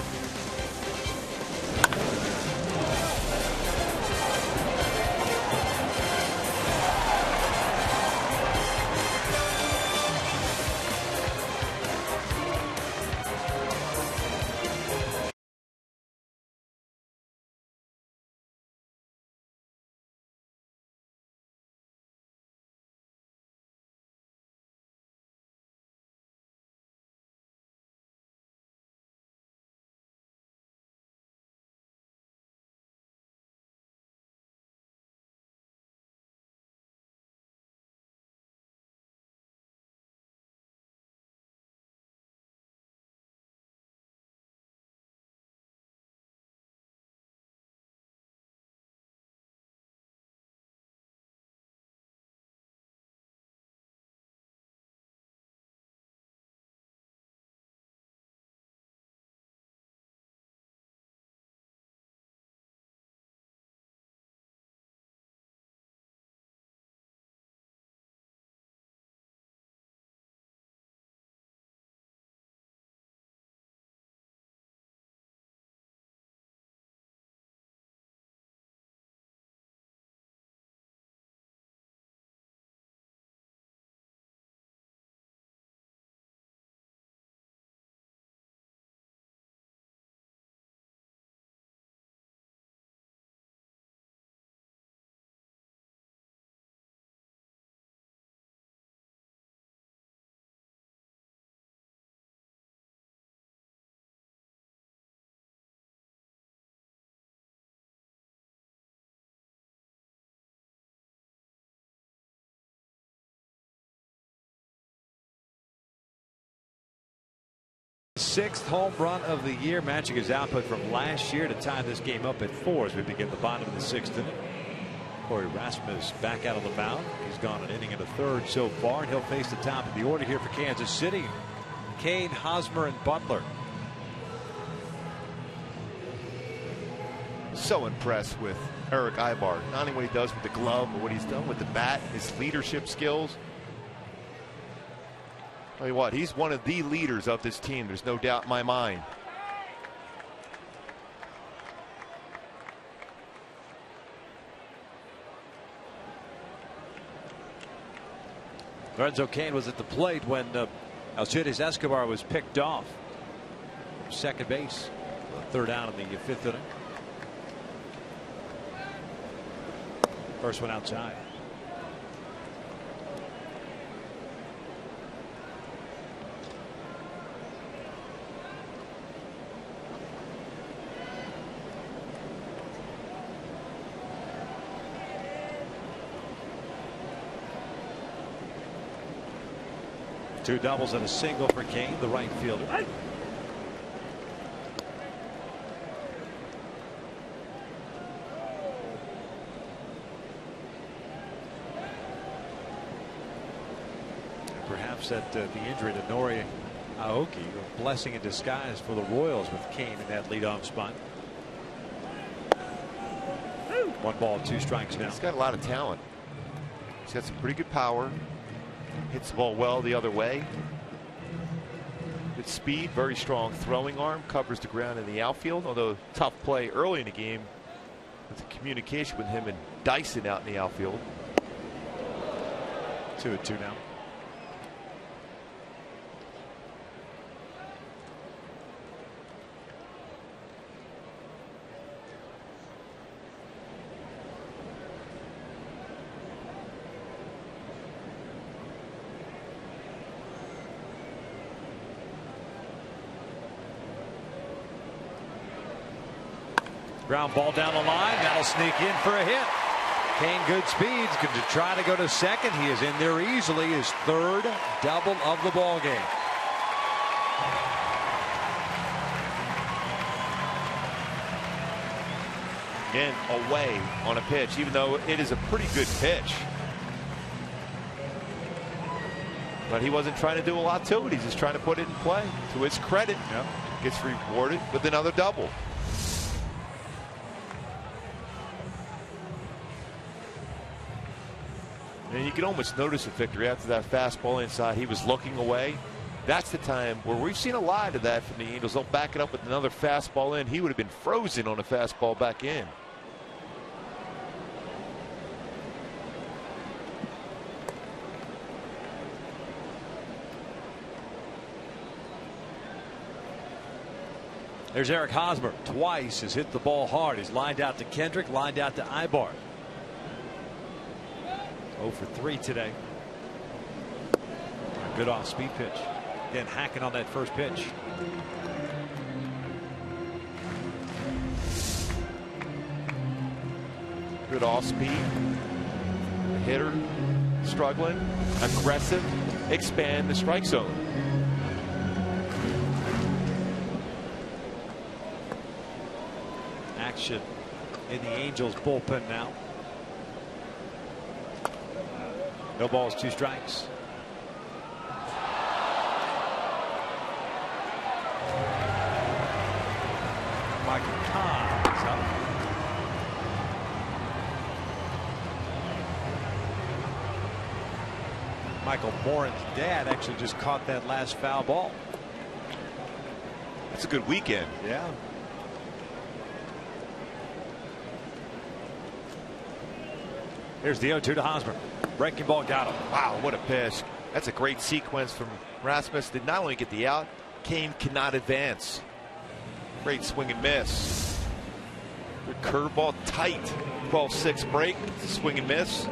Sixth home run of the year, matching his output from last year to tie this game up at 4 as we begin the bottom of the 6th inning. Corey Rasmus back out on the mound. He's gone an inning and a third so far, and he'll face the top of the order here for Kansas City. Cain, Hosmer, and Butler. So impressed with Eric Ibar. Not only what he does with the glove, but what he's done with the bat, his leadership skills. Tell you what, he's one of the leaders of this team. There's no doubt in my mind. Lorenzo Cain was at the plate when Alcides Escobar was picked off from second base. Third down in the 5th inning. First one outside. Two doubles and a single for Cain, the right fielder. Perhaps that the injury to Nori Aoki, a blessing in disguise for the Royals with Cain in that leadoff spot. 1 ball, 2 strikes now. He's got a lot of talent. He's got some pretty good power. Hits the ball well the other way. Good speed, very strong throwing arm, covers the ground in the outfield, although tough play early in the game with the communication with him and Dyson out in the outfield. 2-2 now. Ground ball down the line. That'll sneak in for a hit. Cain good speeds. Going to try to go to second. He is in there easily. His third double of the ball game. Again, away on a pitch, even though it is a pretty good pitch. But he wasn't trying to do a lot to it. He's just trying to put it in play. To his credit, gets rewarded with another double. And you can almost notice it, Victor, after that fastball inside, he was looking away. That's the time where we've seen a lot of that from the Angels. They'll back it up with another fastball in. He would have been frozen on a fastball back in. There's Eric Hosmer. Twice has hit the ball hard. He's lined out to Kendrick, lined out to Ibar. 0 for 3 today. A good off-speed pitch. Again, hacking on that first pitch. Good off-speed. Hitter struggling. Aggressive. Expand the strike zone. Action in the Angels bullpen now. No balls, 2 strikes. Michael Kahn is up. Michael Moran's dad actually just caught that last foul ball. That's a good weekend. Yeah. Here's the 0-2 to Hosmer. Breaking ball got him. Wow, what a pitch. That's a great sequence from Rasmus. Did not only get the out, Cain cannot advance. Great swing and miss. Good curveball, tight. 12-6 break. Swing and miss.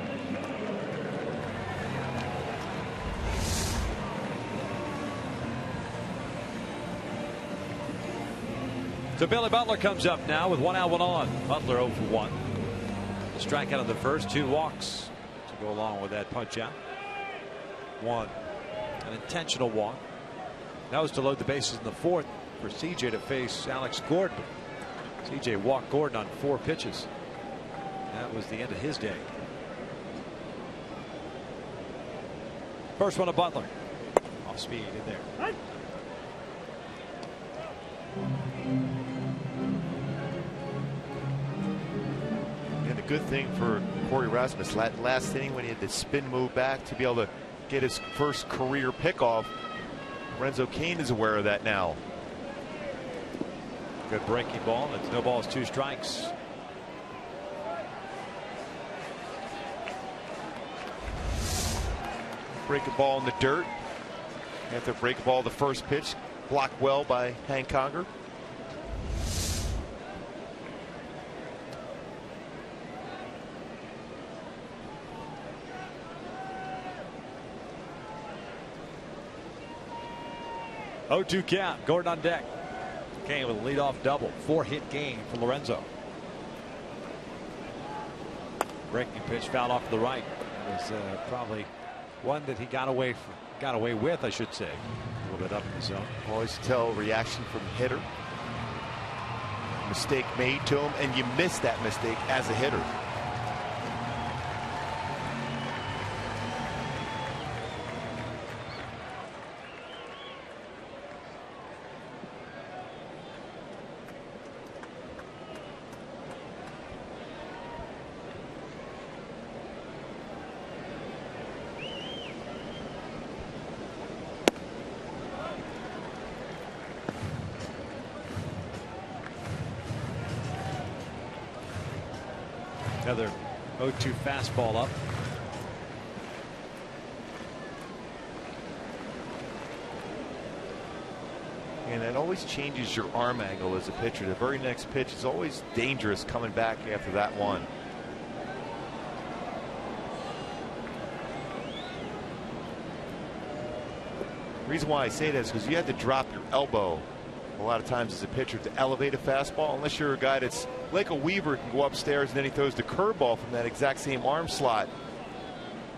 So Billy Butler comes up now with 1 out, 1 on. Butler 0 for 1. A strikeout on the first, 2 walks to go along with that punch out. 1, an intentional walk. That was to load the bases in the 4th for CJ to face Alex Gordon. CJ walked Gordon on 4 pitches. That was the end of his day. First one to Butler. Off speed in there. And a good thing for Corey Rasmus last inning when he had the spin move back to be able to get his first career pickoff. Lorenzo Cain is aware of that now. Good breaking ball. It's no balls, 2 strikes. Break a ball in the dirt. After break a ball, the first pitch blocked well by Hank Conger. Oh, 2 count. Gordon on deck. Cain with a leadoff double. 4-hit game for Lorenzo. Breaking pitch fouled off to the right. It was probably one that he got away with, I should say. A little bit up in the zone. Always tell reaction from the hitter. Mistake made to him, and you miss that mistake as a hitter. Another 0-2 fastball up. And that always changes your arm angle as a pitcher. The very next pitch is always dangerous coming back after that one. The reason why I say that is because you have to drop your elbow a lot of times as a pitcher to elevate a fastball, unless you're a guy that's like a Weaver, can go upstairs and then he throws the curveball from that exact same arm slot.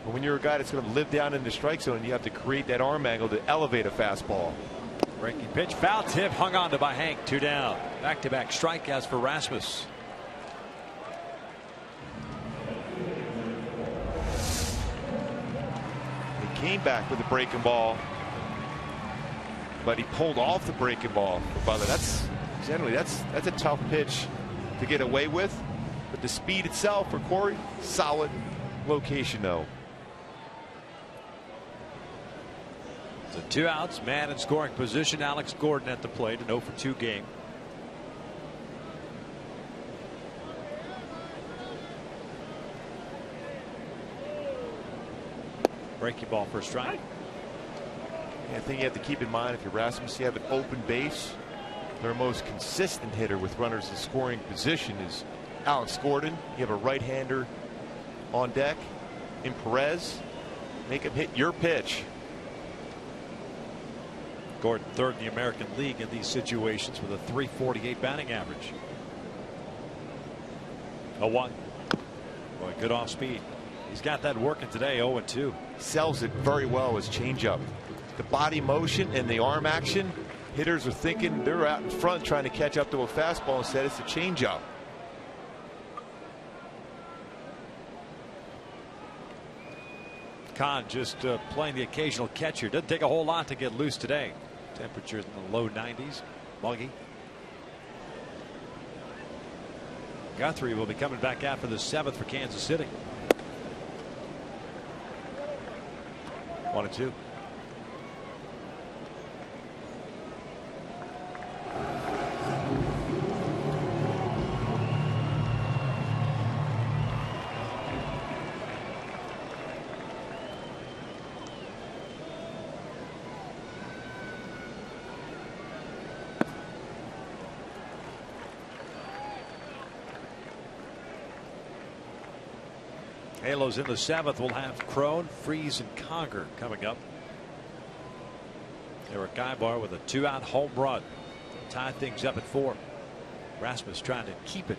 But when you're a guy that's going to live down in the strike zone, you have to create that arm angle to elevate a fastball. Breaking pitch, foul tip, hung on to by Hank. 2 down. Back-to-back strikeouts for Rasmus. He came back with a breaking ball, but he pulled off the breaking ball for Butler. That's a tough pitch to get away with, but the speed itself for Corey, solid location though. So 2 outs, man in scoring position. Alex Gordon at the plate, an 0-for-2 game. Breaking ball for a strike. I think you have to keep in mind, if you're Rasmus, you have an open base. Their most consistent hitter with runners in scoring position is Alex Gordon. You have a right-hander on deck in PEREZ. Make him hit your pitch. Gordon, third in the American League in these situations with a .348 batting average. 0-1. Boy, good off speed. He's got that working today. 0-2. Sells it very well as changeup. The body motion and the arm action. Hitters are thinking they're out in front trying to catch up to a fastball. Instead, it's a changeup. Khan just playing the occasional catcher. Doesn't take a whole lot to get loose today. Temperatures in the low 90s. Muggy. Guthrie will be coming back out for the 7th for Kansas City. 1-2. Halos in the 7th. We'll have Crone, Freeze, and Conger coming up. Eric Ibar with a 2-out home run. Tie things up at 4. Rasmus trying to keep it.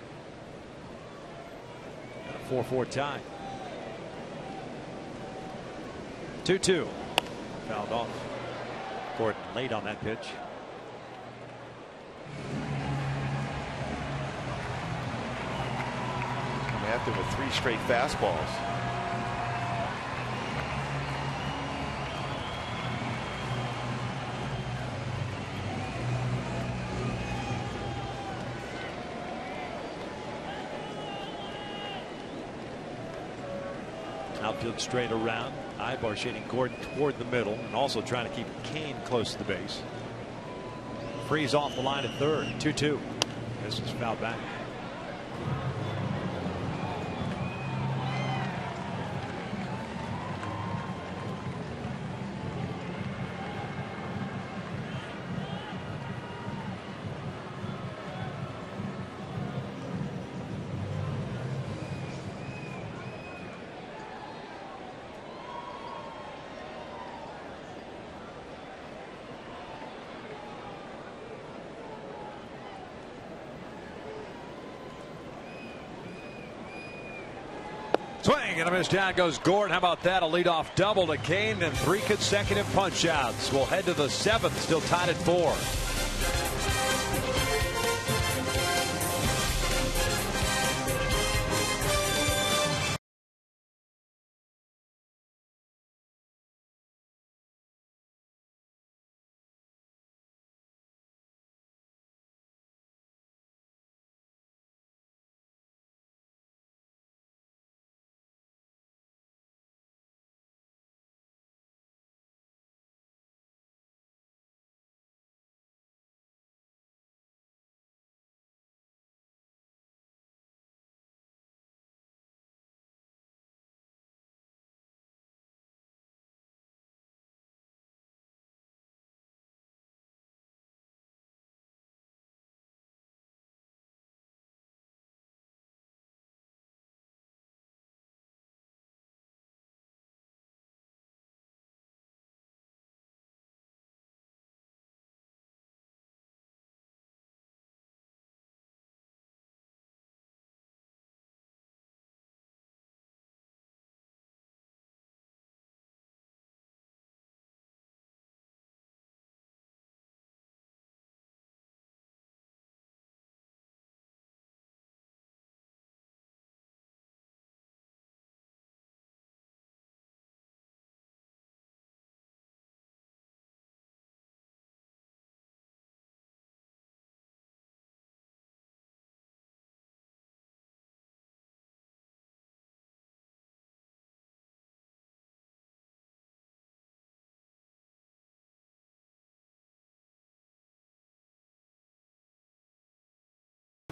And a 4-4 tie. 2-2. Fouled off. Gordon late on that pitch. After with 3 straight fastballs. Outfield straight around. Ibar shading Gordon toward the middle and also trying to keep Cain close to the base. Freeze off the line at third. 2-2. This is fouled back. Swing and a miss. Down goes Gordon. How about that? A leadoff double to Cain and 3 consecutive punch outs. We'll head to the 7th, still tied at 4.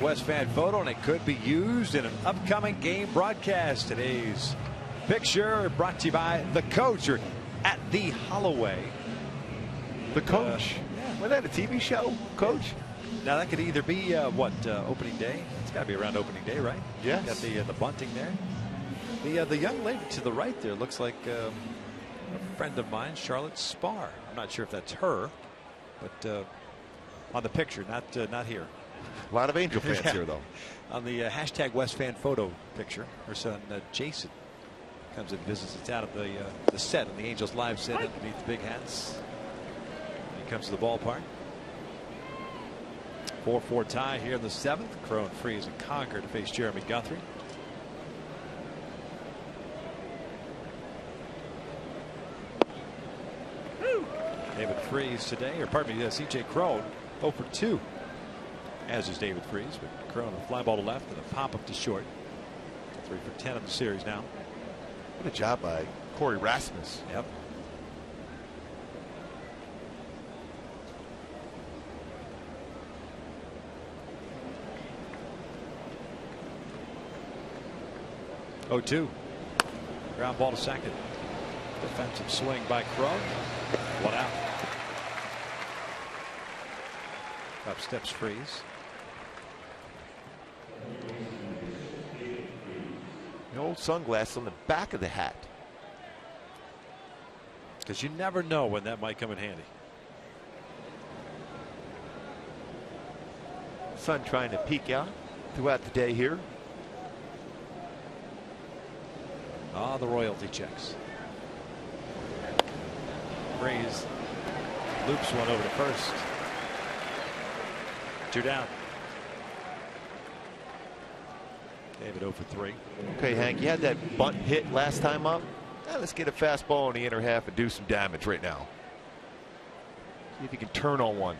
West fan photo, and it could be used in an upcoming game broadcast. Today's picture brought to you by the coach, or at the Holloway. The coach. Was that a TV show, Coach? Now that could either be opening day. It's got to be around opening day, right? Yes. Got the bunting there. The young lady to the right there looks like a friend of mine, Charlotte Spar. I'm not sure if that's her, but on the picture, not here. A lot of Angel fans here, though. On the hashtag West fan photo picture, her son Jason comes and visits us out of the set, on the Angels live set underneath the big hats. He comes to the ballpark. 4-4 tie here in the 7th. Crow and Freeze and Conker to face Jeremy Guthrie. David Freeze today, or pardon me, C.J. Crow 0 for 2. As is David Freeze, but Crow on a fly ball to left and a pop up to short. 3 for 10 in the series now. What a job by Corey Rasmus. Yep. Oh, 2. Ground ball to second. Defensive swing by Crow. 1 out. Up steps Freeze. The old sunglasses on the back of the hat. Because you never know when that might come in handy. Sun trying to peek out throughout the day here. Ah, the royalty checks. Freeze loops one over to first. 2 down. David 0 for 3. Okay, Hank, you had that bunt hit last time up. Now let's get a fastball in the inner half and do some damage right now. See if you can turn on one.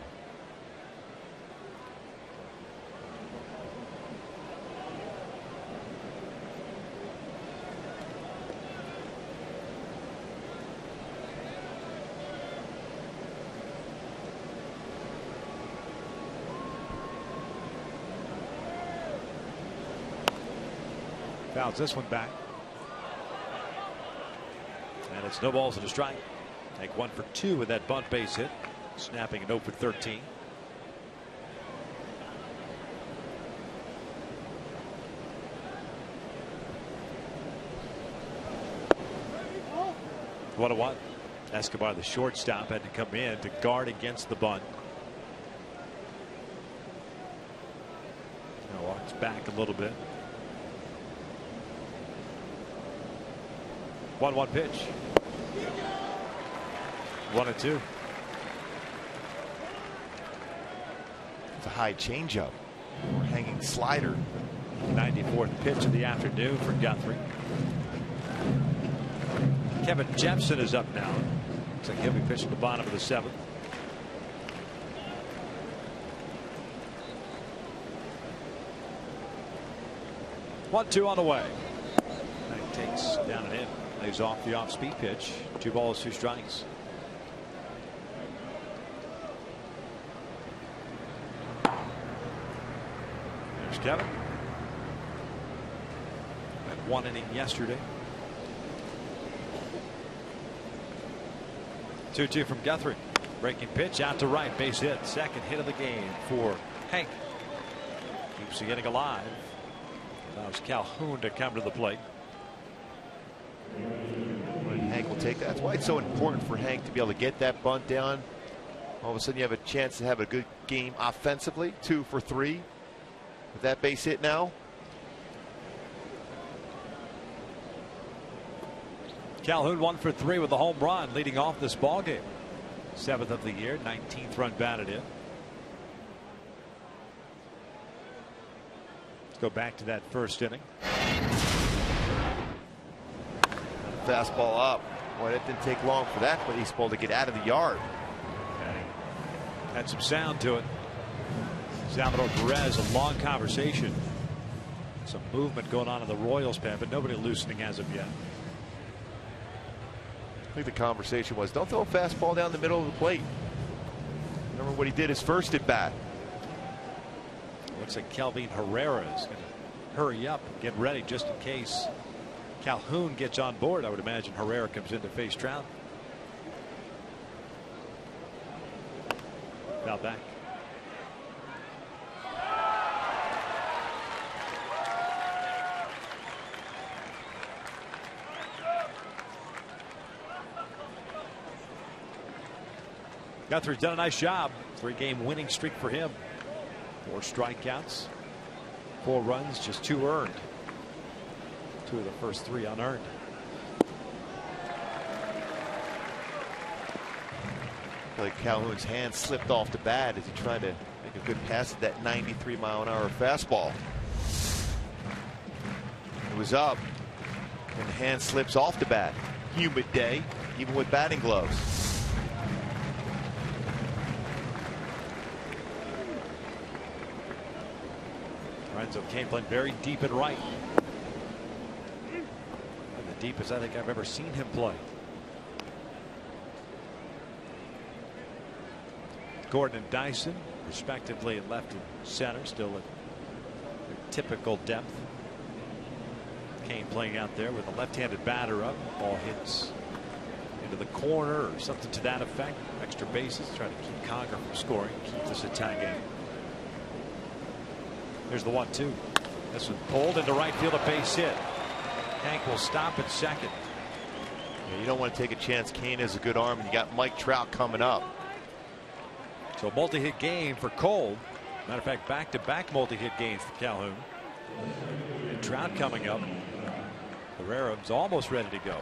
Fouls this one back. And it's no balls and a strike. Take 1 for 2 with that bunt base hit. Snapping an 0 for 13. What a one. Escobar, the shortstop, had to come in to guard against the bunt. Now walks back a little bit. 1-1 pitch. 1-2. It's a high changeup or hanging slider. 94th pitch of the afternoon for Guthrie. Kevin Jepson is up now. Looks like he'll be pitching the bottom of the 7th. One, 2 on the way. And he takes down and in. Lays off the off-speed pitch. 2 balls, 2 strikes. There's Kevin. Had 1 inning yesterday. 2-2 from Guthrie. Breaking pitch out to right. Base hit. Second hit of the game for Hank. Keeps the inning alive. Allows Calhoun to come to the plate. Hank will take that. That's why it's so important for Hank to be able to get that bunt down. All of a sudden you have a chance to have a good game offensively. 2 for 3 with that base hit now. Calhoun 1 for 3 with a home run, leading off this ball game. 7th of the year, 19th run batted in. Let's go back to that first inning. Fastball up. Boy, it didn't take long for that baseball to get out of the yard. Had some sound to it. Salvador Perez, a long conversation. Some movement going on in the Royals pen, but nobody loosening as of yet. I think the conversation was, don't throw a fastball down the middle of the plate. Remember what he did his first at bat. Looks like Kelvin Herrera is going to hurry up and get ready just in case Calhoun gets on board. I would imagine Herrera comes in to face Trout. Now back. Guthrie's done a nice job. 3-game winning streak for him. 4 strikeouts, 4 runs, just 2 earned. 2 of the first 3 unearned. I feel like Calhoun's hand slipped off the bat as he tried to make a good pass at that 93-mile-an-hour fastball. It was up, and the hand slips off the bat. Humid day, even with batting gloves. Lorenzo Cain playing very deep and right. And the deepest I think I've ever seen him play. Gordon and Dyson, respectively, at left and center, still at their typical depth. Cain playing out there with a left-handed batter up. Ball hits into the corner or something to that effect. Extra bases, trying to keep Conger from scoring, keep this a tie game. Here's the 1-2. This one pulled into right field, a base hit. Hank will stop at second. Yeah, you don't want to take a chance. Cain has a good arm, and you got Mike Trout coming up. So a multi-hit game for KOLE. Matter of fact, back-to-back multi-hit games for Calhoun. And Trout coming up. Herrera's almost ready to go.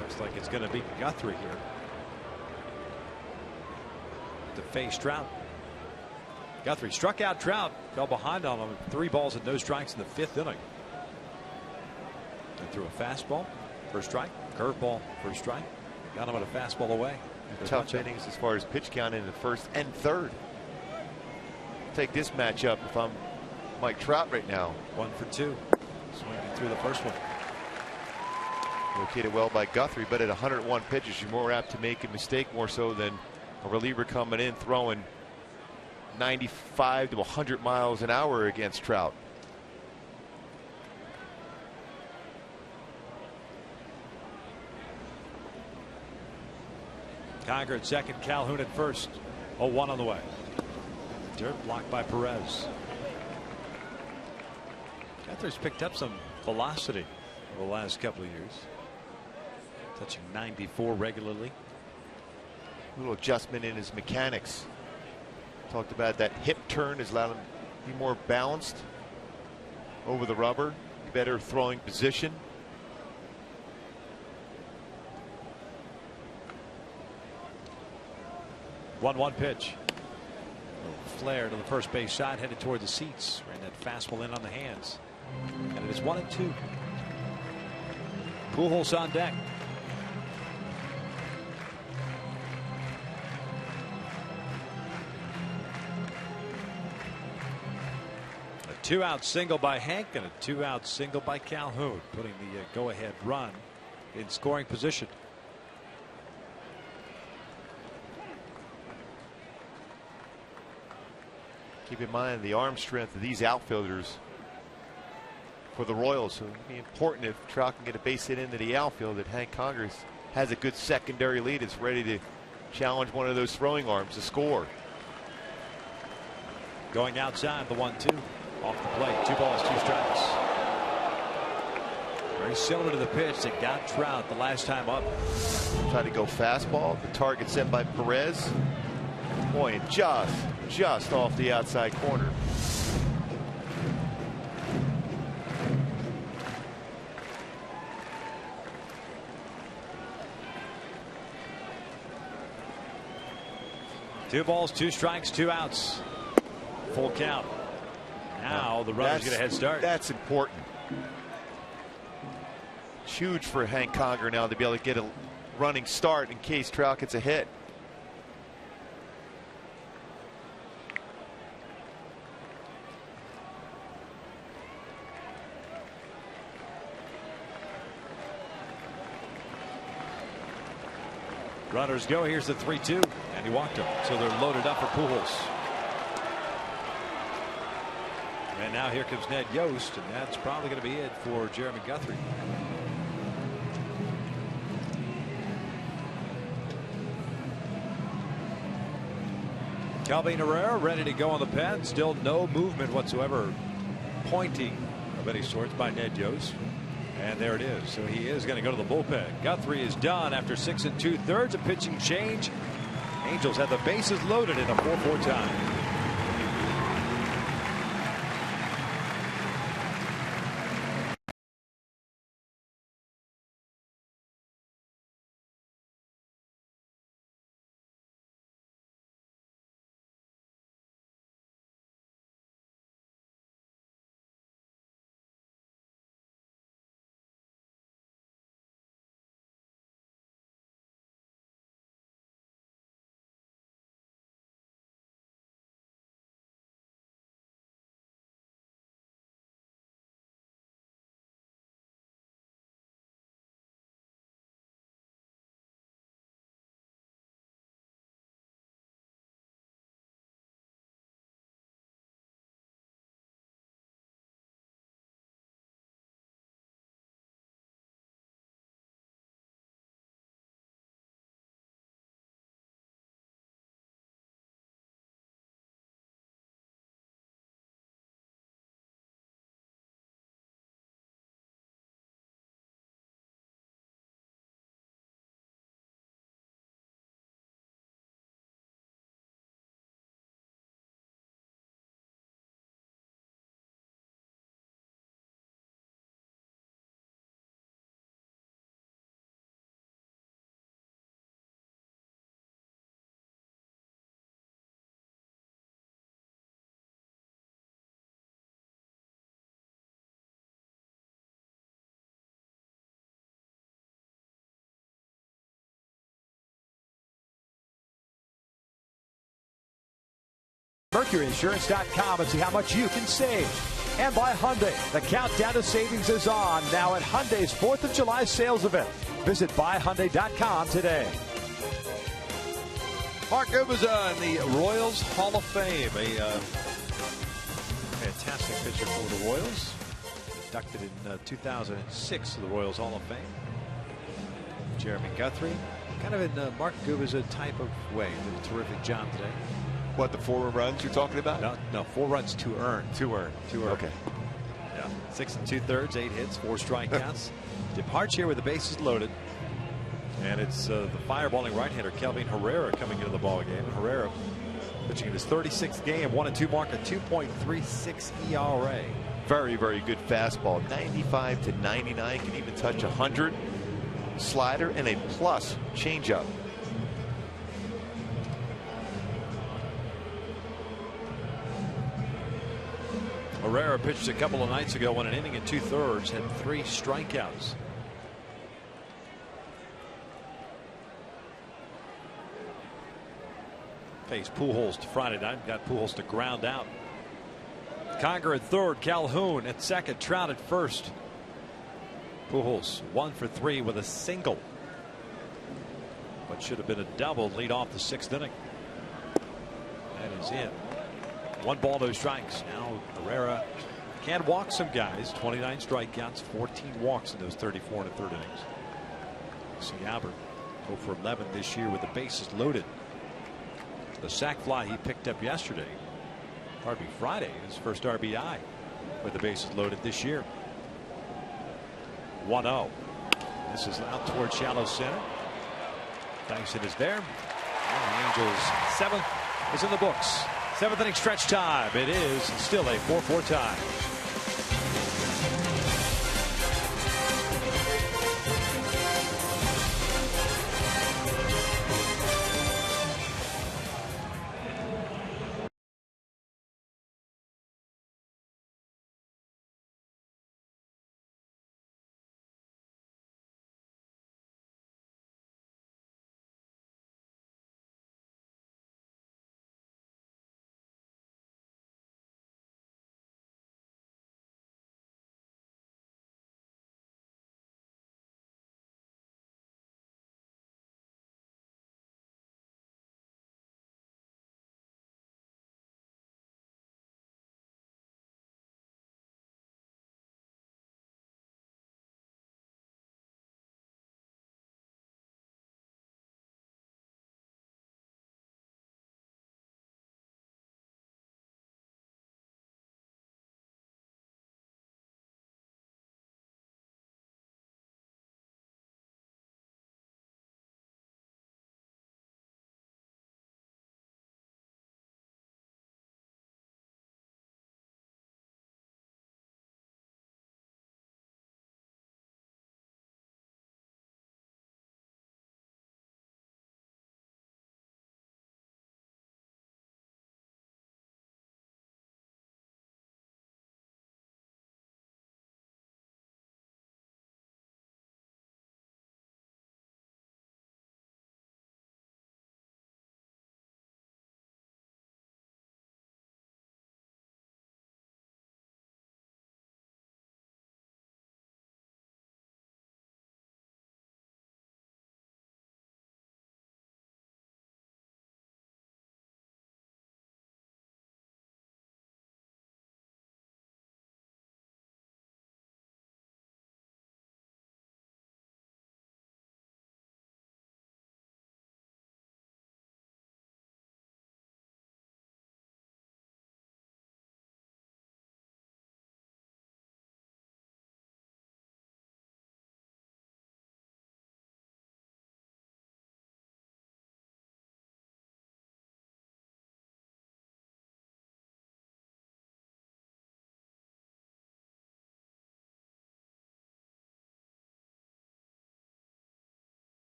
Looks like it's going to be Guthrie here to face Trout. Guthrie struck out Trout, fell behind on him. 3 balls and no strikes in the 5th inning. And threw a fastball, first strike, curveball, first strike. Got him at a fastball away. Tough innings as far as pitch count in the 1st and 3rd. Take this matchup if I'm Mike Trout right now. 1 for 2. Swinging through the first one. Located well by Guthrie, but at 101 pitches, you're more apt to make a mistake more so than a reliever coming in throwing 95 to 100 miles an hour against Trout. Conger at second, Calhoun at first. 0-1 on the way. Dirt blocked by Perez. Guthrie's picked up some velocity over the last couple of years. Touching 94 regularly. A little adjustment in his mechanics. Talked about that hip turn has allowed him to be more balanced over the rubber, better throwing position. One pitch. Flare to the first base side, headed toward the seats. Ran that fastball in on the hands. And it is 1-2. Pujols on deck. A 2-out single by Hank and a 2-out single by Calhoun, putting the go-ahead run in scoring position. Keep in mind the arm strength of these outfielders for the Royals. So it'd be important if Trout can get a base hit into the outfield that Hank Conger has a good secondary lead. It's ready to challenge one of those throwing arms to score. Going outside, the 1-2 off the plate. 2 balls, 2 strikes. Very similar to the pitch that got Trout the last time up. Try to go fastball. The target set by Perez. Boy, and just off the outside corner. Two balls, 2 strikes, 2 outs. Full count. Now the runner's get a head start. That's important. It's huge for Hank Conger now to be able to get a running start in case Trout gets a hit. Runners go. Here's the 3-2, and he walked him. So they're loaded up for Pujols. And now here comes Ned Yost, and that's probably going to be it for Jeremy Guthrie. Kelvin Herrera ready to go on the pen. Still no movement whatsoever, pointing of any sorts by Ned Yost. And there it is. So he is going to go to the bullpen. Guthrie is done after 6 2/3. A pitching change. Angels have the bases loaded in a 4-4 tie. MercuryInsurance.com and see how much you can save. And by Hyundai, the countdown to savings is on now at Hyundai's 4th of July sales event. Visit buyhyundai.com today. Mark Gubicza in the Royals Hall of Fame. A fantastic pitcher for the Royals. Inducted in 2006 to the Royals Hall of Fame. Jeremy Guthrie, kind of in Mark Gubicza type of way. Did a terrific job today. What, the 4 runs you're talking about? No, 4 runs to earn. To earn. Okay. Yeah. 6 2/3, 8 hits, 4 strikeouts. Departs here with the bases loaded. And it's the fireballing right-hander Kelvin Herrera coming into the ball game. Herrera pitching in his 36th game, 1-2 mark, a 2.36 ERA. Very, very good fastball. 95 to 99, can even touch 100. Slider and a plus changeup. Herrera pitched a couple of nights ago, won an inning and 2/3, had 3 strikeouts. Faced Pujols Friday night, got Pujols to ground out. Conger at third, Calhoun at second, Trout at first. Pujols 1 for 3 with a single. What should have been a double, lead off the 6th inning. That is in. 1 ball, no strikes. Now Herrera can walk some guys. 29 strikeouts, 14 walks in those 34 1/3 innings. See Albert 0 for 11 this year with the bases loaded. The sac fly he picked up yesterday, Friday, his first RBI with the bases loaded this year. 1-0. This is out toward shallow center. Dyson is there. And the Angels' 7th is in the books. 7th inning stretch time. It is still a 4-4 tie.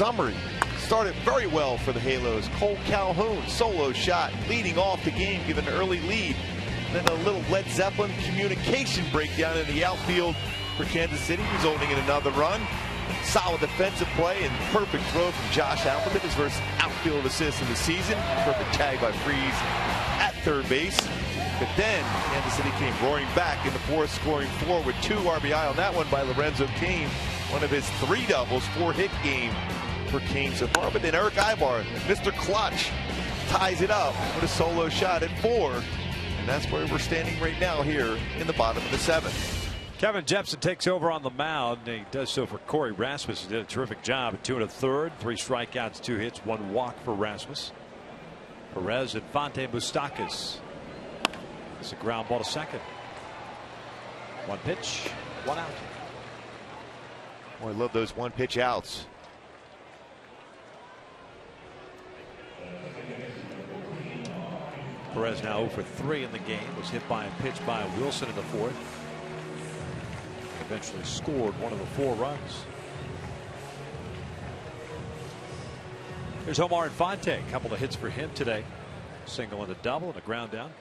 summary. Started very well for the Halos. Cole Calhoun, solo shot, leading off the game, giving an early lead. Then a little Led Zeppelin communication breakdown in the outfield for Kansas City, resulting in another run. Solid defensive play and perfect throw from Josh Appleton, his first outfield assist in the season. Perfect tag by Freeze at third base. But then Kansas City came roaring back in the fourth, scoring 4 with 2 RBI on that one by Lorenzo Cain. One of his 3 doubles, 4-hit game for Cain so far. But then Eric Ibar, Mr. Clutch, ties it up with a solo shot at 4. And that's where we're standing right now here in the bottom of the 7th. Kevin Jepsen takes over on the mound. He does so for Corey Rasmus. He did a terrific job at 2 1/3, 3 strikeouts, 2 hits, 1 walk for Rasmus. PEREZ, Infante, Moustakas. It's a ground ball to second. 1 pitch, 1 out. Oh, I love those 1-pitch outs. PEREZ now 0 for 3 in the game. Was hit by a pitch by Wilson in the 4th. Eventually scored one of the 4 runs. Here's Omar Infante. A couple of hits for him today. Single and a double and a ground down.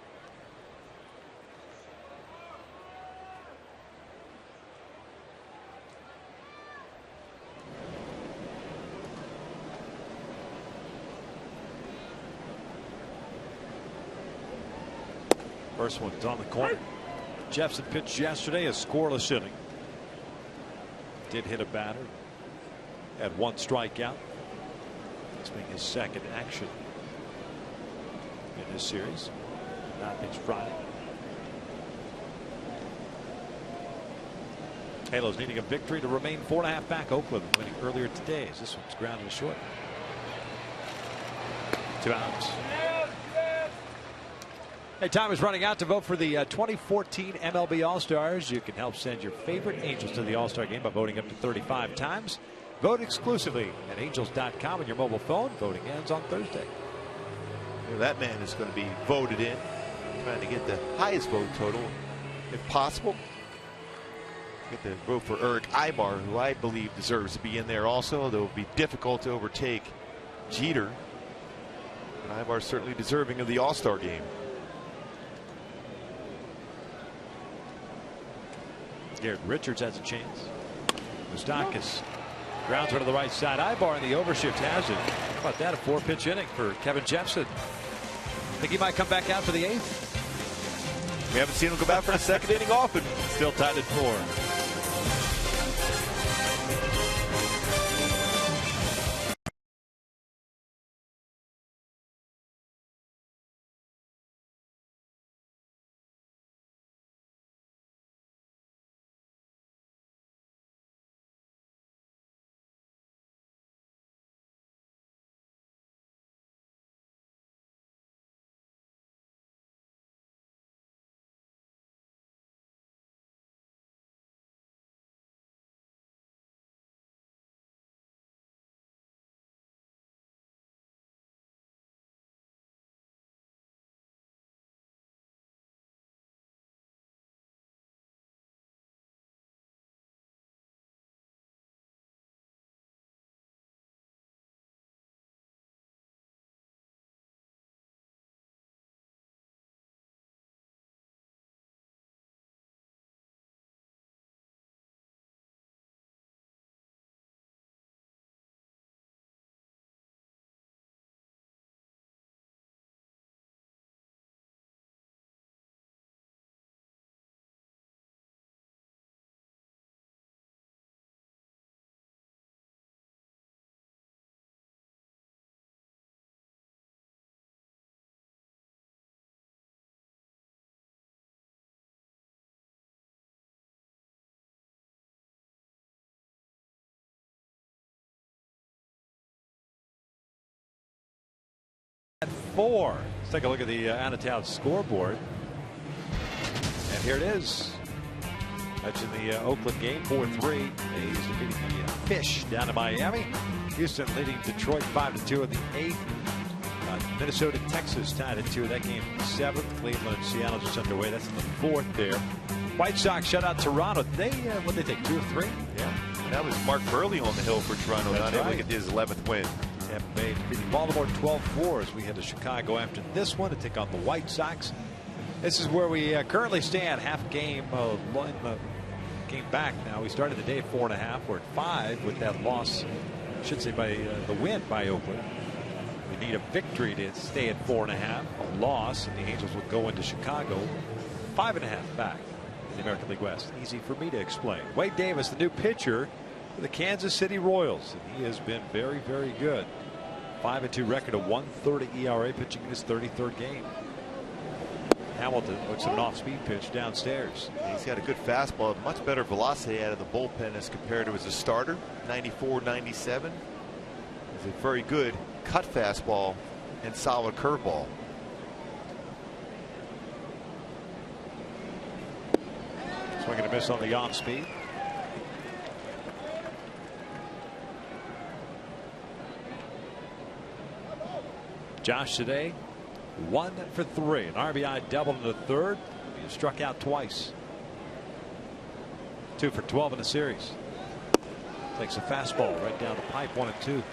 First one's on the corner. Jepsen pitched yesterday, a scoreless inning. Did hit a batter. Had 1 strikeout. This being his 2nd action in this series. Not pitched Friday. Halos needing a victory to remain 4.5 back. Oakland winning earlier today as this one's grounded to short. 2 outs. Hey, time is running out to vote for the 2014 MLB All-Stars. You can help send your favorite Angels to the All-Star game by voting up to 35 times. Vote exclusively at angels.com on your mobile phone. Voting ends on Thursday. That man is going to be voted in, trying to get the highest vote total if possible. Get the vote for Eric Ibar, who I believe deserves to be in there also, although it will be difficult to overtake Jeter. But Ibar's certainly deserving of the All-Star game. Garrett Richards has a chance. Moustakas grounds one to the right side. Ibar in the overshift has it. How about that? A 4-pitch inning for Kevin Jepsen. Think he might come back out for the 8th? We haven't seen him go back for a 2nd inning often. Still tied at 4. At 4. Let's take a look at the out-of-town scoreboard. And here it is. That's in the Oakland game, 4-3. A's defeating the Fish down to Miami. Houston leading Detroit 5-2 in the 8th. Minnesota, Texas tied at 2. That game 7th. Cleveland and Seattle just underway. That's in the 4th there. White Sox shut out Toronto. They what did they take, 2 of 3? Yeah. That was Mark Burley on the hill for Toronto. That's Not able right. to get his 11th win. Tampa Bay beating Baltimore 12-4 as we head to Chicago after this one to take on the White Sox. This is where we currently stand. Half game game back now. We started the day at 4.5. We're at 5 with that loss. I should say by the win by Oakland. We need a victory to stay at 4.5. A loss, and the Angels will go into Chicago 5.5 back in the American League West. Easy for me to explain. Wade Davis, the new pitcher for the Kansas City Royals, and he has been very, very good. 5-2 record, a 1.30 ERA, pitching in his 33rd game. Hamilton looks at an off-speed pitch downstairs. He's got a good fastball, much better velocity out of the bullpen as compared to as a starter. 94, 97. It's a very good cut fastball and solid curveball. Swing and a miss on the off-speed. Josh today 1 for 3, an RBI double in the third. He struck out twice. 2 for 12 in the series. Takes a fastball right down the pipe, 1-2.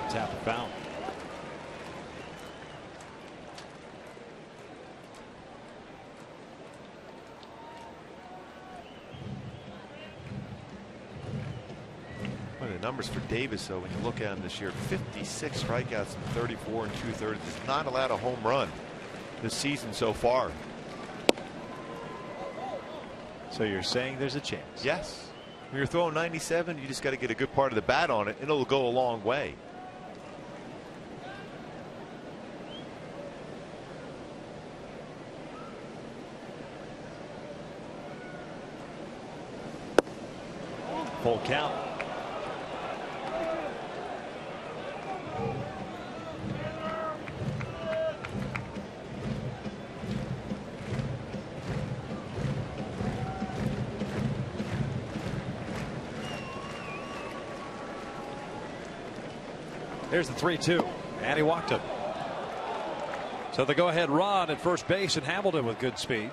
Tap and foul. The numbers for Davis, though, when you look at him this year, 56 strikeouts and 34 2/3. Has not allowed a home run this season so far. So you're saying there's a chance? Yes. When you're throwing 97, you just got to get a good part of the bat on it, and it'll go a long way. Full count. Here's the 3-2, and he walked him. So the go-ahead run at first base, and Hamilton with good speed.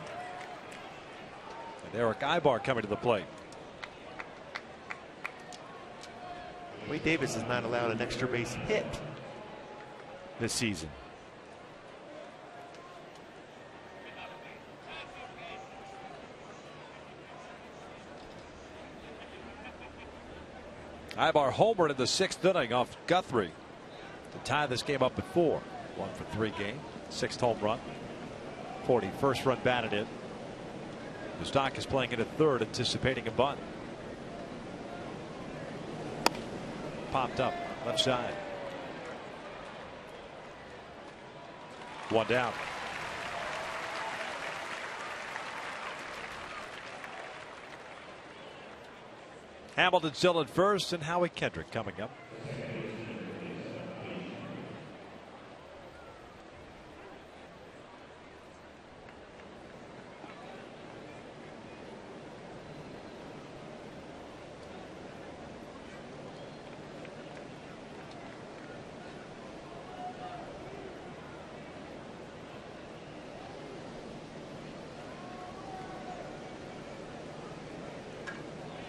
And Eric Ibar coming to the plate. Wade Davis has not allowed an extra base hit this season. Ibar homered in the 6th inning off Guthrie to tie this game up at 4. 1 for 3 game, 6th home run, 41st run batted in. The stock is playing in a third, anticipating a bunt. Popped up left side. 1 down. Hamilton still at first, and Howie Kendrick coming up.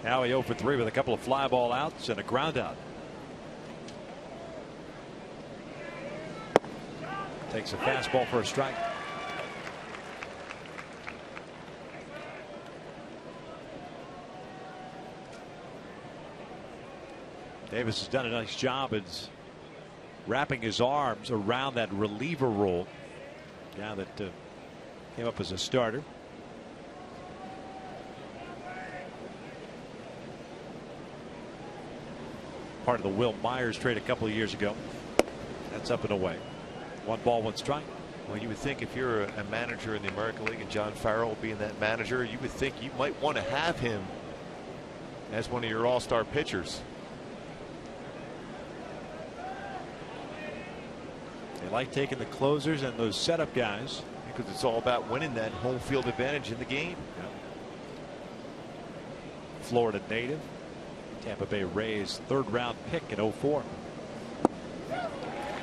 Now he 0 for 3 with a couple of fly ball outs and a ground out. Takes a fastball for a strike. Davis has done a nice job at wrapping his arms around that reliever role. Guy that came up as a starter. Part of the Will Myers trade a couple of years ago. That's up and away. 1 ball, 1 strike. Well, you would think if you're a manager in the American League and John Farrell being that manager, you would think you might want to have him as one of your all-star pitchers. They like taking the closers and those setup guys because it's all about winning that home field advantage in the game. Florida native. Tampa Bay Rays 3rd round pick in 04.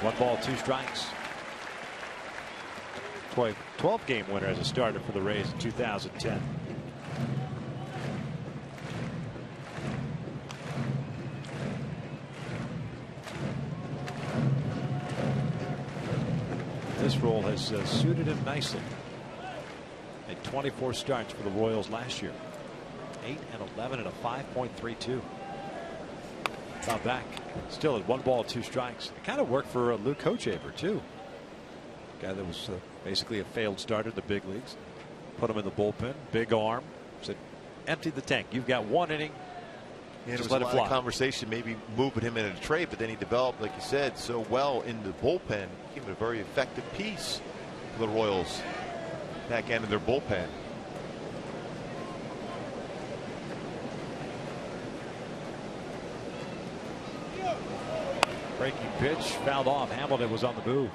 1 ball, 2 strikes. 12 game winner as a starter for the Rays in 2010. This role has suited him nicely. Had 24 starts for the Royals last year. 8 and 11 and a 5.32. Now back, still at 1 ball, 2 strikes. It kind of worked for Luke Hochevar too. Guy that was basically a failed starter in the big leagues. Put him in the bullpen, big arm. Said, empty the tank. You've got 1 inning. And just it was let a it lot fly. of conversation, maybe moving him in a trade, but then he developed, like you said, so well in the bullpen. He became a very effective piece for the Royals. Back end of their bullpen. Breaking pitch, fouled off. Hamilton was on the move.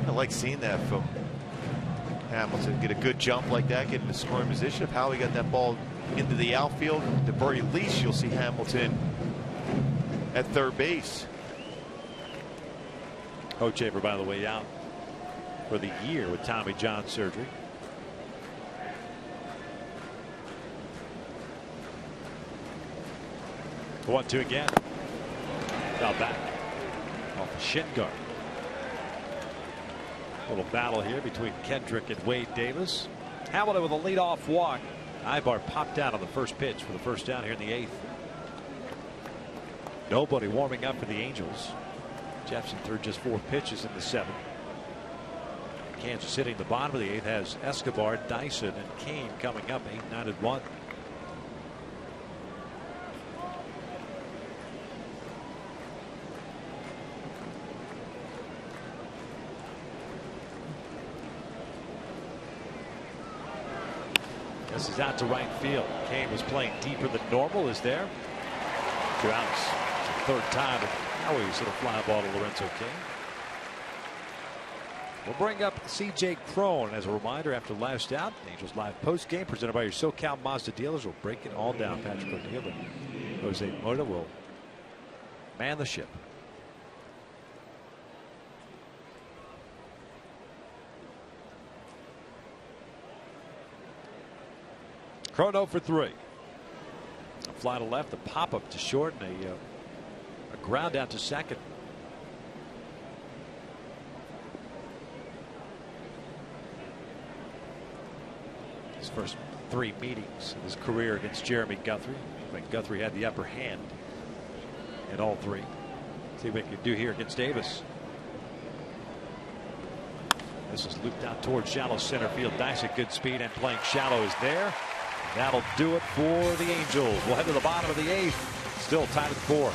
I like seeing that from Hamilton. Get a good jump like that, get in the scoring position. Of how he got that ball into the outfield. At the very least, you'll see Hamilton at 3rd base. Hochevar, by the way, out for the year with Tommy John surgery. The 1-2 again. Foul back off the shin guard. Little battle here between Kendrick and Wade Davis. Hamilton with a leadoff walk. Ibar popped out on the first pitch for the first down here in the 8th. Nobody warming up for the Angels. Jefferson threw just 4 pitches in the 7th. Kansas City in the bottom of the 8th has Escobar, Dyson, and Cain coming up 8, 9, and 1. This is out to right field. Cain was playing deeper than normal. Is there 2 outs? It's the 3rd time, and Howie's hit a fly ball to Lorenzo Cain. We'll bring up C.J. Cron as a reminder after last out. Angels Live post game presented by your SoCal Mazda dealers. We'll break it all down. Patrick O'Neill and Jose Mota will man the ship. Cron 0 for 3. A fly to left, a pop up to short, and a ground out to second. His first 3 meetings of his career against Jeremy Guthrie. When Guthrie had the upper hand in all 3. See what he can do here against Davis. This is looped out towards shallow center field. Dice at good speed and playing shallow is there. That'll do it for the Angels. We'll head to the bottom of the 8th. Still tied at 4.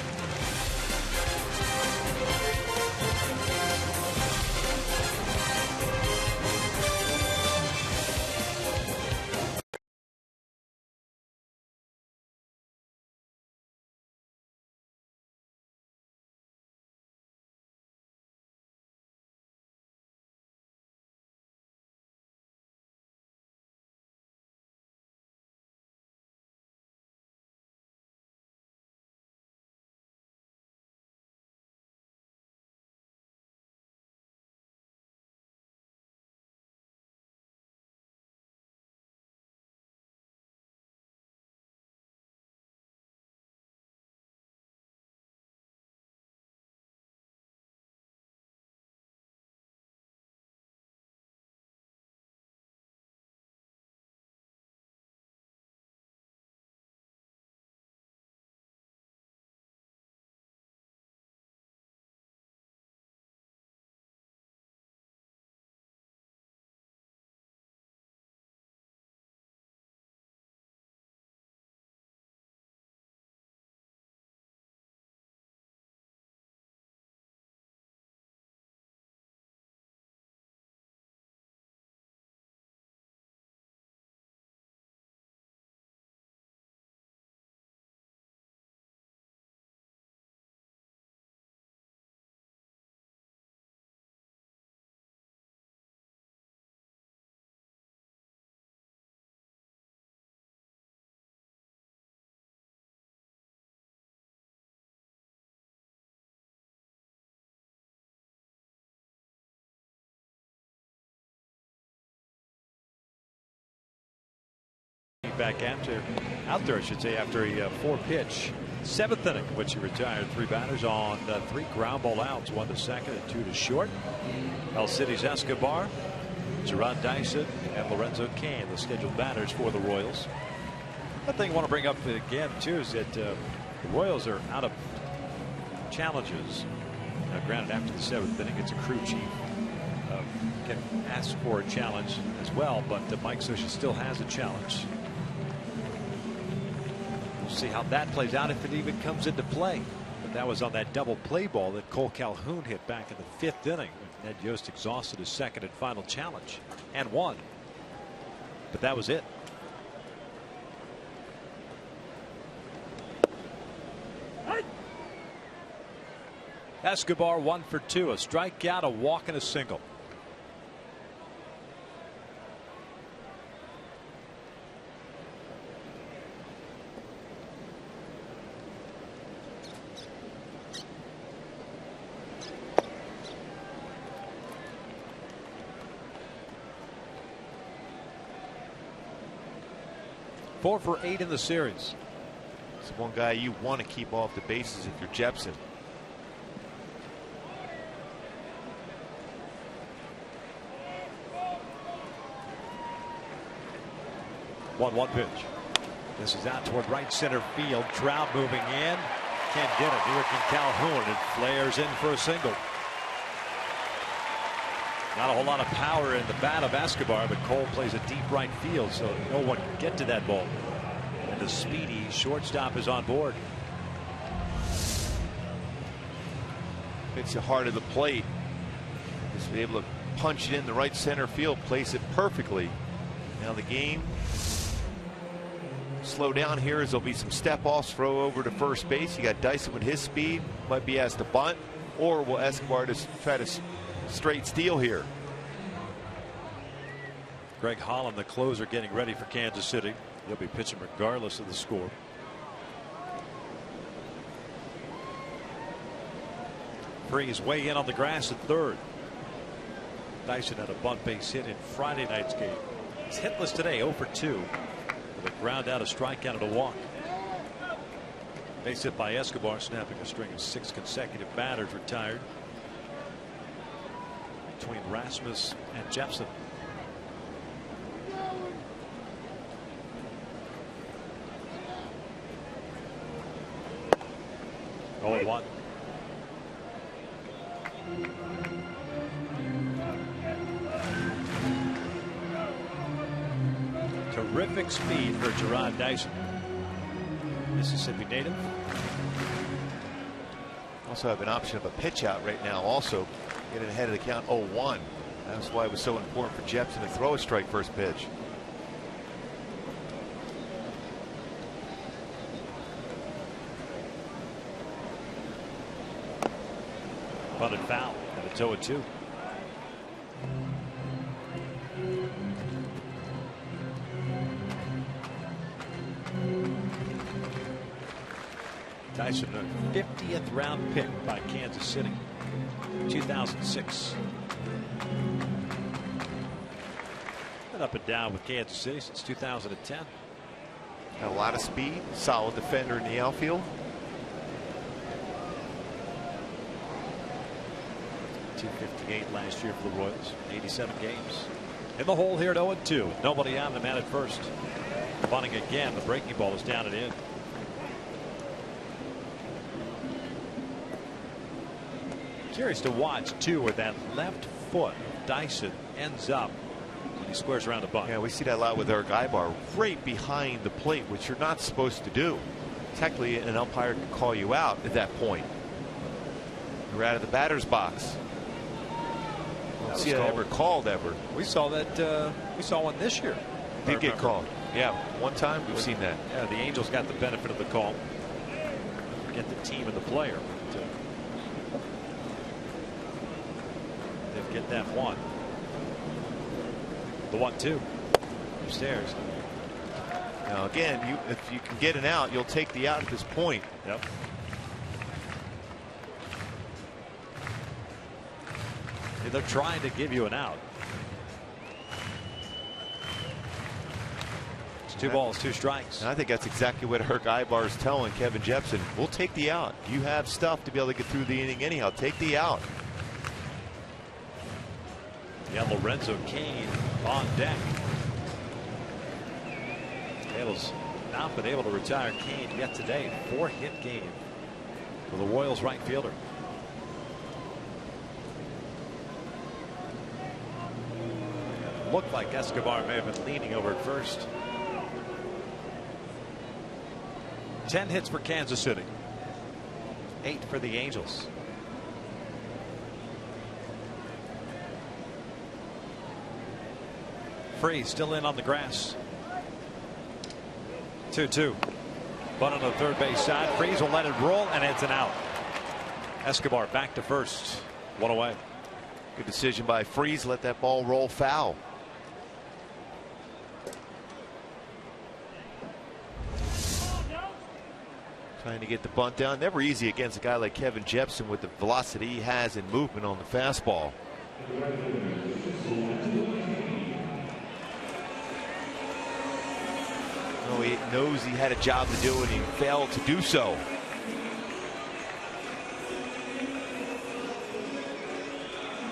back out there, I should say, after a 4-pitch 7th inning, in which he retired 3 batters on 3 ground ball outs, 1 to second and 2 to short. El City's Escobar, Gerard Dyson, and Lorenzo Cain, the scheduled batters for the Royals. One thing I want to bring up again too is that the Royals are out of challenges. Now, granted, after the 7th inning, it's a crew chief can ask for a challenge as well, but Mike Scioscia still has a challenge. We'll see how that plays out, if it even comes into play. But that was on that double play ball that Cole Calhoun hit back in the 5th inning. Ned Yost exhausted his 2nd and final challenge and won. But that was it. Escobar 1 for 2, a strikeout, a walk, and a single. Four for 8 in the series. It's one guy you want to keep off the bases if you're Jepsen. 1-1 pitch. This is out toward right center field. Trout moving in. Can't get it. Here comes Calhoun. It flares in for a single. Not a whole lot of power in the bat of Escobar, but Cole plays a deep right field, so no one can get to that ball. And the speedy shortstop is on board. It's the heart of the plate. Just be able to punch it in the right center field, place it perfectly. Now the game slow down here as there'll be some step offs, throw over to first base. You got Dyson with his speed, might be asked to bunt, or will Escobar just try to straight steal here? Greg Holland, the closer, getting ready for Kansas City. He'll be pitching regardless of the score. Freeze way in on the grass at 3rd. Dyson had a bunt base hit in Friday night's game. He's hitless today, 0 for 2. With a ground out, a strikeout, and a walk. Base hit by Escobar, snapping a string of 6 consecutive batters retired between Rasmus and Jepsen. Oh, 1. Terrific speed for Gerard Dyson, Mississippi native. Also have an option of a pitch out right now, also getting ahead of the count 0-1. That's why it was so important for Jepsen to throw a strike first pitch. Bunted foul, and it's 0-2. Dyson, a 50th round pick by Kansas City, 2006. Been up and down with Kansas City since 2010. Got a lot of speed, solid defender in the outfield. .258 last year for the Royals, 87 games. In the hole here at 0-2. Nobody out, and the man at first. Bunting again. The breaking ball is down and in. Curious to watch too, where that left foot of Dyson ends up when he squares around the bunt. Yeah, we see that a lot with Eric Ibar, right behind the plate, which you're not supposed to do. Technically, an umpire can call you out at that point. You're out of the batter's box. Don't see that ever called ever. We saw that. We saw one this year. Did get called. Yeah, one time we've seen that. Yeah, the Angels got the benefit of the call. Forget the team and the player. They get that one. The 1-2 upstairs. Now again, if you can get an out, you'll take the out at this point. Yep. They're trying to give you an out. 2 balls, 2 strikes. And I think that's exactly what Herc Ibar's telling Kevin Jepsen. We'll take the out. You have stuff to be able to get through the inning anyhow. Take the out. Yeah, Lorenzo Cain on deck. Hale's not been able to retire Cain yet today. 4-hit game for the Royals right fielder. Looked like Escobar may have been leaning over at first. 10 hits for Kansas City. 8 for the Angels. Freeze still in on the grass. 2-2. Bunt on the third base side. Freeze will let it roll, and it's an out. Escobar back to first. 1 away. Good decision by Freeze. Let that ball roll foul. Trying to get the bunt down. Never easy against a guy like Kevin Jepsen with the velocity he has and movement on the fastball. Oh, he knows he had a job to do and he failed to do so.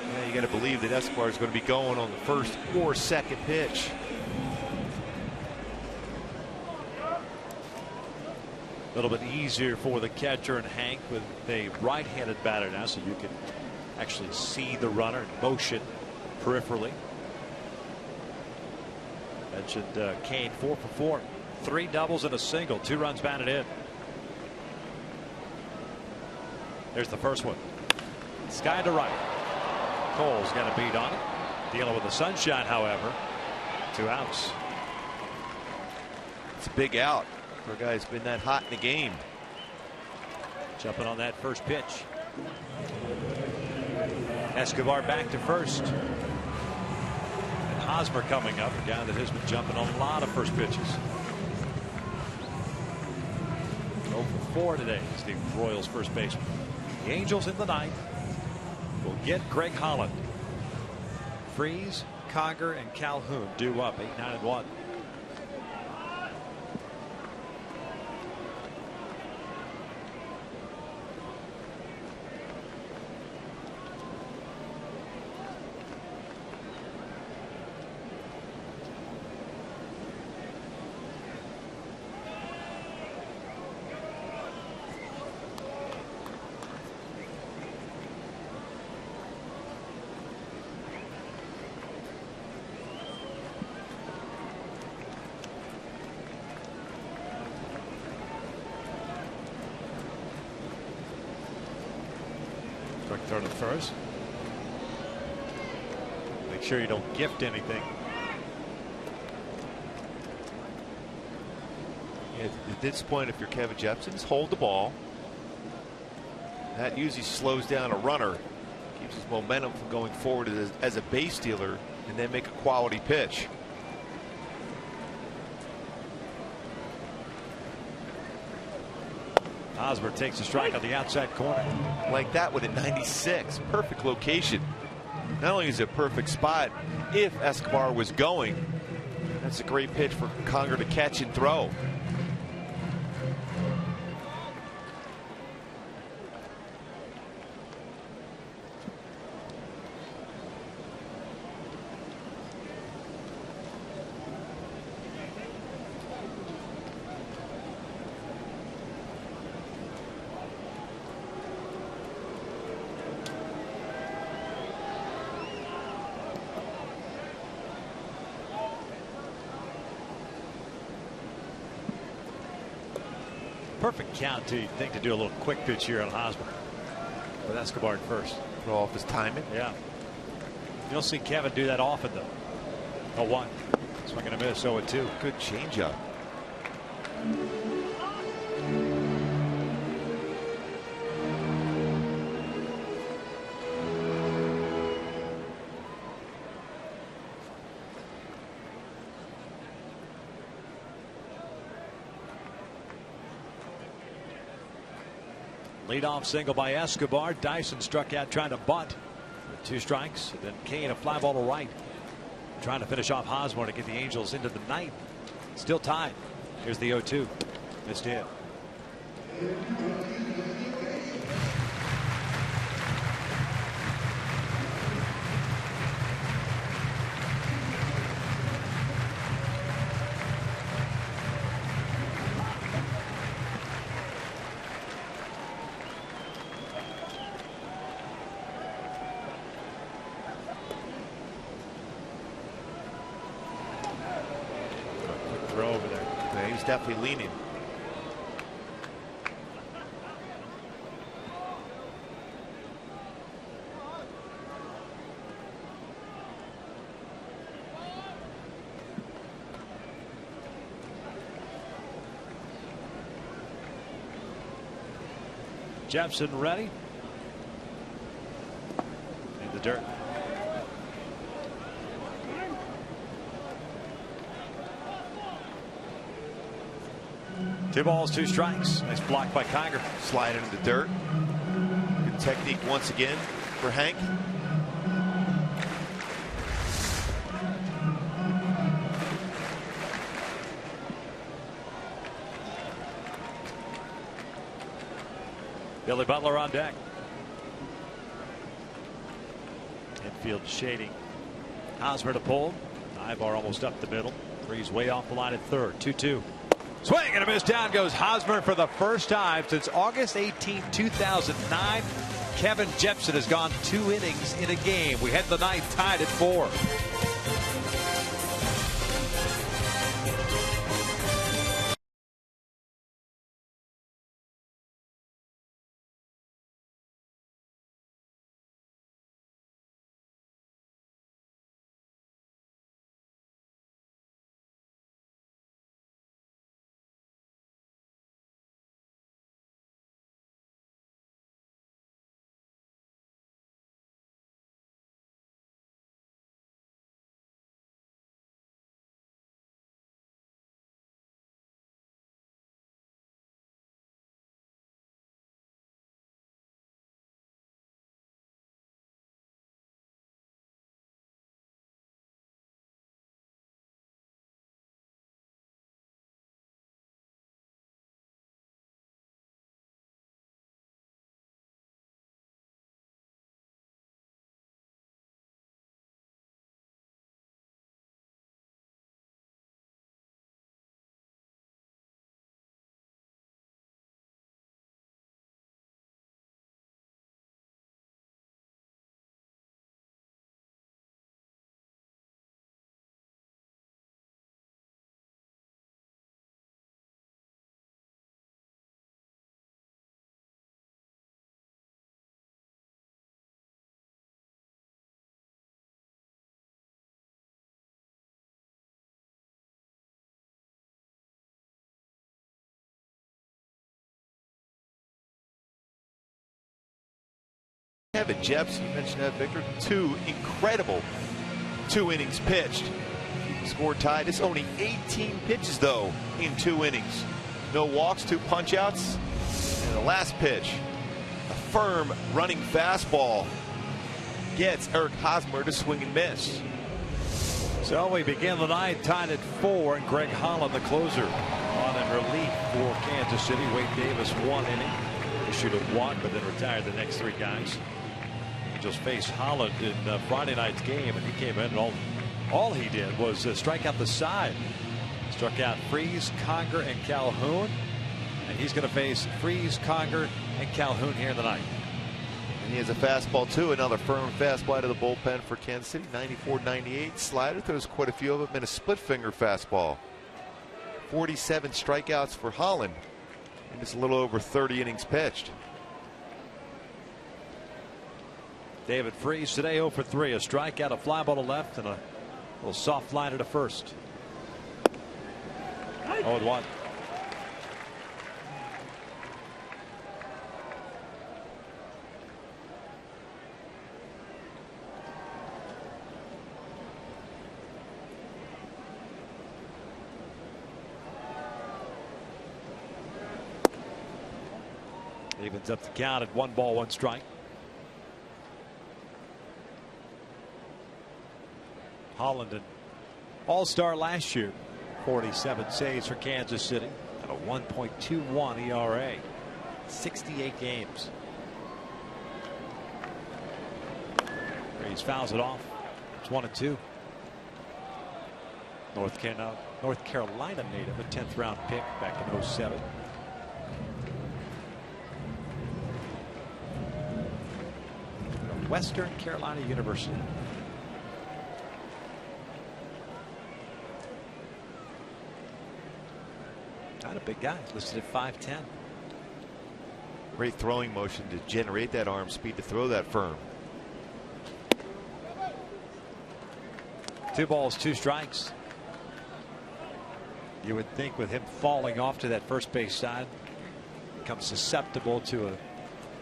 Yeah, you got to believe that Escobar is going to be going on the first or second pitch. A little bit easier for the catcher and Hank with a right-handed batter now, so you can actually see the runner in motion peripherally. Mentioned Cain 4 for 4, 3 doubles and a single, 2 runs batted in. There's the first one. Sky to right. Cole's got a beat on it. Dealing with the sunshine, however. 2 outs. It's a big out for a guy who's been that hot in the game. Jumping on that first pitch. Escobar back to first. And Hosmer coming up, a guy that has been jumping on a lot of first pitches. 0 for 4 today is the Royals first baseman. The Angels in the ninth will get Greg Holland. Freeze, Conger, and Calhoun due up 8-9-1. Third and first. Make sure you don't gift anything. Yeah, at this point, if you're Kevin Jepsen, hold the ball. That usually slows down a runner, keeps his momentum from going forward as a base stealer, and then make a quality pitch. Hosmer takes a strike on the outside corner. Like that with a 96. Perfect location. Not only is it a perfect spot, if Escobar was going, that's a great pitch for Conger to catch and throw. Perfect count, too. You'd think to do a little quick pitch here on Hosmer with Escobar at first. Throw off his timing. Yeah. You'll see Kevin do that often, though. 0-1. Swing and a miss. 0-2. Good changeup. Leadoff single by Escobar. Dyson struck out trying to bunt with 2 strikes. And then Cain a fly ball to right, trying to finish off Hosmer to get the Angels into the ninth. Still tied. Here's the 0-2. Missed hit. Throw over there. Yeah, he's definitely leaning. Jepson ready. In the dirt. Two balls, two strikes. Nice block by Kiger. Slide into the dirt. Good technique once again for Hank. Billy Butler on deck. Infield shading. Hosmer to pull. Ibar almost up the middle. Freeze way off the line at third. 2-2. Swing and a miss. Down goes Hosmer for the first time since August 18, 2009. Kevin Jepson has gone 2 innings in a game. We had the ninth tied at 4. Kevin Jepson, you mentioned that, Victor. 2 incredible 2 innings pitched. Score tied. It's only 18 pitches, though, in 2 innings. No walks, 2 punch-outs. And the last pitch, a firm running fastball, gets Eric Hosmer to swing and miss. So we begin the ninth tied at 4, and Greg Holland, the closer, on in relief for Kansas City. Wade Davis 1 inning. Issued a 1, but then retired the next 3 guys. Angels faced Holland in Friday night's game, and he came in and all he did was strike out the side. Struck out Freeze, Conger, and Calhoun, and he's going to face Freeze, Conger, and Calhoun here in the ninth. And he has a fastball too, another firm fastball out of the bullpen for Kansas City. 94-98 slider. There's quite a few of them, and a split finger fastball. 47 strikeouts for Holland, and it's a little over 30 innings pitched. David Freeze today 0 for 3. A strikeout, a fly ball to left, and a little soft liner to first. 0-1. Evens up the count at 1 ball, 1 strike. Holland, an all-star last year 47 saves for Kansas City at a 1.21 ERA. 68 games. Freeze fouls it off. It's 1-2. North Carolina native, a 10th round pick back in 07. Western Carolina University. Not a big guy, listed at 5'10". Great throwing motion to generate that arm speed to throw that firm. 2 balls, 2 strikes. You would think with him falling off to that first base side, becomes susceptible to a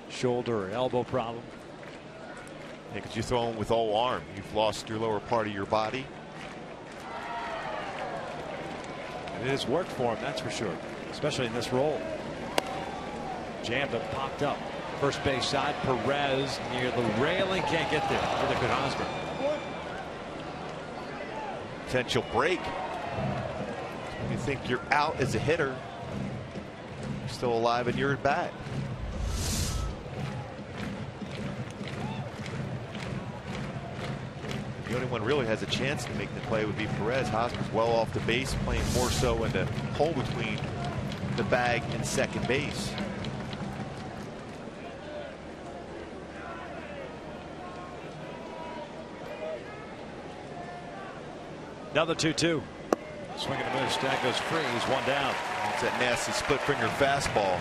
shoulder or elbow problem. Yeah, because you throw him with all arm, you've lost your lower part of your body. And it has worked for him, that's for sure, especially in this role. Jammed up, popped up. First base side, Perez near the railing, can't get there. With a good Hosmer. Potential break. You think you're out as a hitter, you're still alive and you're at bat. The only one really has a chance to make the play would be Perez. Hosmer's well off the base, playing more so in the hole between the bag and second base. Another 2-2. Swing and a miss. Tag goes Freeze. 1 down. It's that nasty split finger fastball.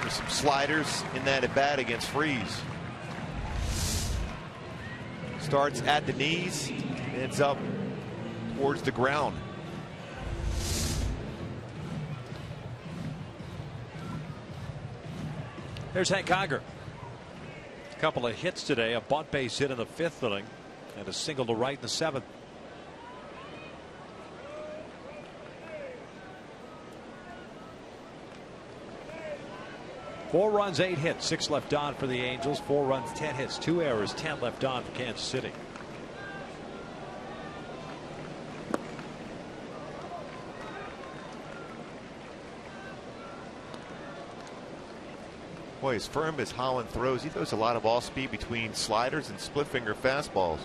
There's some sliders in that at bat against Freeze. Starts at the knees, ends up towards the ground. There's Hank Conger. A couple of hits today. A bunt base hit in the 5th inning and a single to right in the 7th. Four runs, 8 hits, 6 left on for the Angels. 4 runs, 10 hits, 2 errors, 10 left on for Kansas City. Boy, as firm as Holland throws, he throws a lot of off speed between sliders and split finger fastballs.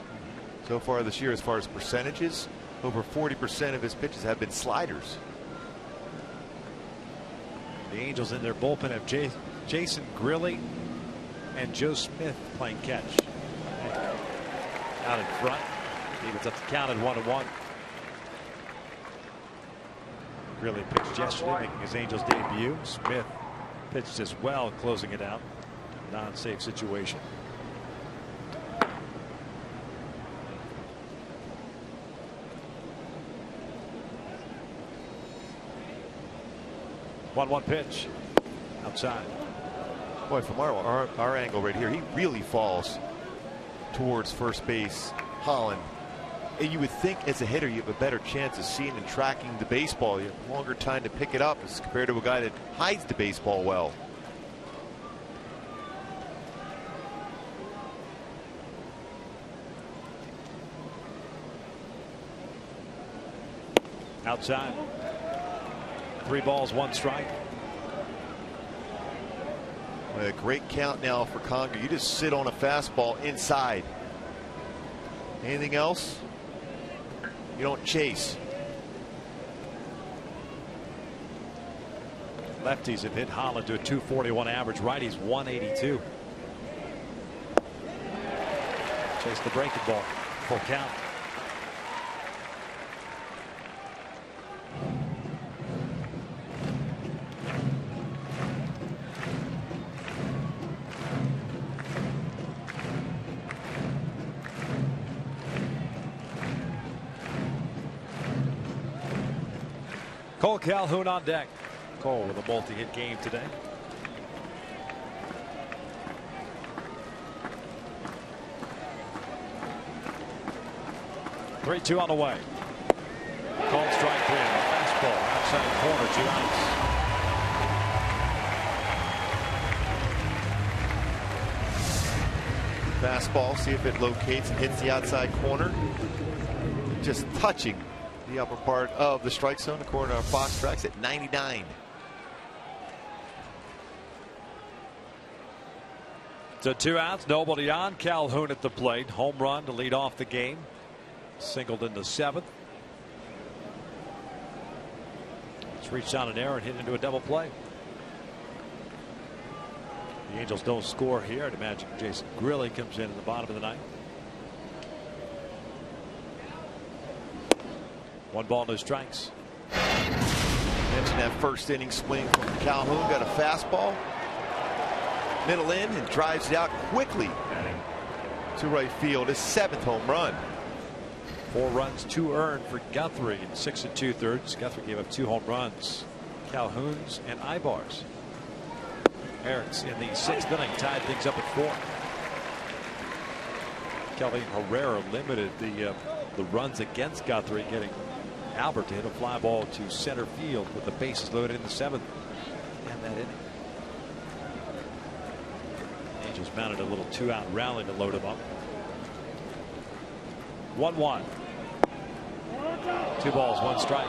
So far this year, as far as percentages, over 40% of his pitches have been sliders. The Angels in their bullpen have Jason Grilli and Joe Smith playing catch. Out in front. Evens up the count at 1-1. Grilli pitched yesterday, making his Angels debut. Smith pitched as well, closing it out. Non-safe situation. One pitch outside. Boy, from our angle right here, he really falls towards first base, Holland. And you would think as a hitter you have a better chance of seeing and tracking the baseball. You have longer time to pick it up as compared to a guy that hides the baseball well. Outside. 3 balls, 1 strike. A great count now for Conger. You just sit on a fastball inside. Anything else? You don't chase. Lefties have hit Holland to a 241 average. Righties 182. Chase the breaking ball. Full count. Cole Calhoun on deck. Cole with a multi-hit game today. Three-two on the way. Called strike 3. Fastball outside corner, 2 outs. Fastball, see if it locates and hits the outside corner. Just touching the upper part of the strike zone, according to our Fox tracks, at 99. So 2 outs, nobody on. Calhoun at the plate. Home run to lead off the game. Singled in the 7th. It's reached down an error and hit into a double play. The Angels don't score here. I'd imagine Jason Grilli comes in the bottom of the 9th. 1 ball, no strikes. Mentioned that first inning swing from Calhoun. Got a fastball. Middle in and drives it out quickly to right field. His 7th home run. 4 runs, 2 earned for Guthrie in 6 2/3. Guthrie gave up 2 home runs. Calhoun's and Ibar's. Eric's in the 6th inning tied things up at 4. Kelvin Herrera limited the runs against Guthrie, getting Albert to hit a fly ball to center field with the bases loaded in the 7th. And that inning. Angels mounted a little 2-out rally to load him up. 1-1. 2 balls, 1 strike.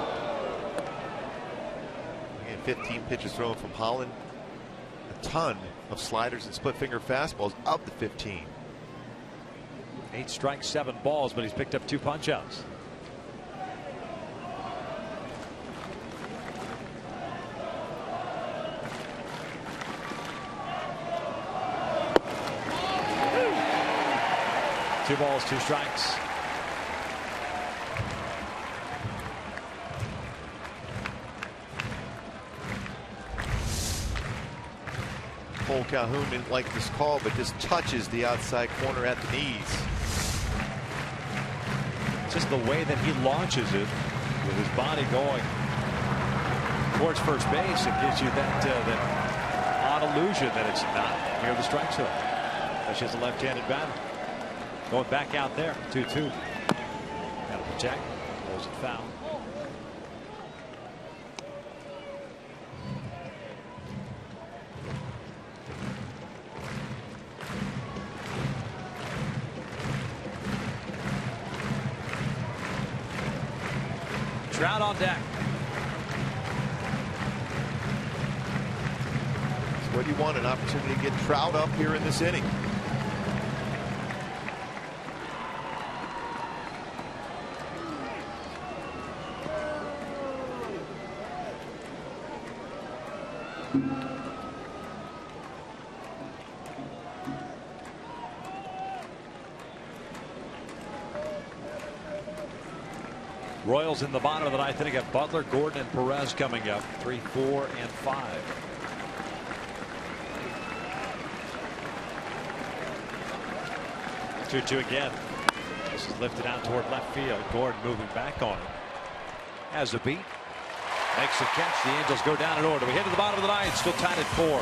Again, 15 pitches thrown from Holland. A ton of sliders and split finger fastballs of the 15. 8 strikes, 7 balls, but he's picked up 2 punch outs. Two balls, 2 strikes. Cole Calhoun didn't like this call, but just touches the outside corner at the knees. Just the way that he launches it with his body going towards first base, it gives you that odd illusion that it's not near the strike zone. Especially as a left-handed batter. Going back out there, 2-2. Got to protect. Throws it foul. Trout on deck. That's what you want, an opportunity to get Trout up here in this inning. Royals in the bottom of the 9th inning. Got Butler, Gordon, and Perez coming up. 3, 4, and 5. Two again. This is lifted out toward left field. Gordon moving back on it. Has a beat. Makes the catch. The Angels go down in order. We hit to the bottom of the 9th. Still tied at 4.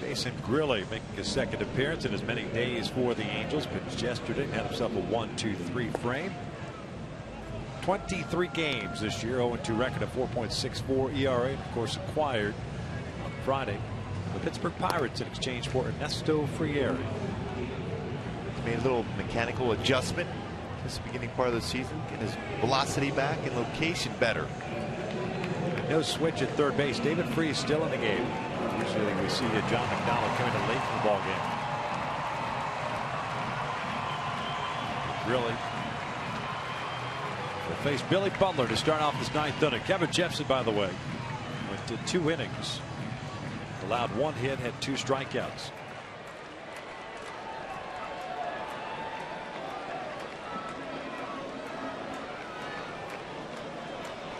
Jason Grilli making his second appearance in as many days for the Angels. Pitched yesterday and had himself a 1-2-3 frame. 23 games this year, 0-2 record, a 4.64 ERA, and of course acquired on Friday the Pittsburgh Pirates in exchange for Ernesto Frieri. Made a little mechanical adjustment this beginning part of the season, getting his velocity back and location better. No switch at third base. David Freese still in the game. Usually we see John McDonald coming in late in the ball game. Really will face Billy Butler to start off this ninth inning. Kevin Jepson, by the way, went to 2 innings, allowed 1 hit, had 2 strikeouts.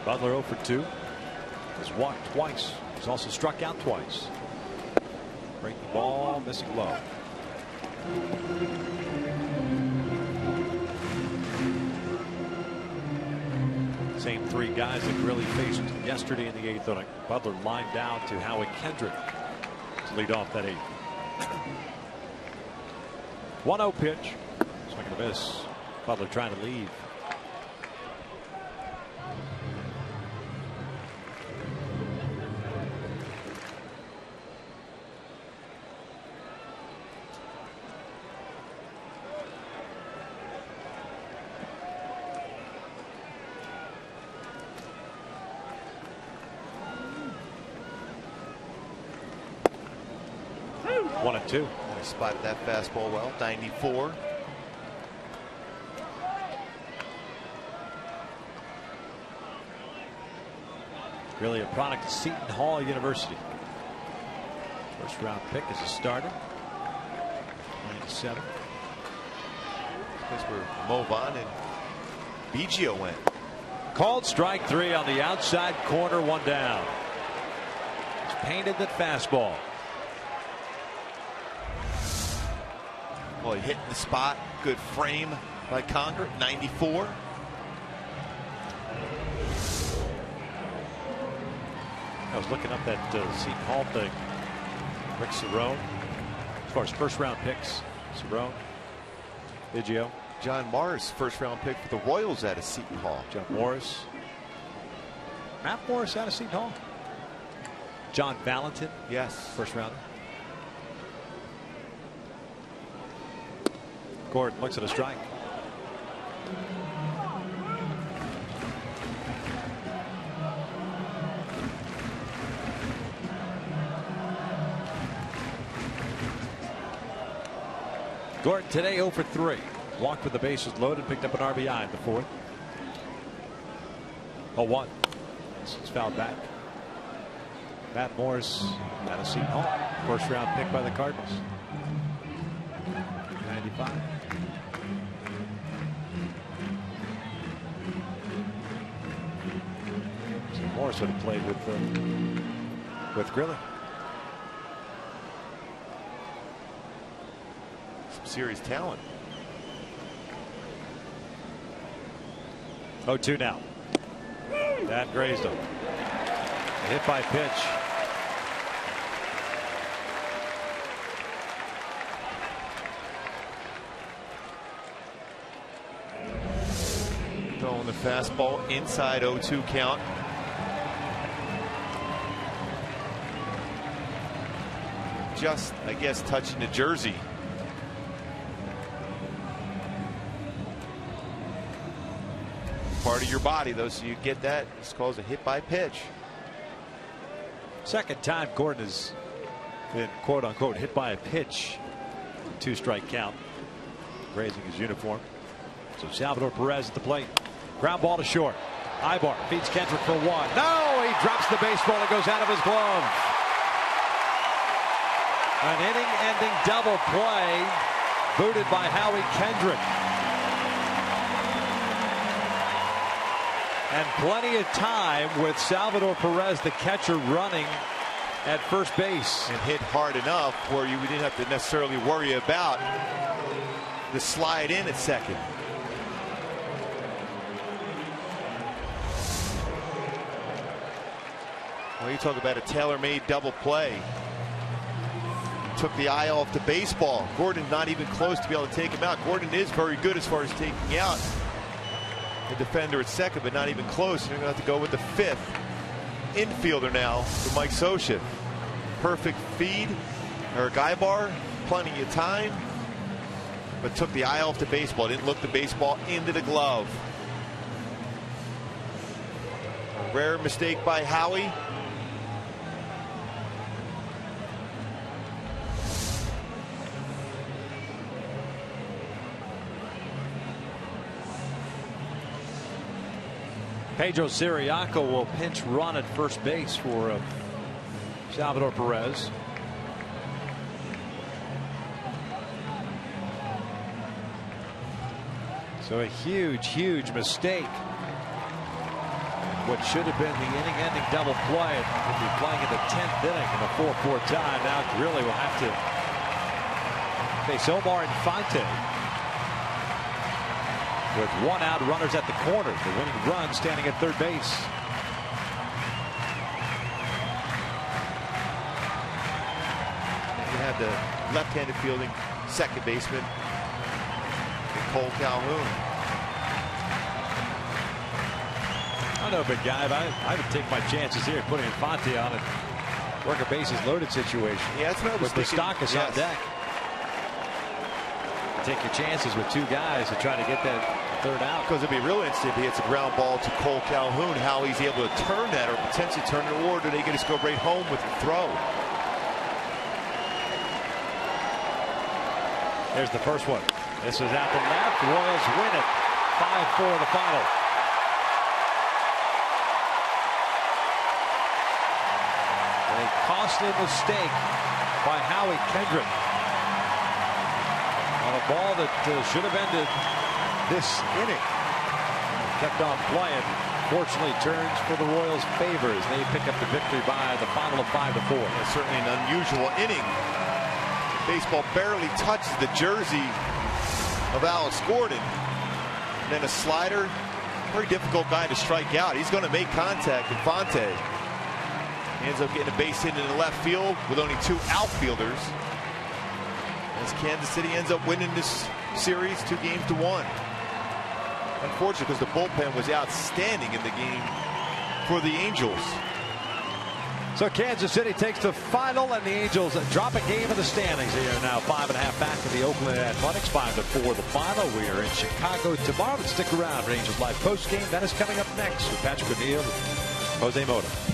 Butler 0 for 2. Has walked twice. He's also struck out twice. Breaking ball, missing low. Same 3 guys that really faced yesterday in the 8th inning. Butler lined down to Howie Kendrick to lead off that 8th. 1-0 pitch. Swing and a miss. Butler trying to leave. One and two. He spotted that fastball well. 94. Really a product of Seton Hall University. First round pick as a starter. 97. That's where Movan and Biggio went. Called strike 3 on the outside corner, 1 down. It's painted that fastball. Well, he hit the spot. Good frame by Conger. 94. I was looking up that Seton Hall thing. Rick Cerrone. As far as first round picks, Cerrone, Biggio. John Morris, first round pick for the Royals out of Seton Hall. John Morris. Matt Morris out of Seton Hall. John Valentin. Yes. First rounder. Gordon looks at a strike. Gordon today 0 for 3. Walked with the bases loaded, picked up an RBI in the 4th. 0-1. This is fouled back. Matt Morris out of Seton Hall. First round pick by the Cardinals. 95. So Morris would have played with Grilli. Some serious talent. 0-2 now. That grazed him. A hit by pitch. Throwing the fastball inside 0-2 count. Just, I guess, touching the jersey. Part of your body, though, so you get that. It's called a hit by pitch. Second time Gordon has been quote unquote hit by a pitch. 2-strike count. Grazing his uniform. So Salvador Perez at the plate. Ground ball to short. Ibar feeds Kendrick for 1. No, he drops the baseball. It goes out of his glove. An inning-ending double play booted by Howie Kendrick. And plenty of time with Salvador Perez, the catcher, running at first base. And hit hard enough where you didn't have to necessarily worry about the slide in at second. Well, you talk about a tailor-made double play. took the eye off the baseball. Gordon not even close to be able to take him out. Gordon is very good as far as taking out the defender at second, but not even close. They're going to have to go with the fifth infielder now for Mike Scioscia. Perfect feed or guy bar, plenty of time, but took the eye off the baseball. Didn't look the baseball into the glove. A rare mistake by Howie. Pedro Siriaco will pinch run at first base for Salvador Perez. So a huge mistake. What should have been the inning-ending double play will be playing in the 10th inning in a 4-4 tie. Now Grilli will have to face OMAR Infante. With one out, runners at the corner. The winning run standing at third base. You have the left-handed fielding second baseman, Cole Calhoun. I know, big guy, but I would take my chances here putting Infante on it. Work a bases loaded situation. Yeah, that's what I was thinking. With the stock on deck. Take your chances with two guys to try to get that third out. Because it'd be real interesting if he hits a ground ball to Cole Calhoun, how he's able to turn that or potentially turn it, or do they get to go right home with the throw? There's the first one. This is out the left. Royals win it. 5-4 the final. A costly mistake by Howie Kendrick on a ball that should have ended this inning. Kept on playing. Fortunately turns for the Royals' favor as they pick up the victory by the final of 5-4. It's certainly an unusual inning. Baseball barely touches the jersey of Alex Gordon. And then a slider. Very difficult guy to strike out. He's going to make contact. Infante ends up getting a base hit in the left field with only two outfielders, as Kansas City ends up winning this series 2-1. Unfortunate because the bullpen was outstanding in the game for the Angels. So Kansas City takes the final, and the Angels drop a game in the standings. They are now 5.5 back to the Oakland Athletics. 5-4 the final. We are in Chicago tomorrow, but stick around for Angels Live postgame. That is coming up next with Patrick O'Neill and Jose Mota.